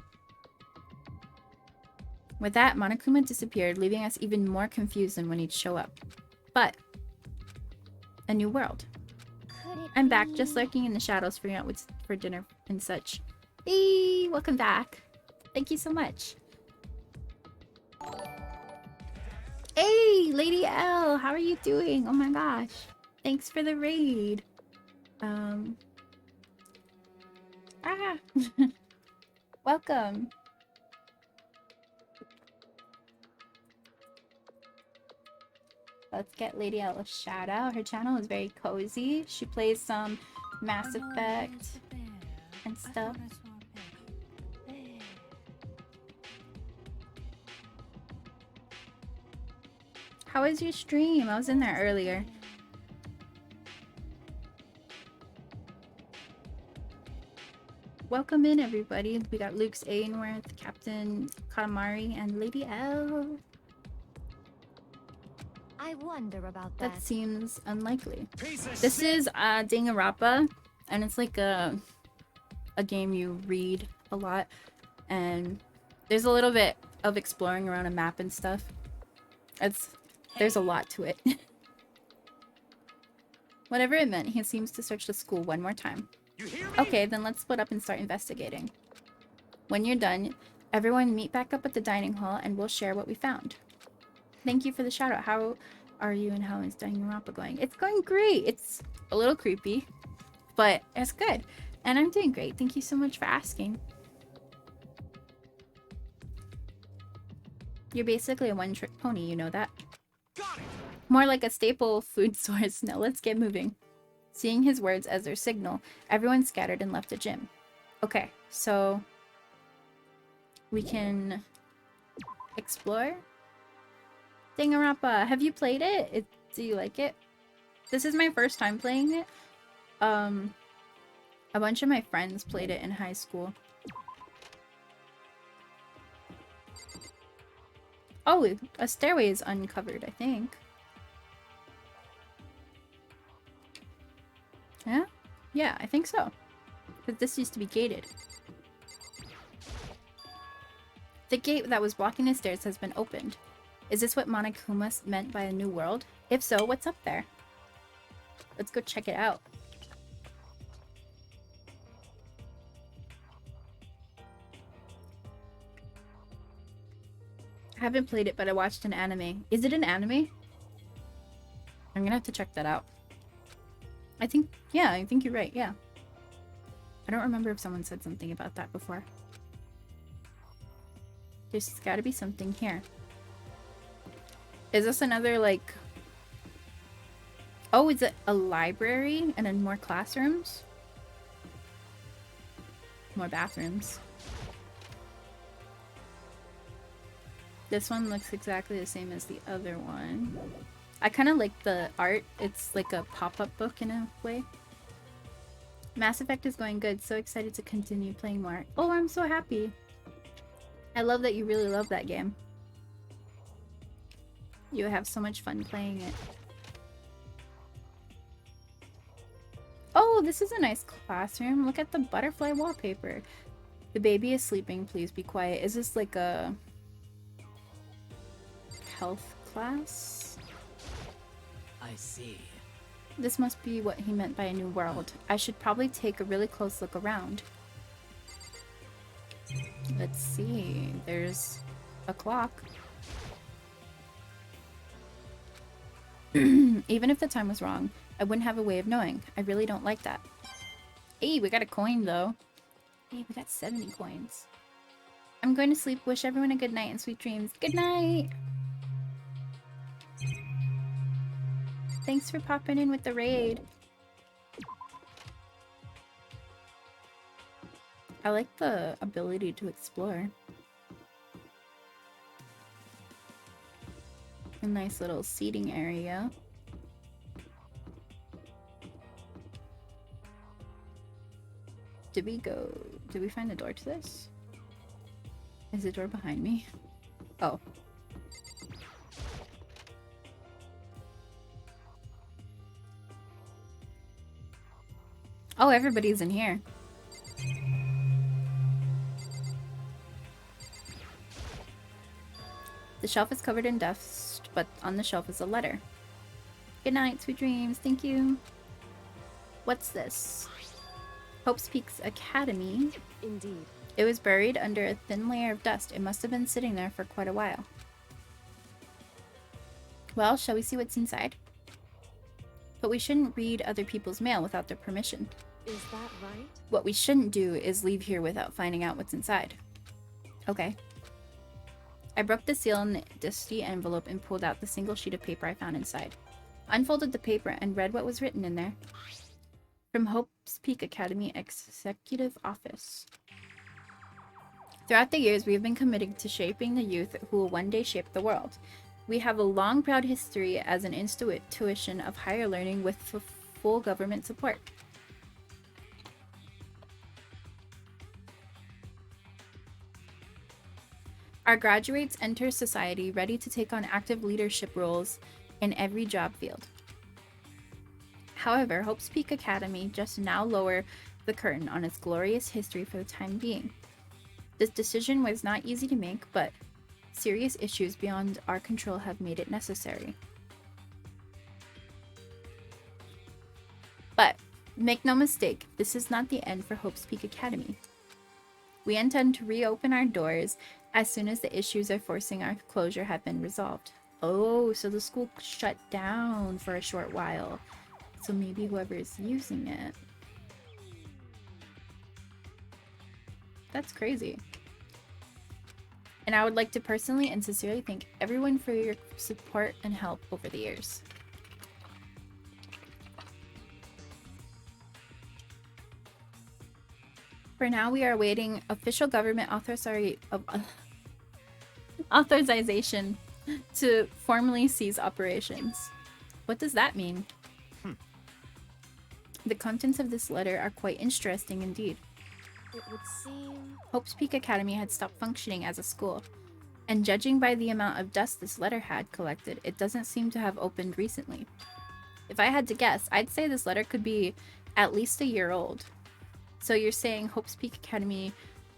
With that, Monokuma disappeared, leaving us even more confused than when he'd show up. But a new world. I'm back, just lurking in the shadows, figuring out what's for dinner and such. Hey, welcome back. Thank you so much. Hey, Lady L, how are you doing? Oh my gosh. Thanks for the raid. Welcome. Let's get Lady L a shout out. Her channel is very cozy. She plays some Mass Effect and stuff. How was your stream? I was in there earlier. Welcome in, everybody. We got Luke's Ainsworth, Captain Katamari, and Lady L. I wonder about that. That seems unlikely. This is Danganronpa, and it's like a game you read a lot, and there's a little bit of exploring around a map and stuff. There's a lot to it. Whatever it meant, he seems to search the school one more time. Okay, then let's split up and start investigating. When you're done, everyone meet back up at the dining hall and we'll share what we found. Thank you for the shout out. How are you and how is Danganronpa going? It's going great. It's a little creepy, but it's good. And I'm doing great. Thank you so much for asking. You're basically a one-trick pony, you know that? More like a staple food source. Now let's get moving. Seeing his words as their signal, everyone scattered and left the gym. Okay, so we can explore. Danganronpa, have you played it? Do you like it? This is my first time playing it. A bunch of my friends played it in high school. Oh, a stairway is uncovered, I think. Yeah? Yeah, I think so. But this used to be gated. The gate that was blocking the stairs has been opened. Is this what Monokuma meant by a new world? If so, what's up there? Let's go check it out. I haven't played it, but I watched an anime. Is it an anime? I'm gonna have to check that out. I think you're right, yeah. I don't remember if someone said something about that before. There's gotta be something here. Is this another, like... Oh, is it a library and then more classrooms? More bathrooms. This one looks exactly the same as the other one. I kind of like the art. It's like a pop-up book in a way. Mass Effect is going good. So excited to continue playing more. Oh, I'm so happy. I love that you really love that game. You have so much fun playing it. Oh, this is a nice classroom. Look at the butterfly wallpaper. The baby is sleeping. Please be quiet. Is this like a health class? I see. This must be what he meant by a new world. I should probably take a really close look around. Let's see. There's a clock. Even if the time was wrong, I wouldn't have a way of knowing. I really don't like that. Hey, we got a coin though. Hey, we got 70 coins. I'm going to sleep. Wish everyone a good night and sweet dreams. Good night! Thanks for popping in with the raid. I like the ability to explore. A nice little seating area. Did we find the door to this? Is the door behind me? Oh. Oh, everybody's in here. The shelf is covered in dust, but on the shelf is a letter. Good night, sweet dreams. Thank you. What's this? Hope's Peaks Academy. Indeed. It was buried under a thin layer of dust. It must have been sitting there for quite a while. Well, shall we see what's inside? But we shouldn't read other people's mail without their permission. Is that right? What we shouldn't do is leave here without finding out what's inside. Okay. I broke the seal in the dusty envelope and pulled out the single sheet of paper I found inside. Unfolded the paper and read what was written in there. From Hope's Peak Academy Executive Office. Throughout the years, we have been committed to shaping the youth who will one day shape the world. We have a long, proud history as an institution of higher learning with full government support. Our graduates enter society ready to take on active leadership roles in every job field. However, Hope's Peak Academy just now lower the curtain on its glorious history for the time being. This decision was not easy to make, but serious issues beyond our control have made it necessary. But make no mistake, this is not the end for Hope's Peak Academy. We intend to reopen our doors as soon as the issues of forcing our closure have been resolved. Oh, so the school shut down for a short while. So maybe whoever is using it. That's crazy. And I would like to personally and sincerely thank everyone for your support and help over the years. For now, we are awaiting official government authorization to formally cease operations. What does that mean? The contents of this letter are quite interesting indeed. It would seem... Hope's Peak Academy had stopped functioning as a school, and judging by the amount of dust this letter had collected, it doesn't seem to have opened recently. If I had to guess, I'd say this letter could be at least a year old. So you're saying Hope's Peak Academy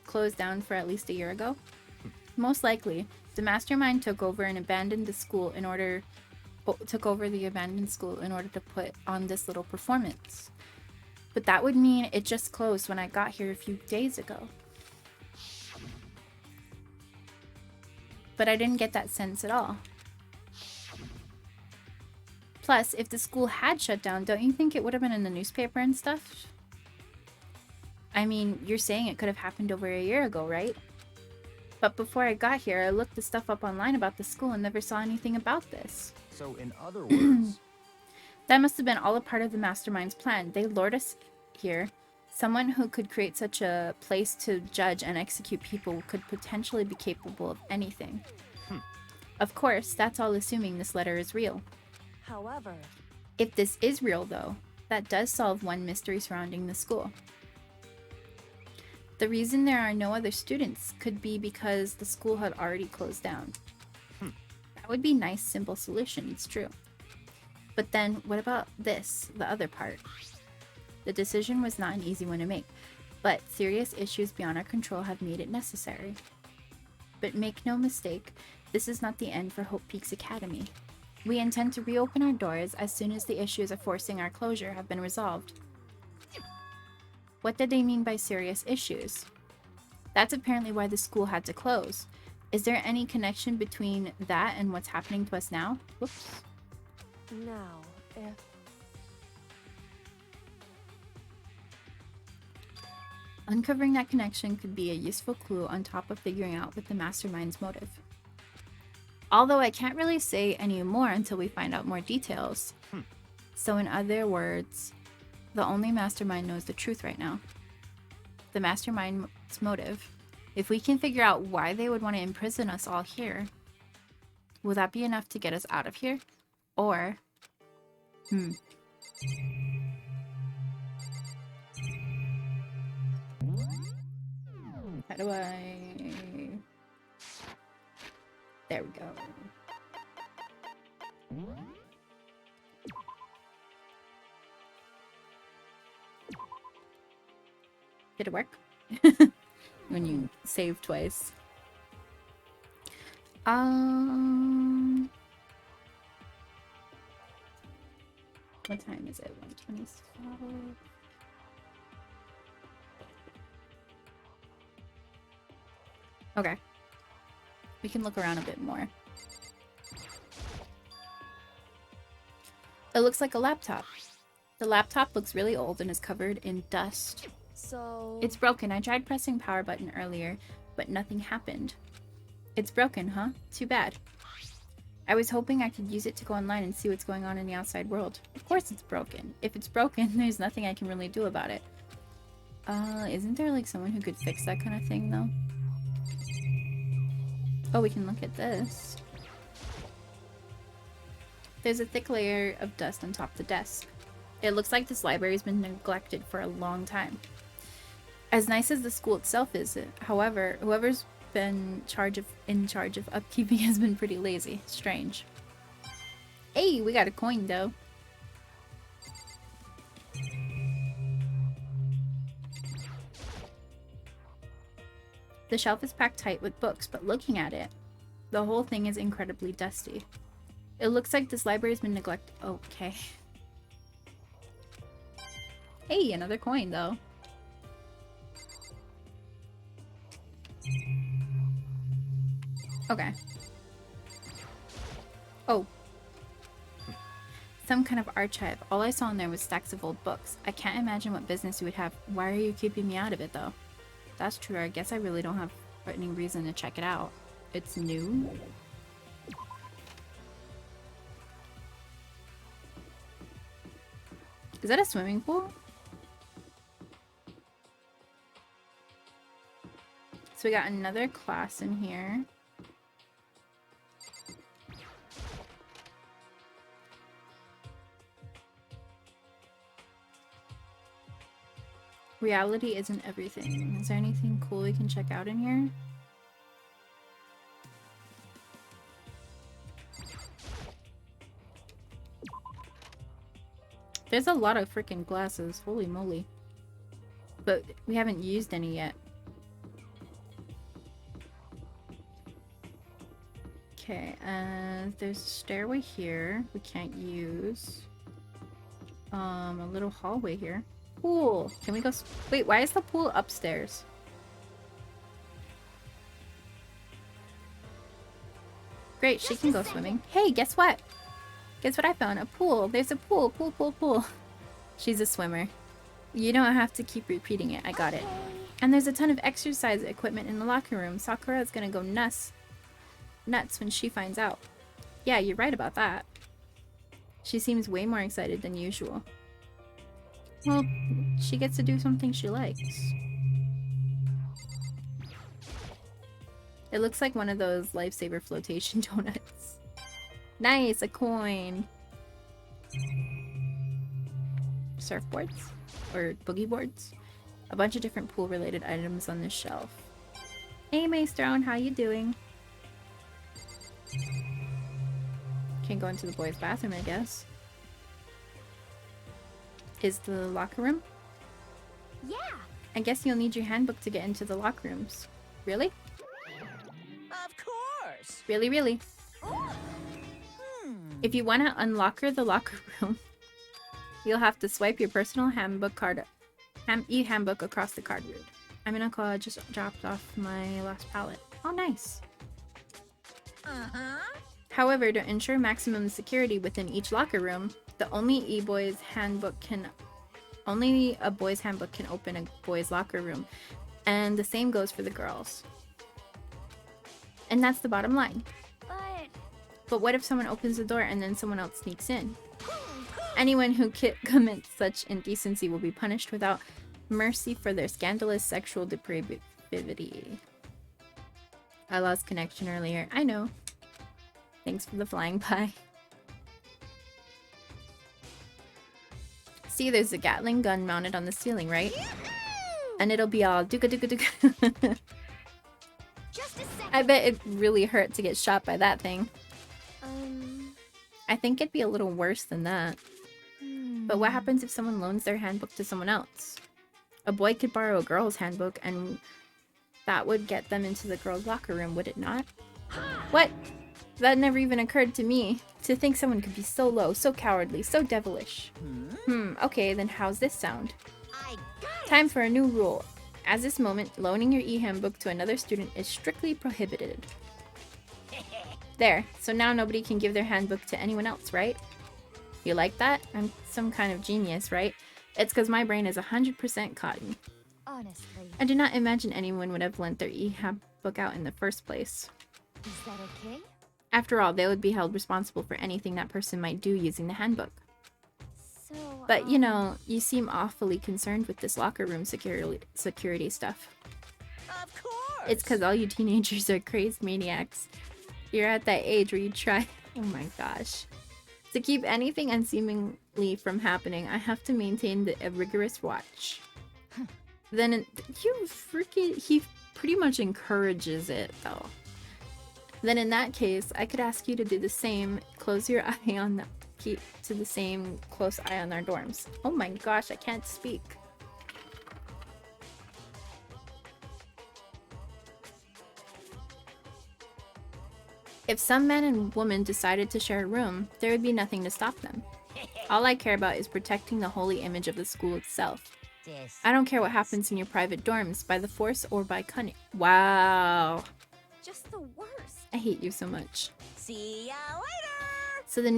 closed down for at least a year ago? Most likely, the mastermind took over the abandoned school in order to put on this little performance. But that would mean it just closed when I got here a few days ago. But I didn't get that sense at all. Plus, if the school had shut down, don't you think it would have been in the newspaper and stuff? I mean, you're saying it could have happened over a year ago, right? But before I got here, I looked the stuff up online about the school and never saw anything about this. So in other words... That must have been all a part of the mastermind's plan. They lured us here. Someone who could create such a place to judge and execute people could potentially be capable of anything. Of course, that's all assuming this letter is real. However... If this is real, though, that does solve one mystery surrounding the school. The reason there are no other students could be because the school had already closed down. That would be a nice, simple solution, it's true. But then, what about this, the other part? The decision was not an easy one to make, But serious issues beyond our control have made it necessary. But make no mistake, this is not the end for Hope Peaks Academy. We intend to reopen our doors as soon as the issues of forcing our closure have been resolved. What did they mean by serious issues? That's apparently why the school had to close. Is there any connection between that and what's happening to us now? Whoops. Now, if... Uncovering that connection could be a useful clue on top of figuring out what the mastermind's motive. Although I can't really say any more until we find out more details. So in other words, the only mastermind knows the truth right now. The mastermind's motive. If we can figure out why they would want to imprison us all here, will that be enough to get us out of here? Or... How do I... There we go. Did it work? When you save twice. What time is it? 1:27. Okay. We can look around a bit more. It looks like a laptop. The laptop looks really old and is covered in dust. So... It's broken. I tried pressing power button earlier, but nothing happened. It's broken, huh? Too bad. I was hoping I could use it to go online and see what's going on in the outside world. Of course it's broken. If it's broken, there's nothing I can really do about it. Isn't there like someone who could fix that kind of thing though? Oh, we can look at this. There's a thick layer of dust on top of the desk. It looks like this library's been neglected for a long time. As nice as the school itself is, however, whoever's been in charge of upkeeping has been pretty lazy. Strange. Hey, we got a coin though. The shelf is packed tight with books, but looking at it, the whole thing is incredibly dusty. It looks like this library's been neglected. Okay. Hey, another coin though. Okay. Oh. Some kind of archive. All I saw in there was stacks of old books. I can't imagine what business you would have. Why are you keeping me out of it though? That's true. I guess I really don't have any reason to check it out. It's new. Is that a swimming pool? So we got another class in here. Reality isn't everything. Is there anything cool we can check out in here? There's a lot of freaking glasses. Holy moly. But we haven't used any yet. Okay, there's a stairway here we can't use. A little hallway here. Pool. Can we go? Wait, why is the pool upstairs? Great, she can go swimming. Hey, guess what? Guess what I found? A pool. There's a pool. Pool, pool, pool. She's a swimmer. You don't have to keep repeating it. I got it. And there's a ton of exercise equipment in the locker room. Sakura is gonna go nuts when she finds out. Yeah, you're right about that. She seems way more excited than usual. Well, she gets to do something she likes. It looks like one of those lifesaver flotation donuts. Nice, a coin. Surfboards? Or boogie boards? A bunch of different pool-related items on this shelf. Hey, Maestro, how you doing? Can't go into the boys' bathroom, I guess. Is the locker room? Yeah, I guess you'll need your handbook to get into the locker rooms. Really? Of course. Really, really. If you want to unlocker the locker room, you'll have to swipe your personal handbook card, e-handbook across the card reader. I'm gonna call. I just dropped off my last pallet. Oh, nice. However, to ensure maximum security within each locker room, only a boy's handbook can open a boy's locker room, and the same goes for the girls. And that's the bottom line. But what if someone opens the door and then someone else sneaks in? Anyone who commits such indecency will be punished without mercy for their scandalous sexual depravity. I lost connection earlier. I know. Thanks for the flying by. See, there's a Gatling gun mounted on the ceiling, right? And it'll be all dooka dooka dooka. I bet it really hurt to get shot by that thing. I think it'd be a little worse than that. But what happens if someone loans their handbook to someone else? A boy could borrow a girl's handbook and that would get them into the girl's locker room, would it not? What? That never even occurred to me. To think someone could be so low, so cowardly, so devilish. Okay, then how's this sound? Time for a new rule. At this moment, loaning your e-handbook to another student is strictly prohibited. There, so now nobody can give their handbook to anyone else, right? You like that? I'm some kind of genius, right? It's because my brain is 100% cotton. Honestly. I do not imagine anyone would have lent their e-handbook out in the first place. Is that okay? After all, they would be held responsible for anything that person might do using the handbook. So, But, you know, you seem awfully concerned with this locker room security stuff. Of course. It's because all you teenagers are crazed maniacs. You're at that age where you try... Oh my gosh. To keep anything unseemly from happening, I have to maintain a rigorous watch. Then he pretty much encourages it, though. Then in that case, I could ask you to do the same. Close your eye on keep to the same close eye on our dorms. Oh my gosh, I can't speak. If some man and woman decided to share a room, there would be nothing to stop them. All I care about is protecting the holy image of the school itself. I don't care what happens in your private dorms, by the force or by cunning. Wow. Just the worst. I hate you so much. See ya later! So the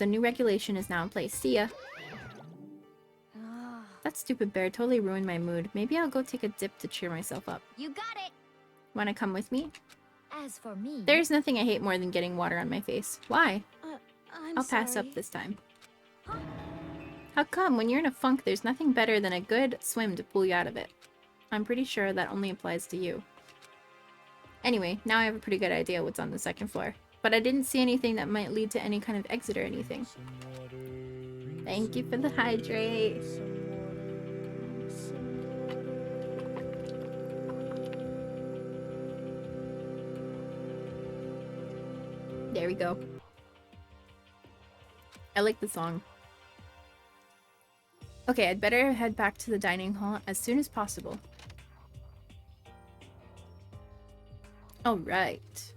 new regulation is now in place. See ya. That stupid bear totally ruined my mood. Maybe I'll go take a dip to cheer myself up. You got it. Wanna come with me? As for me... There's nothing I hate more than getting water on my face. Why? I'll pass sorry. up this time. How come? When you're in a funk, there's nothing better than a good swim to pull you out of it. I'm pretty sure that only applies to you. Anyway, now I have a pretty good idea what's on the second floor. But I didn't see anything that might lead to any kind of exit or anything. Thank you for the hydrate. There we go. I like the song. Okay, I'd better head back to the dining hall as soon as possible. Alright.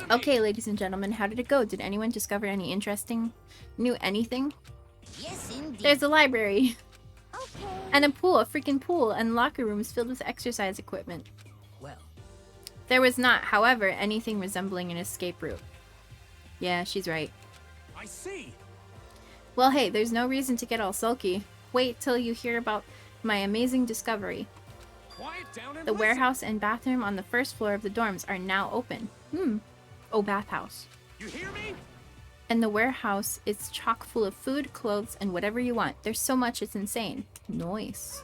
Okay, ladies and gentlemen, how did it go? Did anyone discover any interesting new anything? Yes, indeed. There's a library. Okay. And a pool, a freaking pool, and locker rooms filled with exercise equipment. Well. There was not, however, anything resembling an escape route. Yeah, she's right. I see. Well, hey, there's no reason to get all sulky. Wait till you hear about my amazing discovery. Quiet down and The listen. warehouse and bathroom on the first floor of the dorms are now open. Oh, bathhouse. You hear me? And the warehouse is chock full of food, clothes, and whatever you want. There's so much, it's insane. Nice.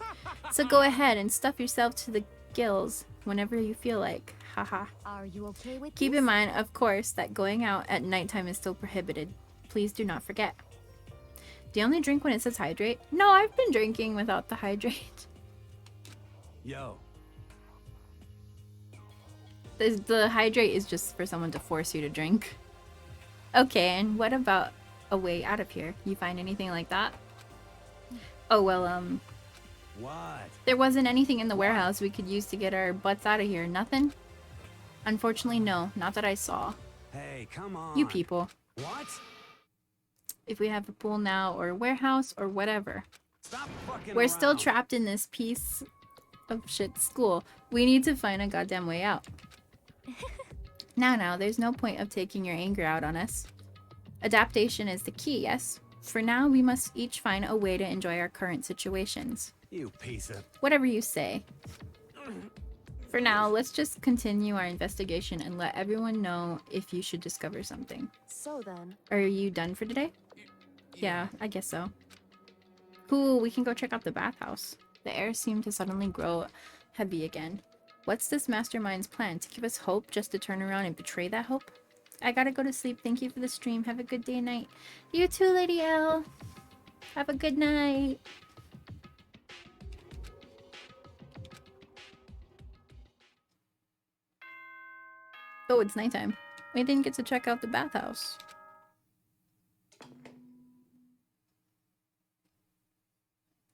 So go ahead and stuff yourself to the gills whenever you feel like. Haha. Are you okay with Keep this? in mind, of course, that going out at nighttime is still prohibited. Please do not forget. Do you only drink when it says hydrate? No, I've been drinking without the hydrate. Yo. The hydrate is just for someone to force you to drink. Okay, and what about a way out of here? You find anything like that? Oh, well, What? there wasn't anything in the warehouse we could use to get our butts out of here. Nothing? Unfortunately, no. Not that I saw. Hey, come on. You people. What? If we have a pool now, or a warehouse, or whatever. Stop fucking We're still around. trapped in this piece of shit school. We need to find a goddamn way out. Now, there's no point of taking your anger out on us. Adaptation is the key, yes? For now, we must each find a way to enjoy our current situations. You piece of... Whatever you say. For now, let's just continue our investigation and let everyone know if you should discover something. So then... Are you done for today? Yeah, I guess so. Cool, we can go check out the bathhouse. The air seemed to suddenly grow heavy again. What's this mastermind's plan? To give us hope just to turn around and betray that hope? I gotta go to sleep. Thank you for the stream. Have a good day and night. You too, Lady L. Have a good night. Oh, it's nighttime. We didn't get to check out the bathhouse.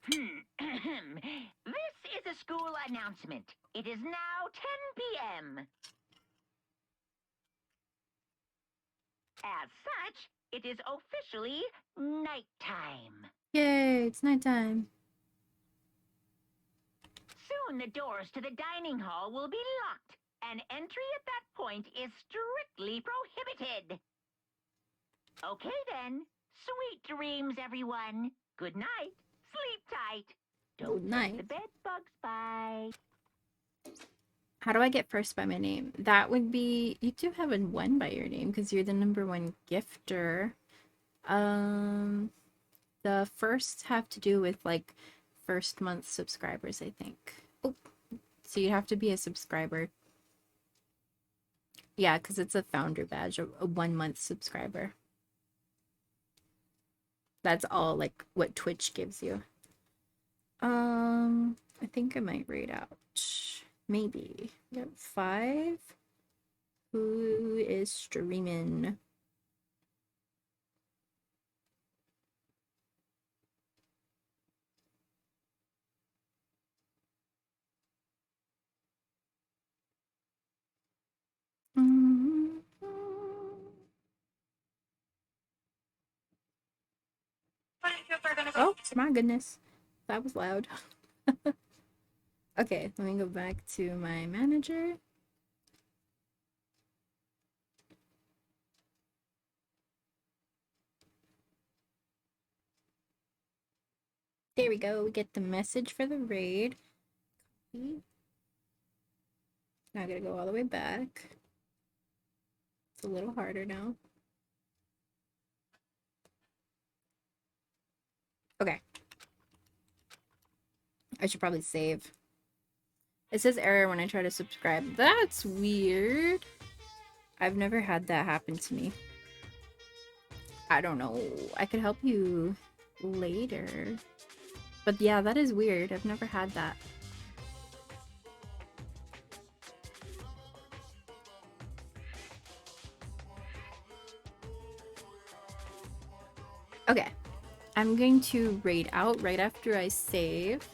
This is a school announcement. It is now 10 p.m. As such, it is officially nighttime. Yay, it's nighttime. Soon the doors to the dining hall will be locked, and entry at that point is strictly prohibited. Okay then. Sweet dreams, everyone. Good night. Sleep tight. Don't Good night. let the bed bugs bite. How do I get first by my name? That would be... You do have a 1 by your name because you're the #1 gifter. The first have to do with, like, first month subscribers, I think. Oh, so you have to be a subscriber. Yeah, because it's a founder badge, a 1 month subscriber. That's all, like, what Twitch gives you. I think I might rate out. Maybe. We got 5. Who is streaming? Oh, my goodness. That was loud. Okay, let me go back to my manager. There we go. We get the message for the raid. Copy. Now I gotta go all the way back. It's a little harder now. Okay. I should probably save. It says error when I try to subscribe. That's weird. I've never had that happen to me. I don't know. I could help you later. But yeah, that is weird. I've never had that. Okay. I'm going to raid out right after I save.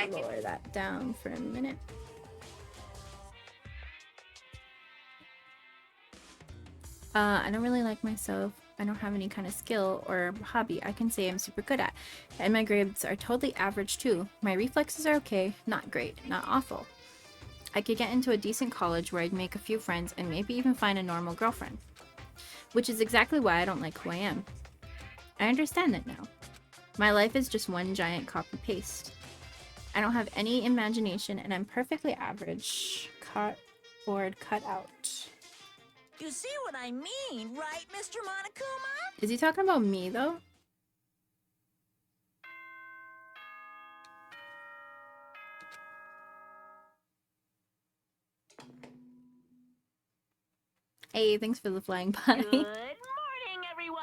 Lower that down for a minute. I don't really like myself. I don't have any kind of skill or hobby I can say I'm super good at. And my grades are totally average too. My reflexes are okay, not great, not awful. I could get into a decent college where I'd make a few friends and maybe even find a normal girlfriend. Which is exactly why I don't like who I am. I understand it now. My life is just one giant copy-paste. I don't have any imagination and I'm perfectly average. Cardboard cut out. You see what I mean, right, Mr. Monokuma? Is he talking about me though? Hey, thanks for the flying pie. Good morning, everyone.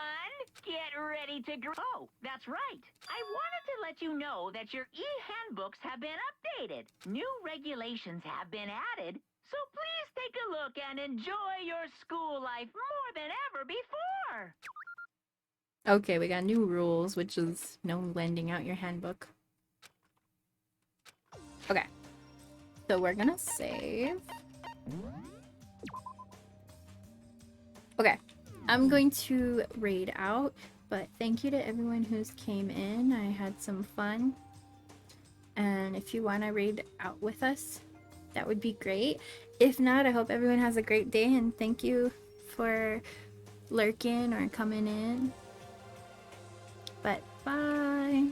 Get ready to Oh, that's right. I wanted to let you know that your e-handbooks have been updated. New regulations have been added, So please take a look and enjoy your school life more than ever before. Okay, we got new rules, which is no lending out your handbook. Okay. So we're gonna save. Okay. I'm going to raid out, but thank you to everyone who's came in. I had some fun. And if you want to raid out with us, that would be great. If not, I hope everyone has a great day, and thank you for lurking or coming in. But bye.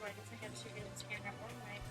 Right, it's a head, she gets camera or mic.